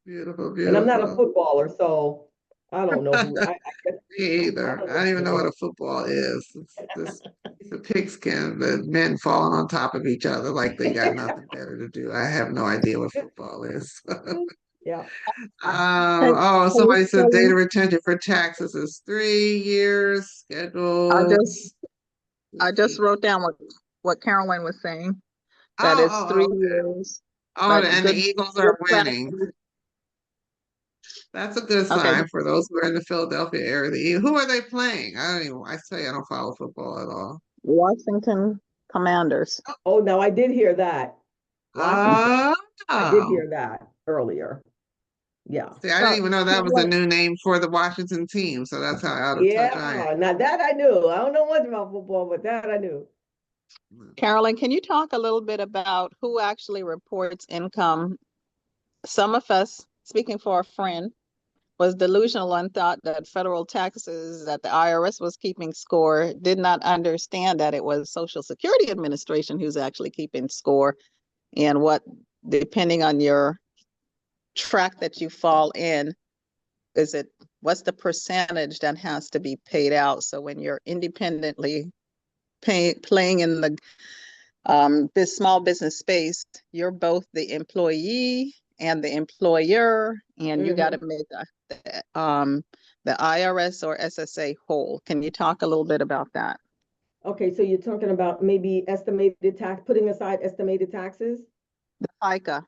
beautiful, And I'm not a beautiful. footballer, so I don't know who I guess Me I either. don't I don't even know what know. a football is. It's this piece of pigskin, the men falling on top of each other like they got nothing better to do. I have no idea what football is. Yeah. Hey, Oh, hey, somebody said data Carolyn, retention for taxes is 3 years I scheduled. just I Let's just see. wrote down what Carolyn was saying, that Oh, it's oh, three okay. years, Oh, but and the Eagles good are winning. strategy. That's a good Okay, sign for those who are in the Philadelphia area. Who are they playing? I say I don't follow football at all. Washington Commanders. Oh, now I did hear that. Washington. I did Oh, hear that earlier. Yeah. see, I didn't So, even know that was a Carolyn, new name for the Washington team. So that's how out of touch I am. Yeah. Now that I knew. I don't know much about football, but that I knew. Carolyn, can you talk a little bit about who actually reports income? Some of us, speaking for a friend, was delusional and thought that federal taxes, that the IRS was keeping score, did not understand that it was Social Security Administration who's actually keeping score, and what, depending on your track that you fall in, what's the percentage that has to be paid out? So when you're independently playing in the this small business space, you're both the employee and the employer, and you got to make the IRS or SSA whole. Can you talk a little bit about that? Okay, so you're talking about maybe estimated tax, putting aside estimated taxes? The FICA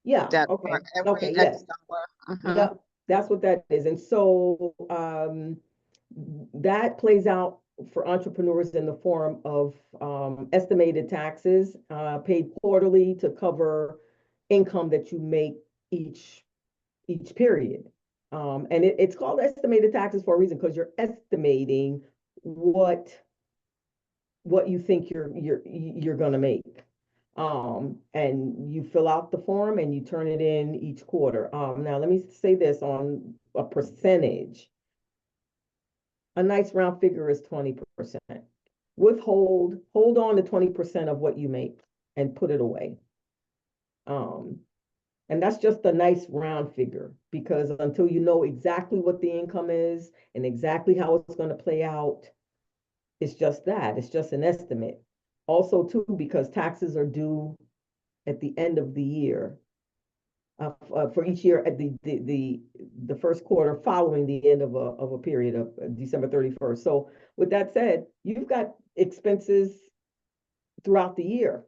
Yeah, that okay, for every okay, X yes. number. Yep, that's what that is. And so that plays out for entrepreneurs in the form of estimated taxes paid quarterly to cover income that you make each period. And it's called estimated taxes for a reason, because you're estimating what you think you're gonna make. And you fill out the form and you turn it in each quarter. Now let me say this on a percentage. A nice round figure is 20%. Hold on to 20% of what you make and put it away. And that's just a nice round figure, because until you know exactly what the income is and exactly how it's going to play out, it's just that. It's just an estimate. Also, too, because taxes are due at the end of the year. For each year at the first quarter following the end of a period of December 31st. So with that said, you've got expenses throughout the year.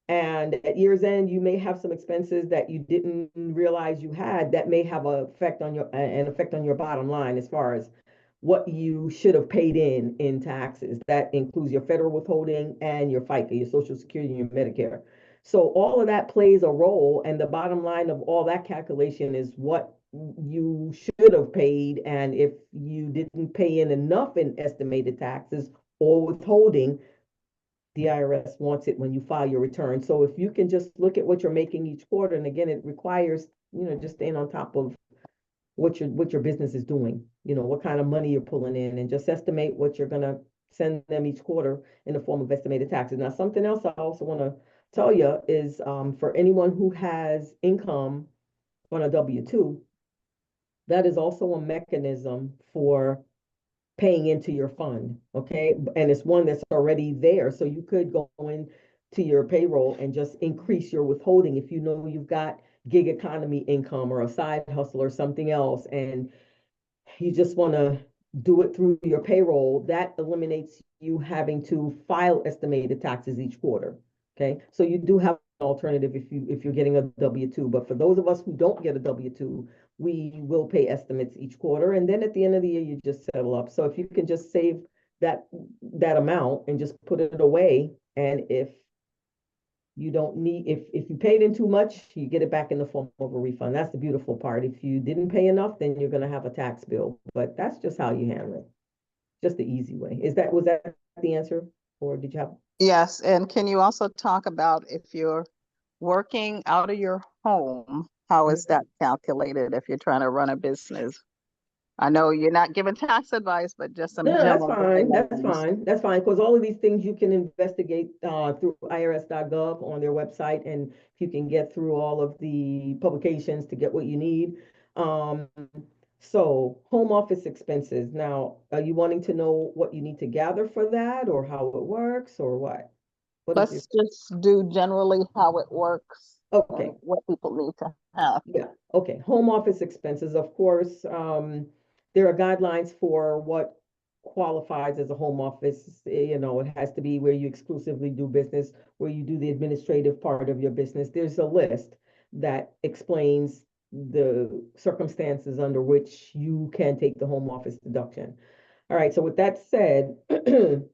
And at year's end, you may have some expenses that you didn't realize you had that may have an effect on your bottom line as far as what you should have paid in taxes. That includes your federal withholding and your FICA, your Social Security, and your Medicare. So all of that plays a role, and the bottom line of all that calculation is what you should have paid. And if you didn't pay in enough in estimated taxes or withholding, the IRS wants it when you file your return. So if you can just look at what you're making each quarter, and again, it requires, just staying on top of what your business is doing, what kind of money you're pulling in, and just estimate what you're gonna send them each quarter in the form of estimated taxes. Now, something else I also want to tell you is for anyone who has income on a W-2, that is also a mechanism for paying into your fund, okay? And it's one that's already there. So you could go into your payroll and just increase your withholding if you know you've got gig economy income or a side hustle or something else, and you just want to do it through your payroll. That eliminates you having to file estimated taxes each quarter, okay? So you do have an alternative if you're getting a W-2, but for those of us who don't get a W-2, we will pay estimates each quarter, and then at the end of the year, you just settle up. So if you can just save that amount and just put it away, and if you don't need, if you paid in too much, you get it back in the form of a refund. That's the beautiful part. If you didn't pay enough, then you're going to have a tax bill, but that's just how you handle it. Just the easy way. Was that the answer, or did you have? Yes, and can you also talk about if you're working out of your home, how is that calculated if you're trying to run a business? I know you're not giving tax advice, but just some No, that's general fine. That's guidelines. fine. That's fine. Because all of these things you can investigate through irs.gov on their website, and if you can get through all of the publications to get what you need. So home office expenses. Now, are you wanting to know what you need to gather for that, or how it works, or what? Let's just do generally how it works. Okay. And what people need to have. Yeah, okay. Home office expenses, of course, there are guidelines for what qualifies as a home office. It has to be where you exclusively do business, where you do the administrative part of your business. There's a list that explains the circumstances under which you can take the home office deduction. All right, so with that said, it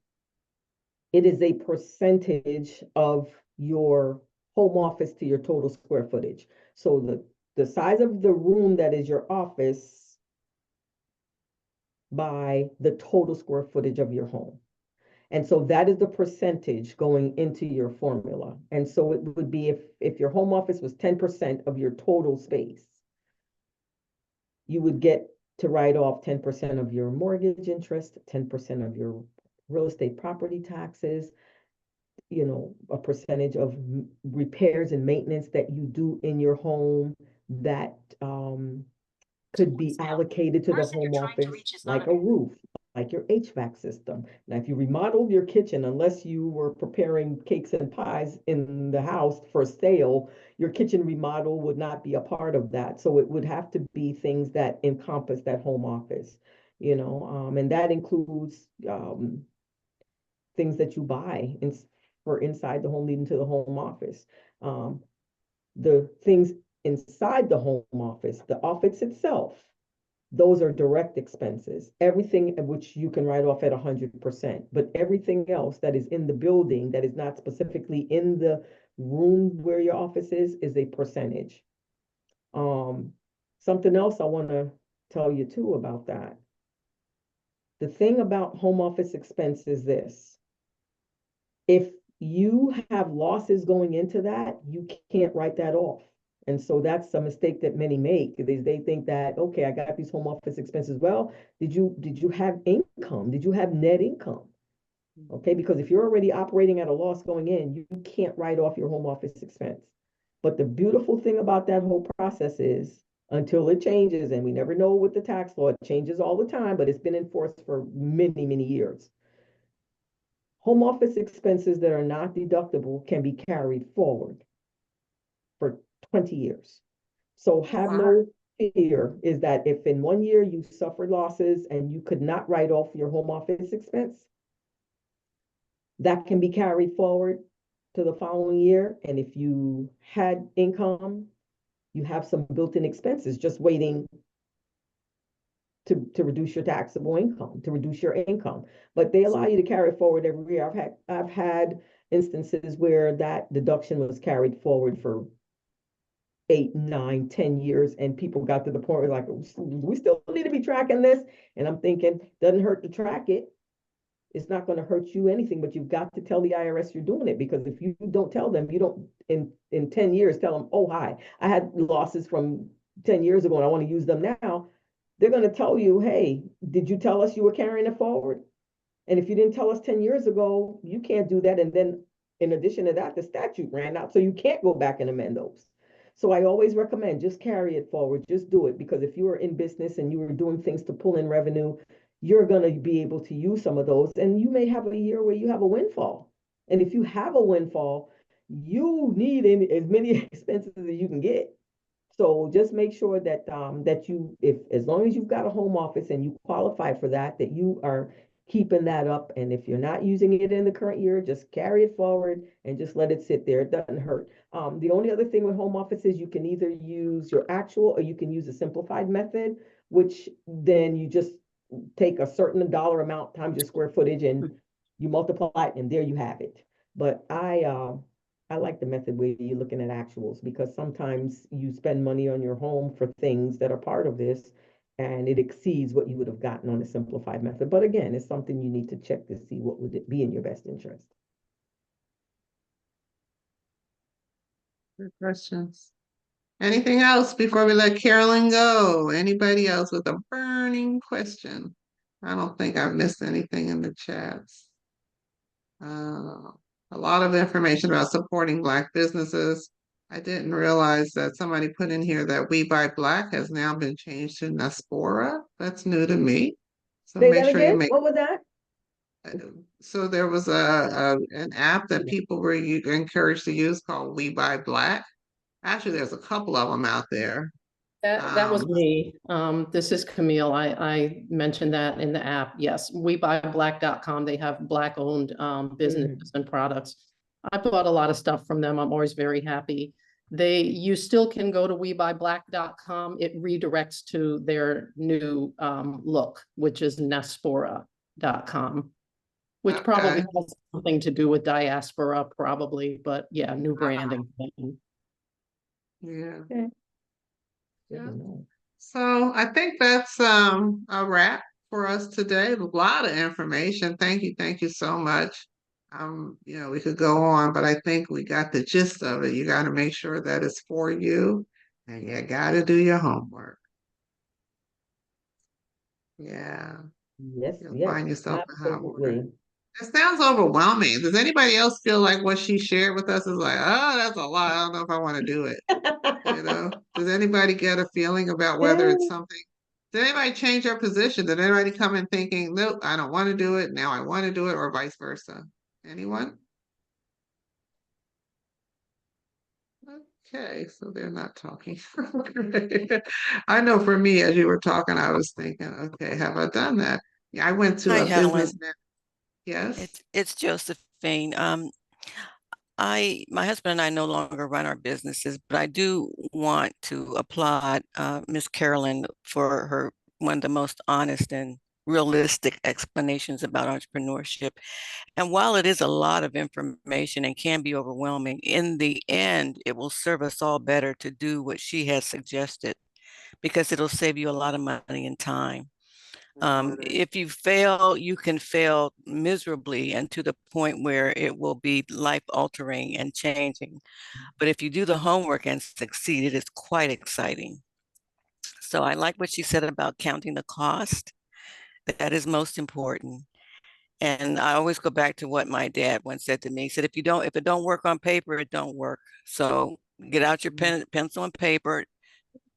is a percentage of your home office to your total square footage. So the size of the room that is your office by the total square footage of your home. And so that is the percentage going into your formula. And so it would be if your home office was 10% of your total space, you would get to write off 10% of your mortgage interest, 10% of your real estate property taxes, you know, a percentage of repairs and maintenance that you do in your home that could be allocated to the home office, like a roof, like your HVAC system. Now, if you remodeled your kitchen, unless you were preparing cakes and pies in the house for sale, your kitchen remodel would not be a part of that. So it would have to be things that encompass that home office, you know, and that includes things that you buy for inside the home leading to the home office. The things inside the home office, the office itself, those are direct expenses. Everything which you can write off at 100%, but everything else that is in the building that is not specifically in the room where your office is a percentage. Something else I want to tell you too about that. The thing about home office expense is this. If you have losses going into that, you can't write that off. And so that's a mistake that many make. They think that, okay, I got these home office expenses. Well, did you have income? Did you have net income? Okay, because if you're already operating at a loss going in, you can't write off your home office expense. But the beautiful thing about that whole process is until it changes, and we never know with the tax law, it changes all the time, but it's been enforced for many, many years. Home office expenses that are not deductible can be carried forward for 20 years. So have no fear is that if in 1 year you suffered losses and you could not write off your home office expense, that can be carried forward to the following year. And if you had income, you have some built-in expenses just waiting to reduce your taxable income, to reduce your income. But they allow you to carry it forward every year. I've had instances where that deduction was carried forward for 8, 9, 10 years, and people got to the point where like, we still need to be tracking this. And I'm thinking, doesn't hurt to track it. It's not going to hurt you anything, but you've got to tell the IRS you're doing it, because if you don't tell them, you don't in 10 years tell them, oh, hi, I had losses from 10 years ago and I want to use them now. They're going to tell you, hey, did you tell us you were carrying it forward? And if you didn't tell us 10 years ago, you can't do that. And then in addition to that, the statute ran out, so you can't go back and amend those. So I always recommend just carry it forward, just do it, because if you were in business and you were doing things to pull in revenue, you're going to be able to use some of those. And you may have a year where you have a windfall. And if you have a windfall, you need as many expenses as you can get. So just make sure that that you, if as long as you've got a home office and you qualify for that, that you are keeping that up. And if you're not using it in the current year, just carry it forward and just let it sit there. It doesn't hurt. The only other thing with home office is you can either use your actual or you can use a simplified method, which then you just take a certain dollar amount times your square footage and you multiply it and there you have it. But I like the method where you're looking at actuals, because sometimes you spend money on your home for things that are part of this and it exceeds what you would have gotten on a simplified method. But again, it's something you need to check to see what would it be in your best interest. Good questions. Anything else before we let Carolyn go? Anybody else with a burning question? I don't think I've missed anything in the chats. A lot of information about supporting Black businesses. I didn't realize that somebody put in here that We Buy Black has now been changed to Naspora. That's new to me. So Say make that sure again? you make. What was that? So there was an app that people were encouraged to use called We Buy Black. Actually, there's a couple of them out there. That was me. This is Camille. I mentioned that in the app. Yes, WeBuyBlack.com. They have Black-owned businesses and products. I bought a lot of stuff from them. I'm always very happy. You still can go to WeBuyBlack.com. It redirects to their new look, which is Naspora.com, which probably has something to do with diaspora, probably. But yeah, new branding. Yeah. Yeah. So I think that's a wrap for us today. A lot of information. Thank you so much. We could go on, but I think we got the gist of it. You got to make sure that it's for you, and you got to do your homework. Yeah, Yes, you'll yes, find yourself a hot water. absolutely. It sounds overwhelming. Does anybody else feel like what she shared with us is like, oh, that's a lot. I don't know if I want to do it. Does anybody get a feeling about whether it's something? Did anybody change their position? Did anybody come in thinking, nope, I don't want to do it. Now I want to do it, or vice versa? Anyone? Okay, so they're not talking. I know for me, as you were talking, I was thinking, okay, have I done that? Yeah, I went to Hi, a business. Helen. Yes. It's Josephine. My husband and I no longer run our businesses, but I do want to applaud Miss Carolyn for her one of the most honest and realistic explanations about entrepreneurship. And while it is a lot of information and can be overwhelming, in the end, it will serve us all better to do what she has suggested because it'll save you a lot of money and time. If you fail, you can fail miserably and to the point where it will be life altering and changing. But if you do the homework and succeed, it is quite exciting. So I like what she said about counting the cost. That is most important. And I always go back to what my dad once said to me. He said, if it don't work on paper, it don't work. So get out your pencil and paper,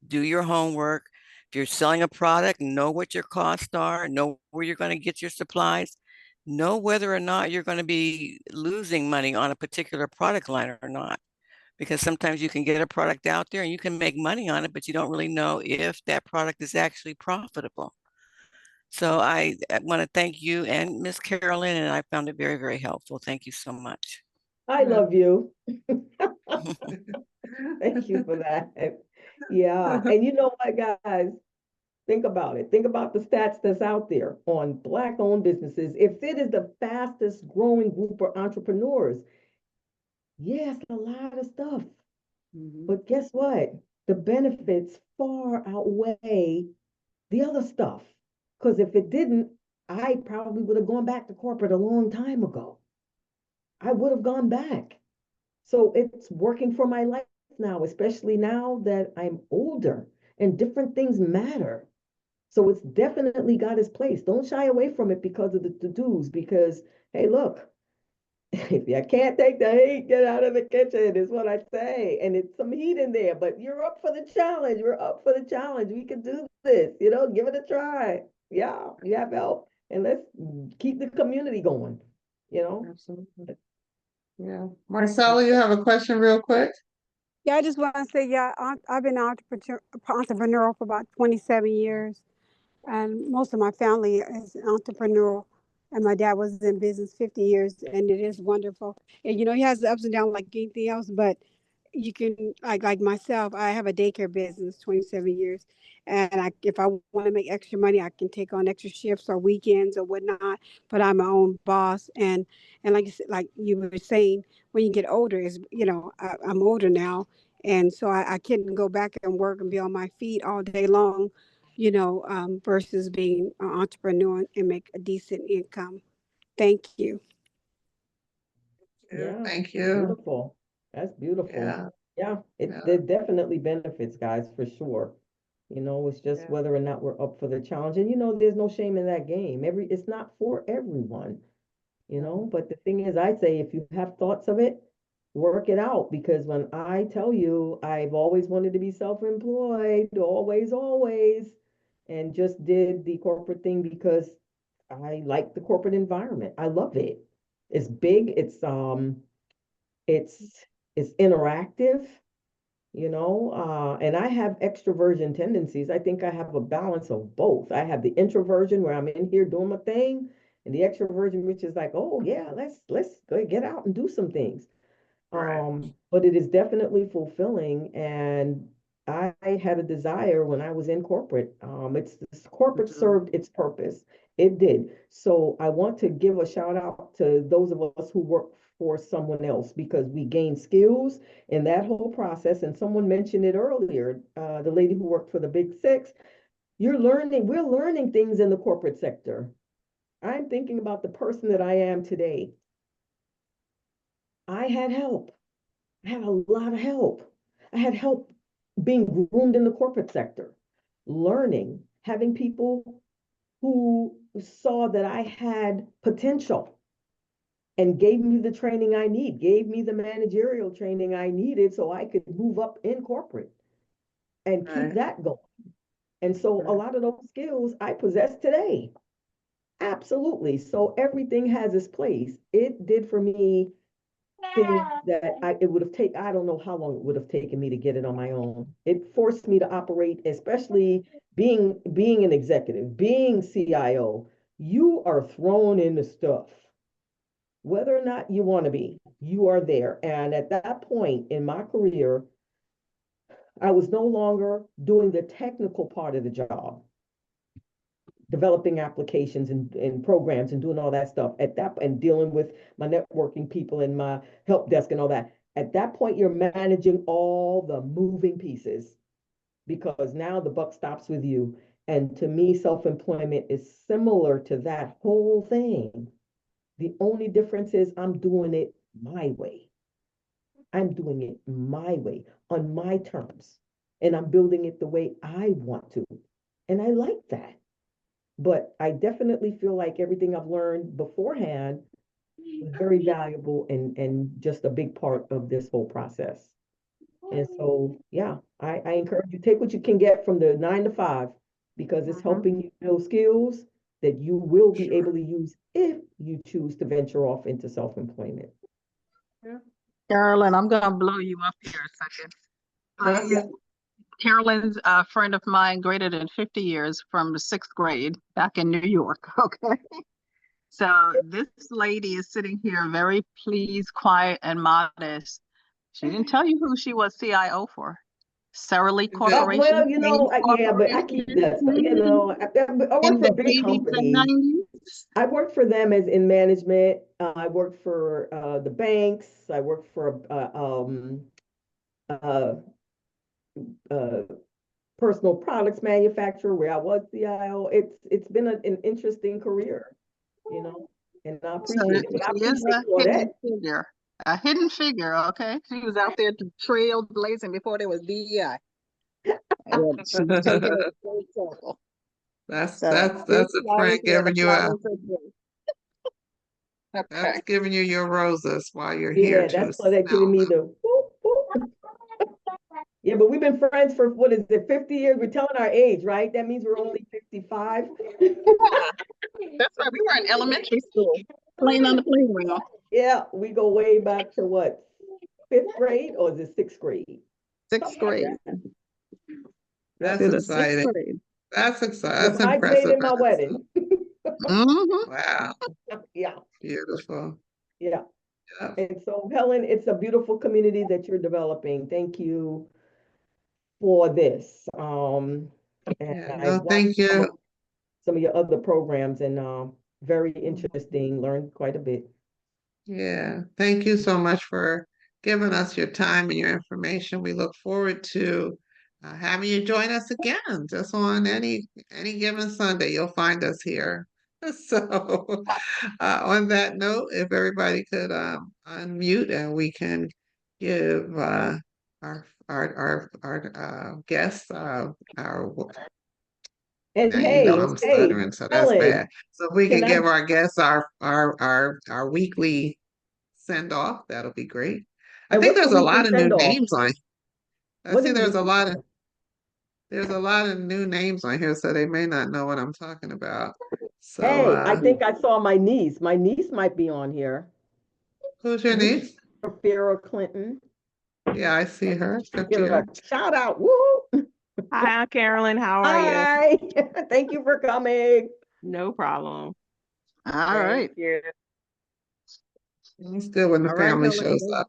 do your homework. If you're selling a product, know what your costs are, know where you're going to get your supplies, know whether or not you're going to be losing money on a particular product line or not. Because sometimes you can get a product out there and you can make money on it, but you don't really know if that product is actually profitable. So I want to thank you and Miss Carolyn, and I found it very, very helpful. Thank you so much. I love you. Thank you for that. Yeah, and you know what, guys? Think about it. Think about the stats that's out there on Black-owned businesses. If it is the fastest growing group of entrepreneurs, yes, a lot of stuff. But guess what? The benefits far outweigh the other stuff. Because if it didn't, I probably would have gone back to corporate a long time ago. I would have gone back. So it's working for my life now, especially now that I'm older and different things matter. So it's definitely got its place. Don't shy away from it because of the to-dos, because hey, look, if you can't take the heat, get out of the kitchen, is what I say. And it's some heat in there, but you're up for the challenge. We're up for the challenge. We can do this, give it a try. Yeah, you have help. And let's keep the community going, Absolutely. Yeah. Marcella, you have a question real quick? Yeah, I just want to say, yeah, I've been an entrepreneurial for about 27 years, and most of my family is entrepreneurial. And my dad was in business 50 years, and it is wonderful. And he has the ups and downs like anything else, but you can like myself. I have a daycare business, 27 years, and if I want to make extra money, I can take on extra shifts or weekends or whatnot. But I'm my own boss, and like you were saying, when you get older, is I'm older now, and so I couldn't go back and work and be on my feet all day long, versus being an entrepreneur and make a decent income. Thank you. Yeah, Thank you. beautiful. That's beautiful. Yeah. Yeah, Yeah. there definitely benefits, guys, for sure. It's just Yeah. whether or not we're up for the challenge. And there's no shame in that game. It's not for everyone, but the thing is, I say if you have thoughts of it, work it out. Because when I tell you I've always wanted to be self-employed, always, and just did the corporate thing because I like the corporate environment. I love it. It's big, it's interactive, and I have extroversion tendencies. I think I have a balance of both. I have the introversion where I'm in here doing my thing, and the extroversion, which is like, oh yeah, let's go get out and do some things. Right. But it is definitely fulfilling, and I had a desire when I was in corporate. Corporate served its purpose. It did. So I want to give a shout out to those of us who work for someone else because we gain skills in that whole process. And someone mentioned it earlier, the lady who worked for the Big Six. we're learning things in the corporate sector. I'm thinking about the person that I am today. I had help. I had a lot of help. I had help being groomed in the corporate sector, learning, having people who saw that I had potential and gave me the training I need, gave me the managerial training I needed so I could move up in corporate and keep Right. that going. And so a lot of those skills I possess today. Absolutely. So everything has its place. It did for me things that I don't know how long it would have taken me to get it on my own. It forced me to operate, especially being an executive, being CIO. You are thrown into stuff. Whether or not you want to be, you are there. And at that point in my career, I was no longer doing the technical part of the job, developing applications and programs and doing all that stuff at that and dealing with my networking people and my help desk and all that. At that point, you're managing all the moving pieces because now the buck stops with you. And to me, self-employment is similar to that whole thing. The only difference is I'm doing it my way. I'm doing it my way on my terms. And I'm building it the way I want to. And I like that. But I definitely feel like everything I've learned beforehand was very valuable and just a big part of this whole process. And so, yeah, I encourage you, take what you can get from the 9 to 5 because it's helping you build skills that you will be able to use if you choose to venture off into self-employment. Carolyn, I'm gonna blow you up here a second. Carolyn's a friend of mine, greater than 50 years from the 6th grade back in New York. Okay. So this lady is sitting here very pleased, quiet, and modest. She didn't tell you who she was CIO for. Sara Lee Corporation. Well, yeah, but I keep that stuff. I work for big companies. I worked for them as in management. I worked for the banks. I worked for personal products manufacturer where I was CIO. It's been an interesting career, and I appreciate it. But I appreciate all that. A hidden figure, okay? She was out there trailblazing before there was DEI. That's a friend giving you that's giving you your roses while you're here. Yeah, that's why they're giving me the whoop, whoop. Yeah, but we've been friends for what is it, 50 years? We're telling our age, right? That means we're only 55. That's right. We were in elementary school, playing on the playground. Yeah, we go way back to what, 5th grade or is it 6th grade? 6th grade. That's exciting. That's exciting. That's impressive. In my wedding. Wow. Yeah. Beautiful. Yeah. And so, Helen, it's a beautiful community that you're developing. Thank you for this. Thank you. Some of your other programs and very interesting, learned quite a bit. Yeah, thank you so much for giving us your time and your information. We look forward to having you join us again, just on any given Sunday. You'll find us here. So, on that note, if everybody could unmute and we can give our guests our. And I'm stuttering, so that's bad. So if we can give our guests our weekly send off, that'll be great. I think there's a lot of new names on. I see there's a lot of new names on here, so they may not know what I'm talking about. So I think I saw my niece. My niece might be on here. Who's your niece? Sophia Clinton. Yeah, I see her. Shout out. Woo! Hi, Carolyn. How are you? Hi. Thank you for coming. No problem. All right. It's good when the family shows up.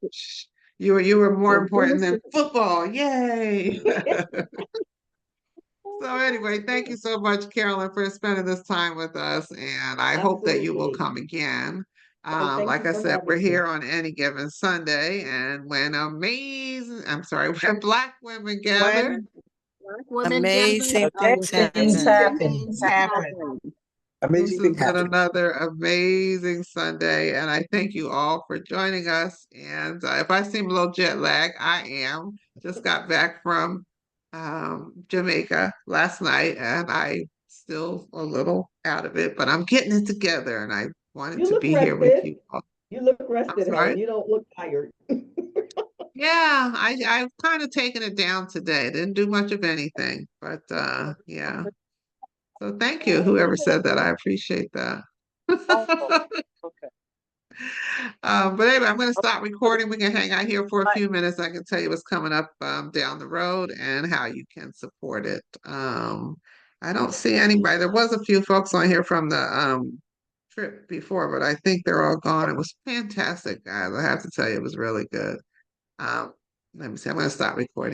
You were more important than football. Yay. So anyway, thank you so much, Carolyn, for spending this time with us. And I hope that you will come again. Like I said, we're here on any given Sunday. And when Black women gather, Amazing things Things happen. happen. This has been another amazing Sunday, and I thank you all for joining us. And if I seem a little jet lagged, I am. Just got back from Jamaica last night, and I still a little out of it, but I'm getting it together, and I wanted You to look be here with rested. you all. You look I'm rested, sorry. Helen. You don't look tired. Yeah, I've kind of taken it down today. Didn't do much of anything, but yeah. So thank you, whoever said that. I appreciate that. But anyway, I'm going to stop recording. We can hang out here for a few minutes. I can tell you what's coming up down the road and how you can support it. I don't see anybody. There was a few folks on here from the trip before, but I think they're all gone. It was fantastic, guys. I have to tell you, it was really good. Let me see. I'm going to stop recording.